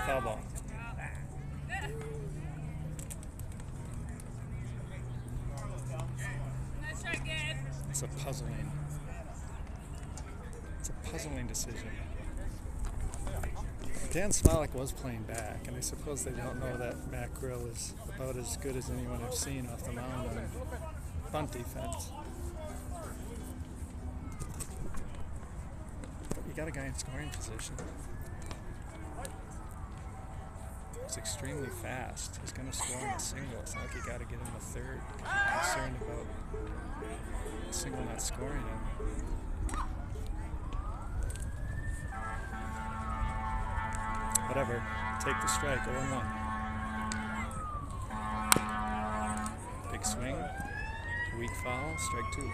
Foul ball. It's a puzzling decision. Dan Smolik was playing back, and I suppose they don't know that Matt Grill is about as good as anyone I've seen off the mound on bunt defense. But you got a guy in scoring position. He's extremely fast. He's going to score in a single. It's not like you got to get him a third. I'm concerned about a single not scoring him. Whatever. Take the strike. 0-1. Big swing. Weak foul. Strike 2.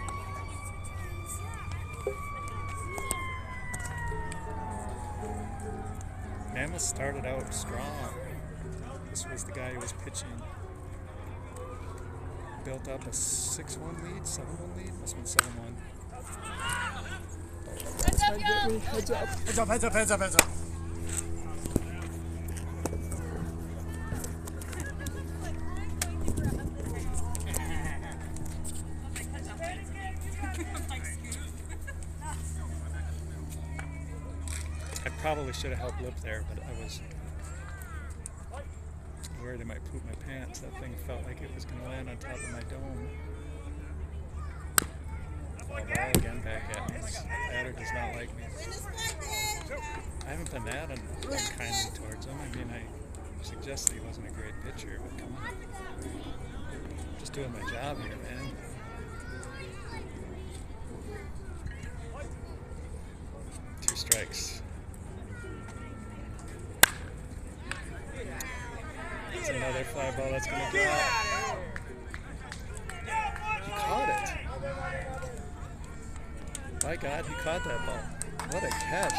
Mammoth started out strong. This was the guy who was pitching. Built up a 6-1 lead, 7-1 lead. Must have been 7-1. Heads up, yo! Heads up. Heads up, heads up, heads up, heads up. I probably should have helped Lip there, but I was worried I might poop my pants. That thing felt like it was going to land on top of my dome. Foul ball again back at me. This batter does not like me. I haven't been that unkindly towards him. I mean, I suggested he wasn't a great pitcher, but come on. I'm just doing my job here, man. Two strikes. It's another fly ball that's going to drop. He caught it. My God, he caught that ball. What a catch.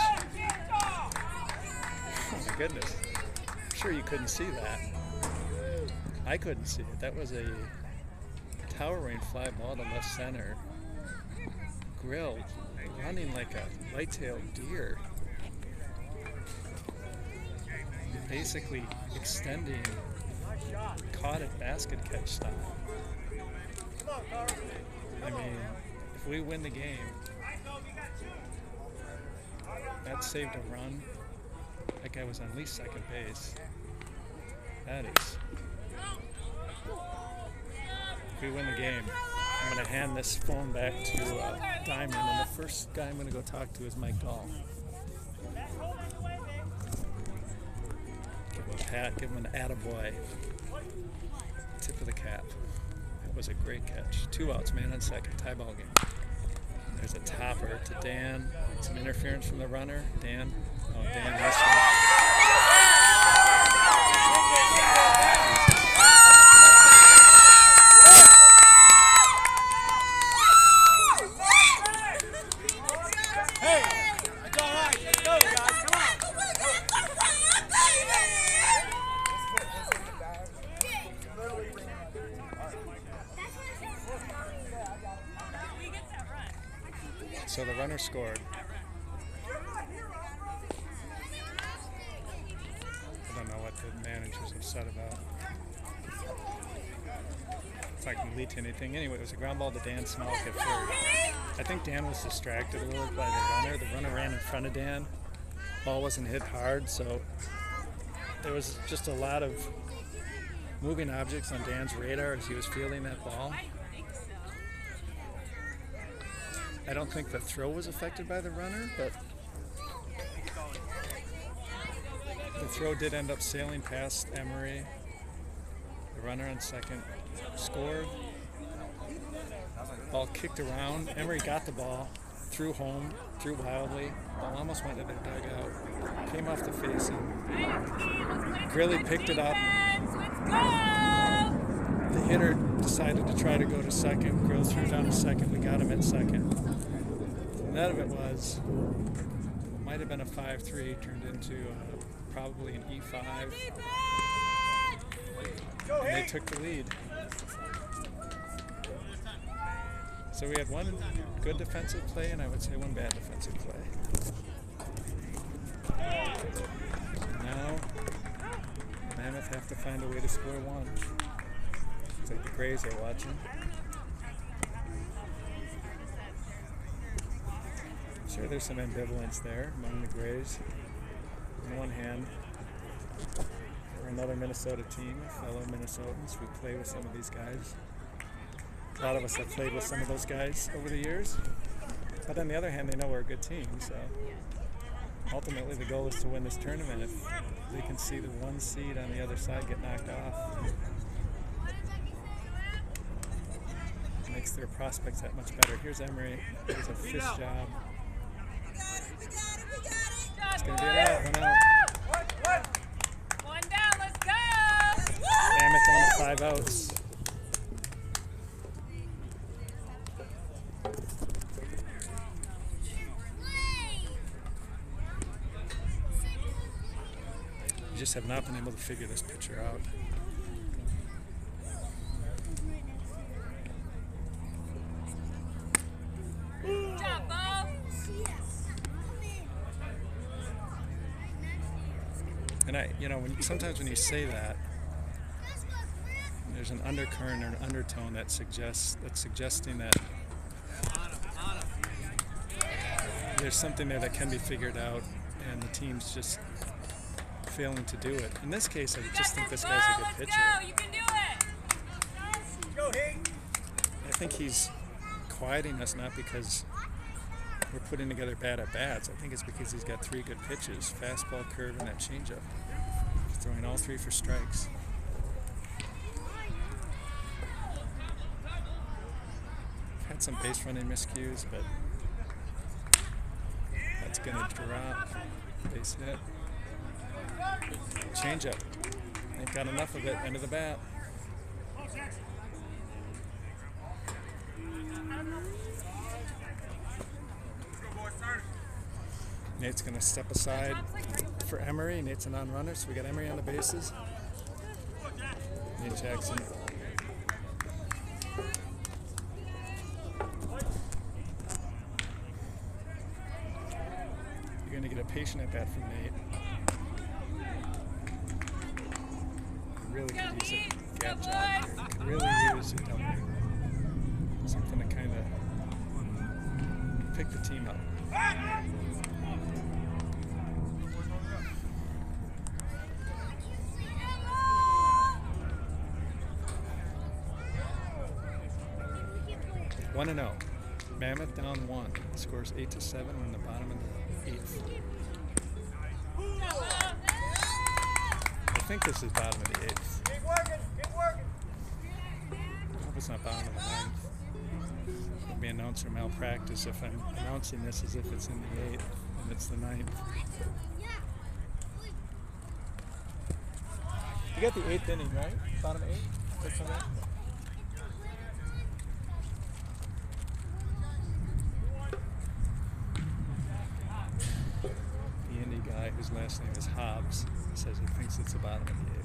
Oh my goodness. I'm sure you couldn't see that. I couldn't see it. That was a towering fly ball to left center. Grill running like a light-tailed deer. Basically extending, caught it basket catch style. I mean, if we win the game, that saved a run. That guy was on at least second base. That is. If we win the game, I'm going to hand this phone back to Diamond, and the first guy I'm going to go talk to is Mike Dahl. Give him a pat, give him an attaboy. Tip of the cap. That was a great catch. 2 outs, man on second, tie ball game. There's a topper to Dan. Some interference from the runner. Dan. Oh, Dan missed him. Hey, So the runner scored. I don't know what the manager's upset about. It's not going to lead to anything. Anyway, it was a ground ball to Dan Smalk at third. I think Dan was distracted a little by the runner. The runner ran in front of Dan. Ball wasn't hit hard, so there was just a lot of moving objects on Dan's radar as he was fielding that ball. I don't think the throw was affected by the runner, but the throw did end up sailing past Emery. The runner on second scored. Ball kicked around. Emery got the ball, threw home, threw wildly. Ball almost went to their dugout. Came off the facing. Grilly picked it up. The hitter decided to try to go to second. Grill threw down to second. We got him at second. The net of it was, might have been a 5-3, turned into probably an E5. And they took the lead. So we had one good defensive play, and I would say one bad defensive play. Now, Mammoth have to find a way to score one. Looks like the Grays are watching. I'm sure there's some ambivalence there among the Grays. On one hand, we're another Minnesota team, fellow Minnesotans. We play with some of these guys. A lot of us have played with some of those guys over the years. But on the other hand, they know we're a good team. So ultimately, the goal is to win this tournament. If they can see the one seed on the other side get knocked off, it makes their prospects that much better. Here's Emery. There's a fish job. It's going to be an out. One out. One down, let's go! Mammoth on the 5 outs. You just have not been able to figure this pitcher out. Good job, Bob! And sometimes when you say that, there's an undercurrent or an undertone that's suggesting that there's something there that can be figured out, and the team's just failing to do it. In this case, I just think this guy's a good pitcher. You can do it! I think he's quieting us not because we're putting together bad at-bats. I think it's because he's got 3 good pitches, fastball, curve, and that changeup. He's throwing all 3 for strikes. Had some base running miscues, but that's going to drop. Base hit. Changeup. Ain't got enough of it. End of the bat. Nate's going to step aside for Emery. Nate's a non-runner, so we got Emery on the bases. Nate Jackson. You're going to get a patient at bat from Nate. Really could use a gap job here. Could really use a double. Something to kind of pick the team up. 1-0. Mammoth down 1. Scores 8-7. We're in the bottom of the 8th. I think this is bottom of the 8th. Keep working, keep working. I hope it's not bottom of the 9th. It'll be announcer malpractice if I'm announcing this as if it's in the 8th and it's the 9th. You got the 8th inning, right? Bottom 8? Click on that. The Indy guy, whose last name is Hobbs, says he thinks it's the bottom of the 8th.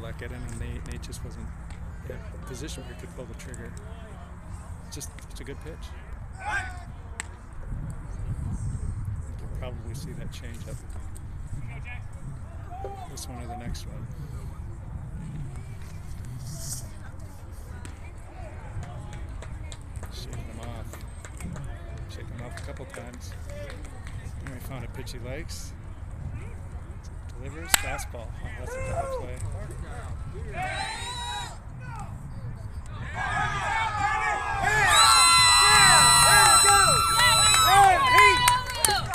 let get in on Nate. Nate just wasn't in a position where he could pull the trigger. It's a good pitch. You'll probably see that change up. This one or the next one. Shaking him off. Shaking him off a couple times. And we found a pitch he likes. Delivers fastball. Oh, that's a double play.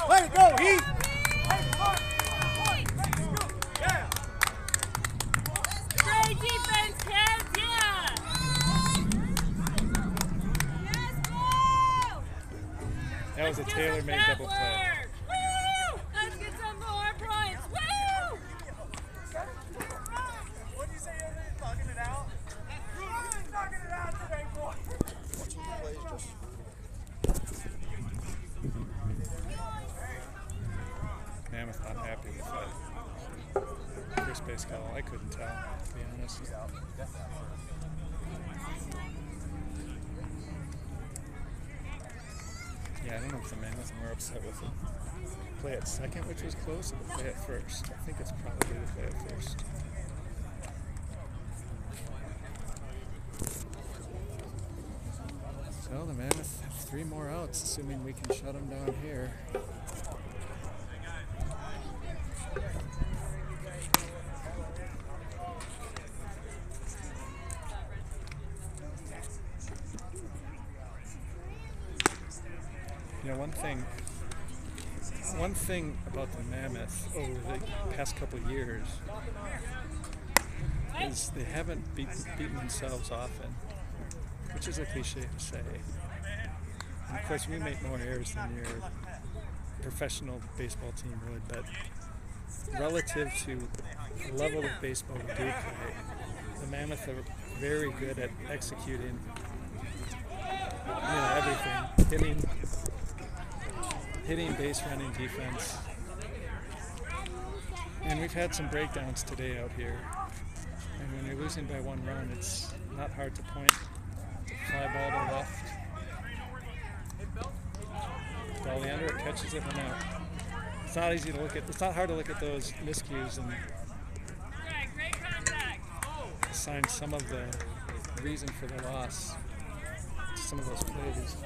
Let it go, Heat! Great defense, kids! Yeah! That was a tailor-made double play. Woo! Let's get some more points! Woo! What'd you say earlier? Knocking it out? Knocking it out today, boy. Mammoth not happy with that first base call. I couldn't tell, to be honest. Yeah, I don't know if the Mammoth were upset with the play at second, which was close, or the play at first. I think it's probably the play at first. So the Mammoth have 3 more outs, assuming we can shut them down here. You know, one thing about the Mammoth over the past couple of years is they haven't beaten themselves often, which is a cliche to say. And of course, we make more errors than your professional baseball team would, but relative to the level of baseball we do play, the Mammoth are very good at executing, everything, hitting, base running, defense. And we've had some breakdowns today out here. And when you're losing by 1 run, it's not hard to point. Fly ball to left. Ball the under, it catches it and out. It's not easy to look at. It's not hard to look at those miscues and assign some of the reason for the loss to some of those plays.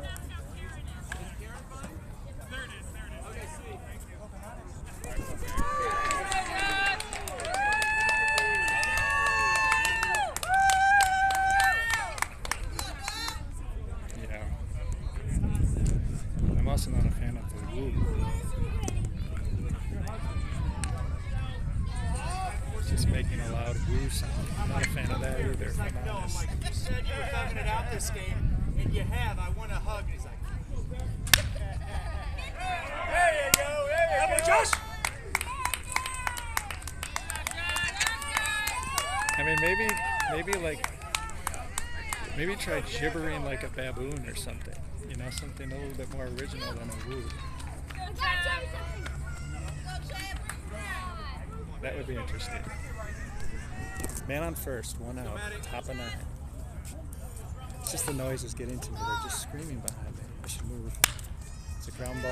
Also not a fan of the woo. Just making a loud woo sound. I'm not a fan of that either, if I'm honest. You said you were thumbing it out this game, and you have. I want a hug. And he's like, there you go, there you go. Josh! I mean, maybe try gibbering like a baboon or something. You know, something a little bit more original than a woo. That would be interesting. Man on first, 1 out, top of 9. It's just the noise is getting to me. They're just screaming behind me. I should move. It's a ground ball.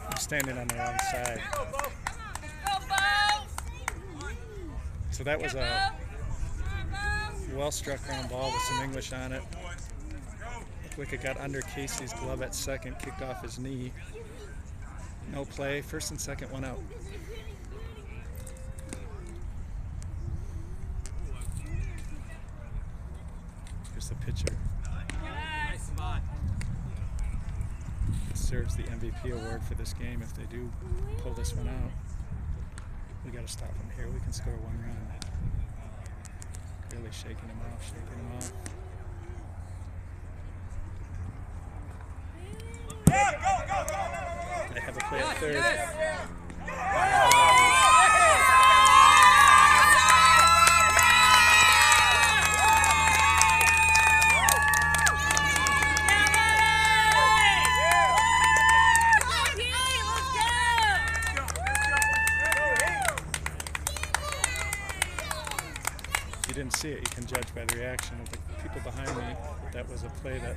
I'm standing on the wrong side. So that was a well-struck ground ball with some English on it. Looked like it got under Casey's glove at second, kicked off his knee. No play, first and second, 1 out. Here's the pitcher. Nice spot. Serves the MVP award for this game if they do pull this one out. We got to stop him here. We can score 1 run. Really shaking him off, They have a play at third. didn't see it. You can judge by the reaction of the people behind me. That was a play that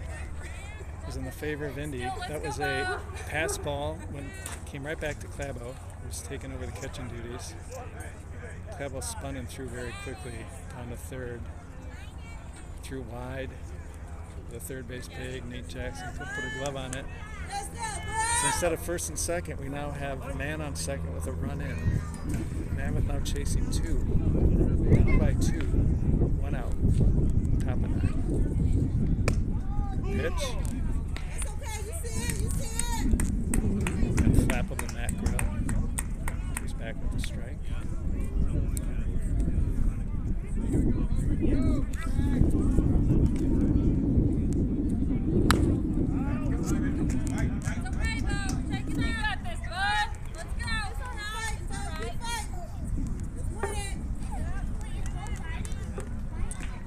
was in the favor of Indy. That was a pass ball when came right back to Clabo, who was taking over the catching duties. Clabo spun and threw very quickly down to third. Threw wide. The third base pig, Nate Jackson, put a glove on it. So instead of first and second, we now have a man on second with a run in. Mammoth now chasing two. Down by 2. 1 out. Top of 9. Pitch. And flap of the Matt Grill. He's back with the strike.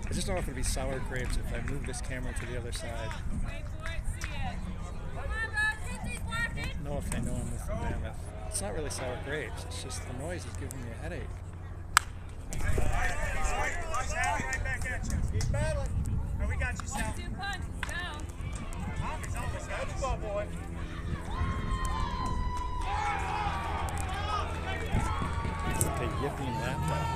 I just don't know if it'd be sour grapes if I move this camera to the other side. I don't know if I know I'm with the Mammoth. It's not really sour grapes, it's just the noise is giving me a headache. Keep battling. No, we got you, Sal. Let's go, boy. It's like a yipping laptop.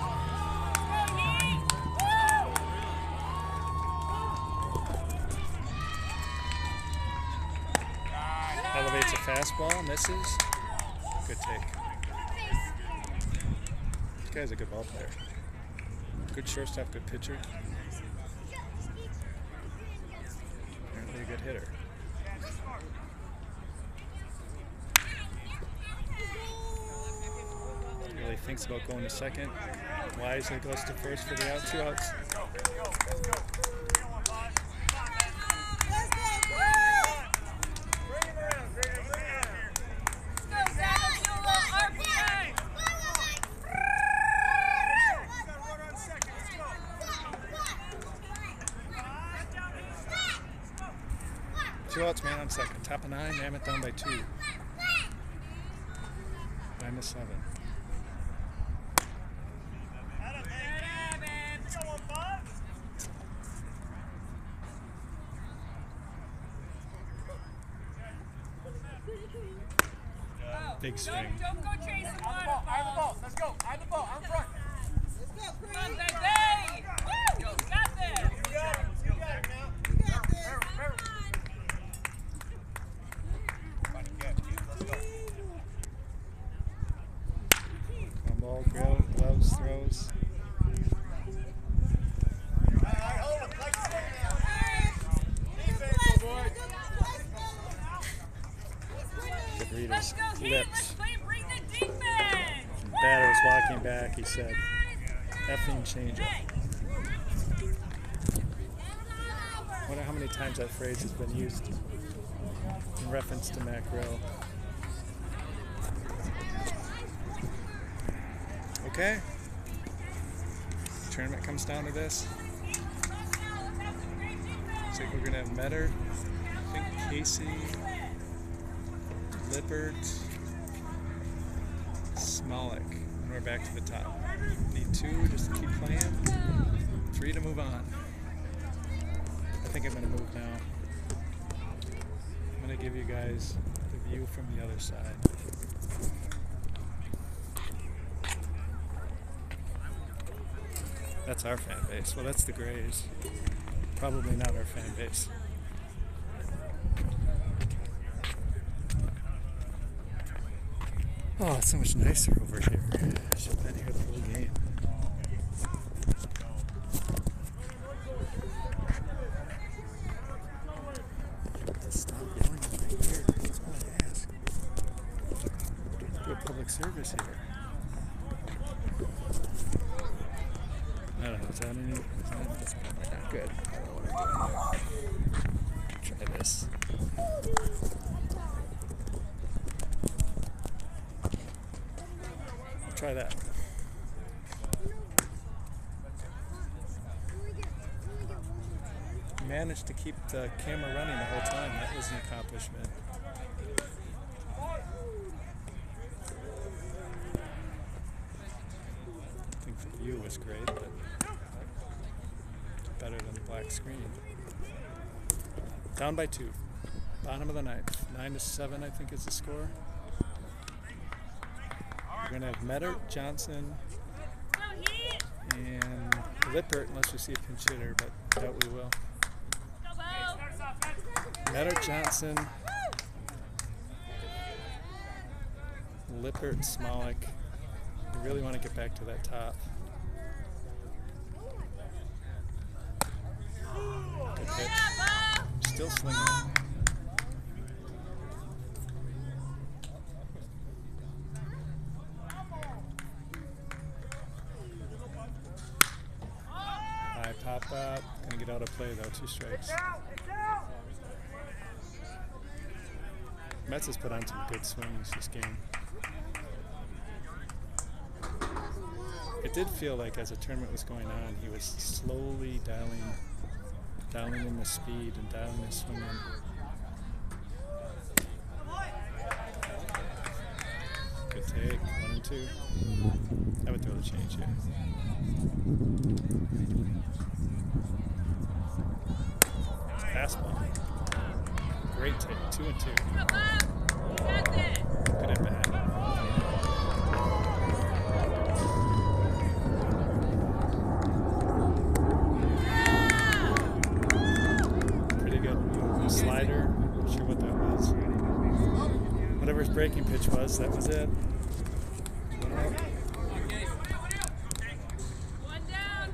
Elevates a fastball, misses. Good take. This guy's a good ball player. Good shortstop, good pitcher. Apparently a good hitter. Really thinks about going to second. Wisely goes to first for the out. 2 outs. Two outs, man on second. Top of 9, Mammoth down by 2. 9-7. Big swing. Don't go chasing Ball. Let's go. Eye the ball. I'm front. Let's go, Chris. Come on, baby! Woo! You got this! You got it. You got it now. You got this. Funny catch, kid. Let's go. One ball, grill, gloves, throws. Hold him. Like stay now. Defense, boy. Good readers. Let's go, Heat! Lips. Let's play, bring the defense! Batter was walking back. He said, effing change up. I wonder how many times that phrase has been used in reference to Matt Grill. Okay. Tournament comes down to this. Looks like we're going to have Metter, I think Casey, Lippert, Smolik, and we're back to the top. Need 2 just to keep playing, 3 to move on. I think I'm going to move now. I'm going to give you guys the view from the other side. That's our fan base. Well, that's the Grays. Probably not our fan base. Oh, it's so much nicer over here. I should have been here the whole game. Stop yelling in my ear. That's all I ask. Do a public service here. I don't know. Is that any? That's probably not good. I don't know what I'm doing there. Try this. Try that. Managed to keep the camera running the whole time. That was an accomplishment. I think the view was great, but better than the black screen. Down by 2. Bottom of the ninth. 9-7, I think, is the score. We're going to have Metter, Johnson, and Lippert, unless we see a pinch hitter, but doubt we will. Metter, Johnson, Lippert, Smolik. We really want to get back to that top. Good pitch. Still slinging. High pop up. Gonna get out of play though. 2 strikes. Metz has put on some good swings this game. It did feel like as the tournament was going on, he was slowly dialing in the speed and dialing his swing in. Good take, 1 and 2. I would throw the change here. Fastball. Great take, 2 and 2. Good at bat. Slider, not sure what that was. Whatever his breaking pitch was, that was it. One down.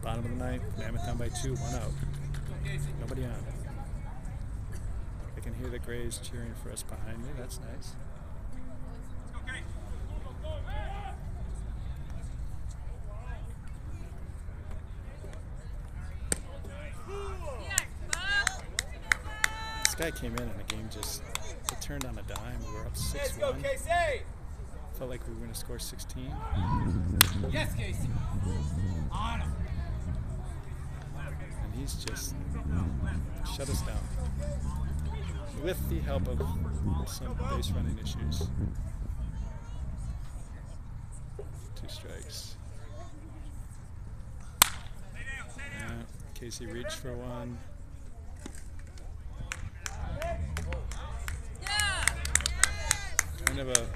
Bottom of the ninth, Mammoth down by 2, 1 out. Nobody on. I can hear the Grays cheering for us behind me, that's nice. This guy came in and the game just turned on a dime. We were up 6-1. Felt like we were going to score 16. Yes, Casey. On him. And he's just shut us down. With the help of some base running issues. 2 strikes. Casey reached for 1. Kind of a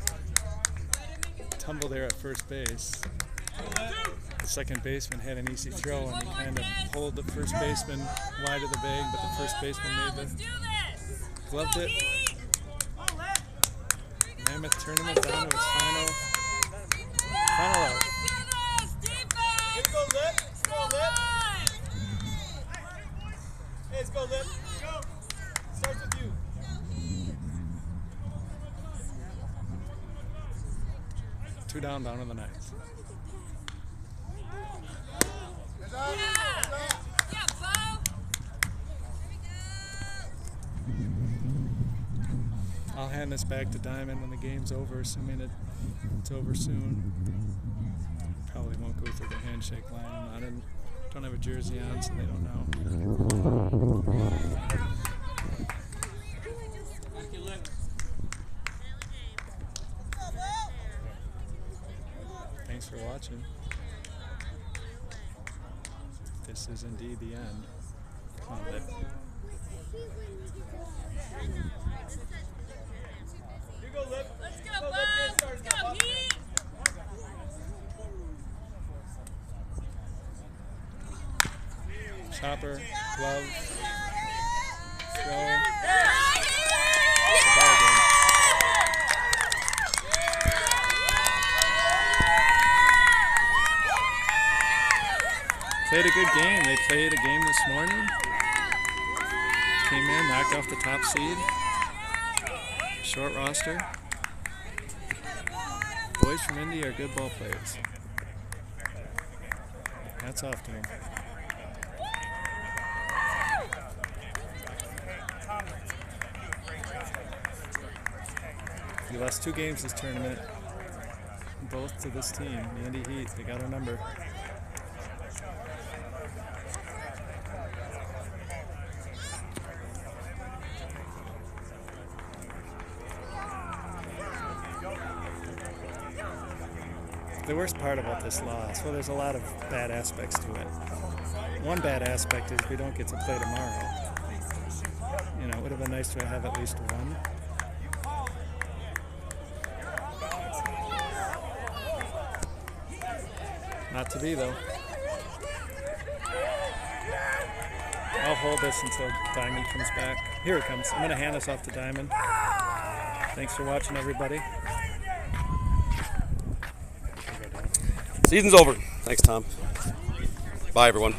tumble there at first base. The second baseman had an easy throw and he kind of pulled the first baseman wide of the bag, but the first baseman made the gloved it. Mammoth tournament down to its final out. Let's go, Lip. Let's go, Lip. Hey, let's go, Lip. Go. Starts with you. Two down on the ninth. I'll hand this back to Diamond when the game's over, assuming it's over soon. Probably won't go through the handshake line. I don't have a jersey on, so they don't know. Thanks for watching. This is indeed the end. Come on, Lip. You go, Lip. Let's go, Bob. Let's go, Heat. Chopper, glove, throw. Played a good game. They played a game this morning. Came in, knocked off the top seed. Short roster. Boys from Indy are good ball players. Hats off to them. We lost 2 games this tournament, both to this team, the Indy Heat. They got our number. the worst part about this loss, well, there's a lot of bad aspects to it. One bad aspect is we don't get to play tomorrow. You know, it would have been nice to have at least one. Not to be, though. I'll hold this until Diamond comes back. Here it comes. I'm going to hand this off to Diamond. Thanks for watching, everybody. Season's over. Thanks, Tom. Bye, everyone.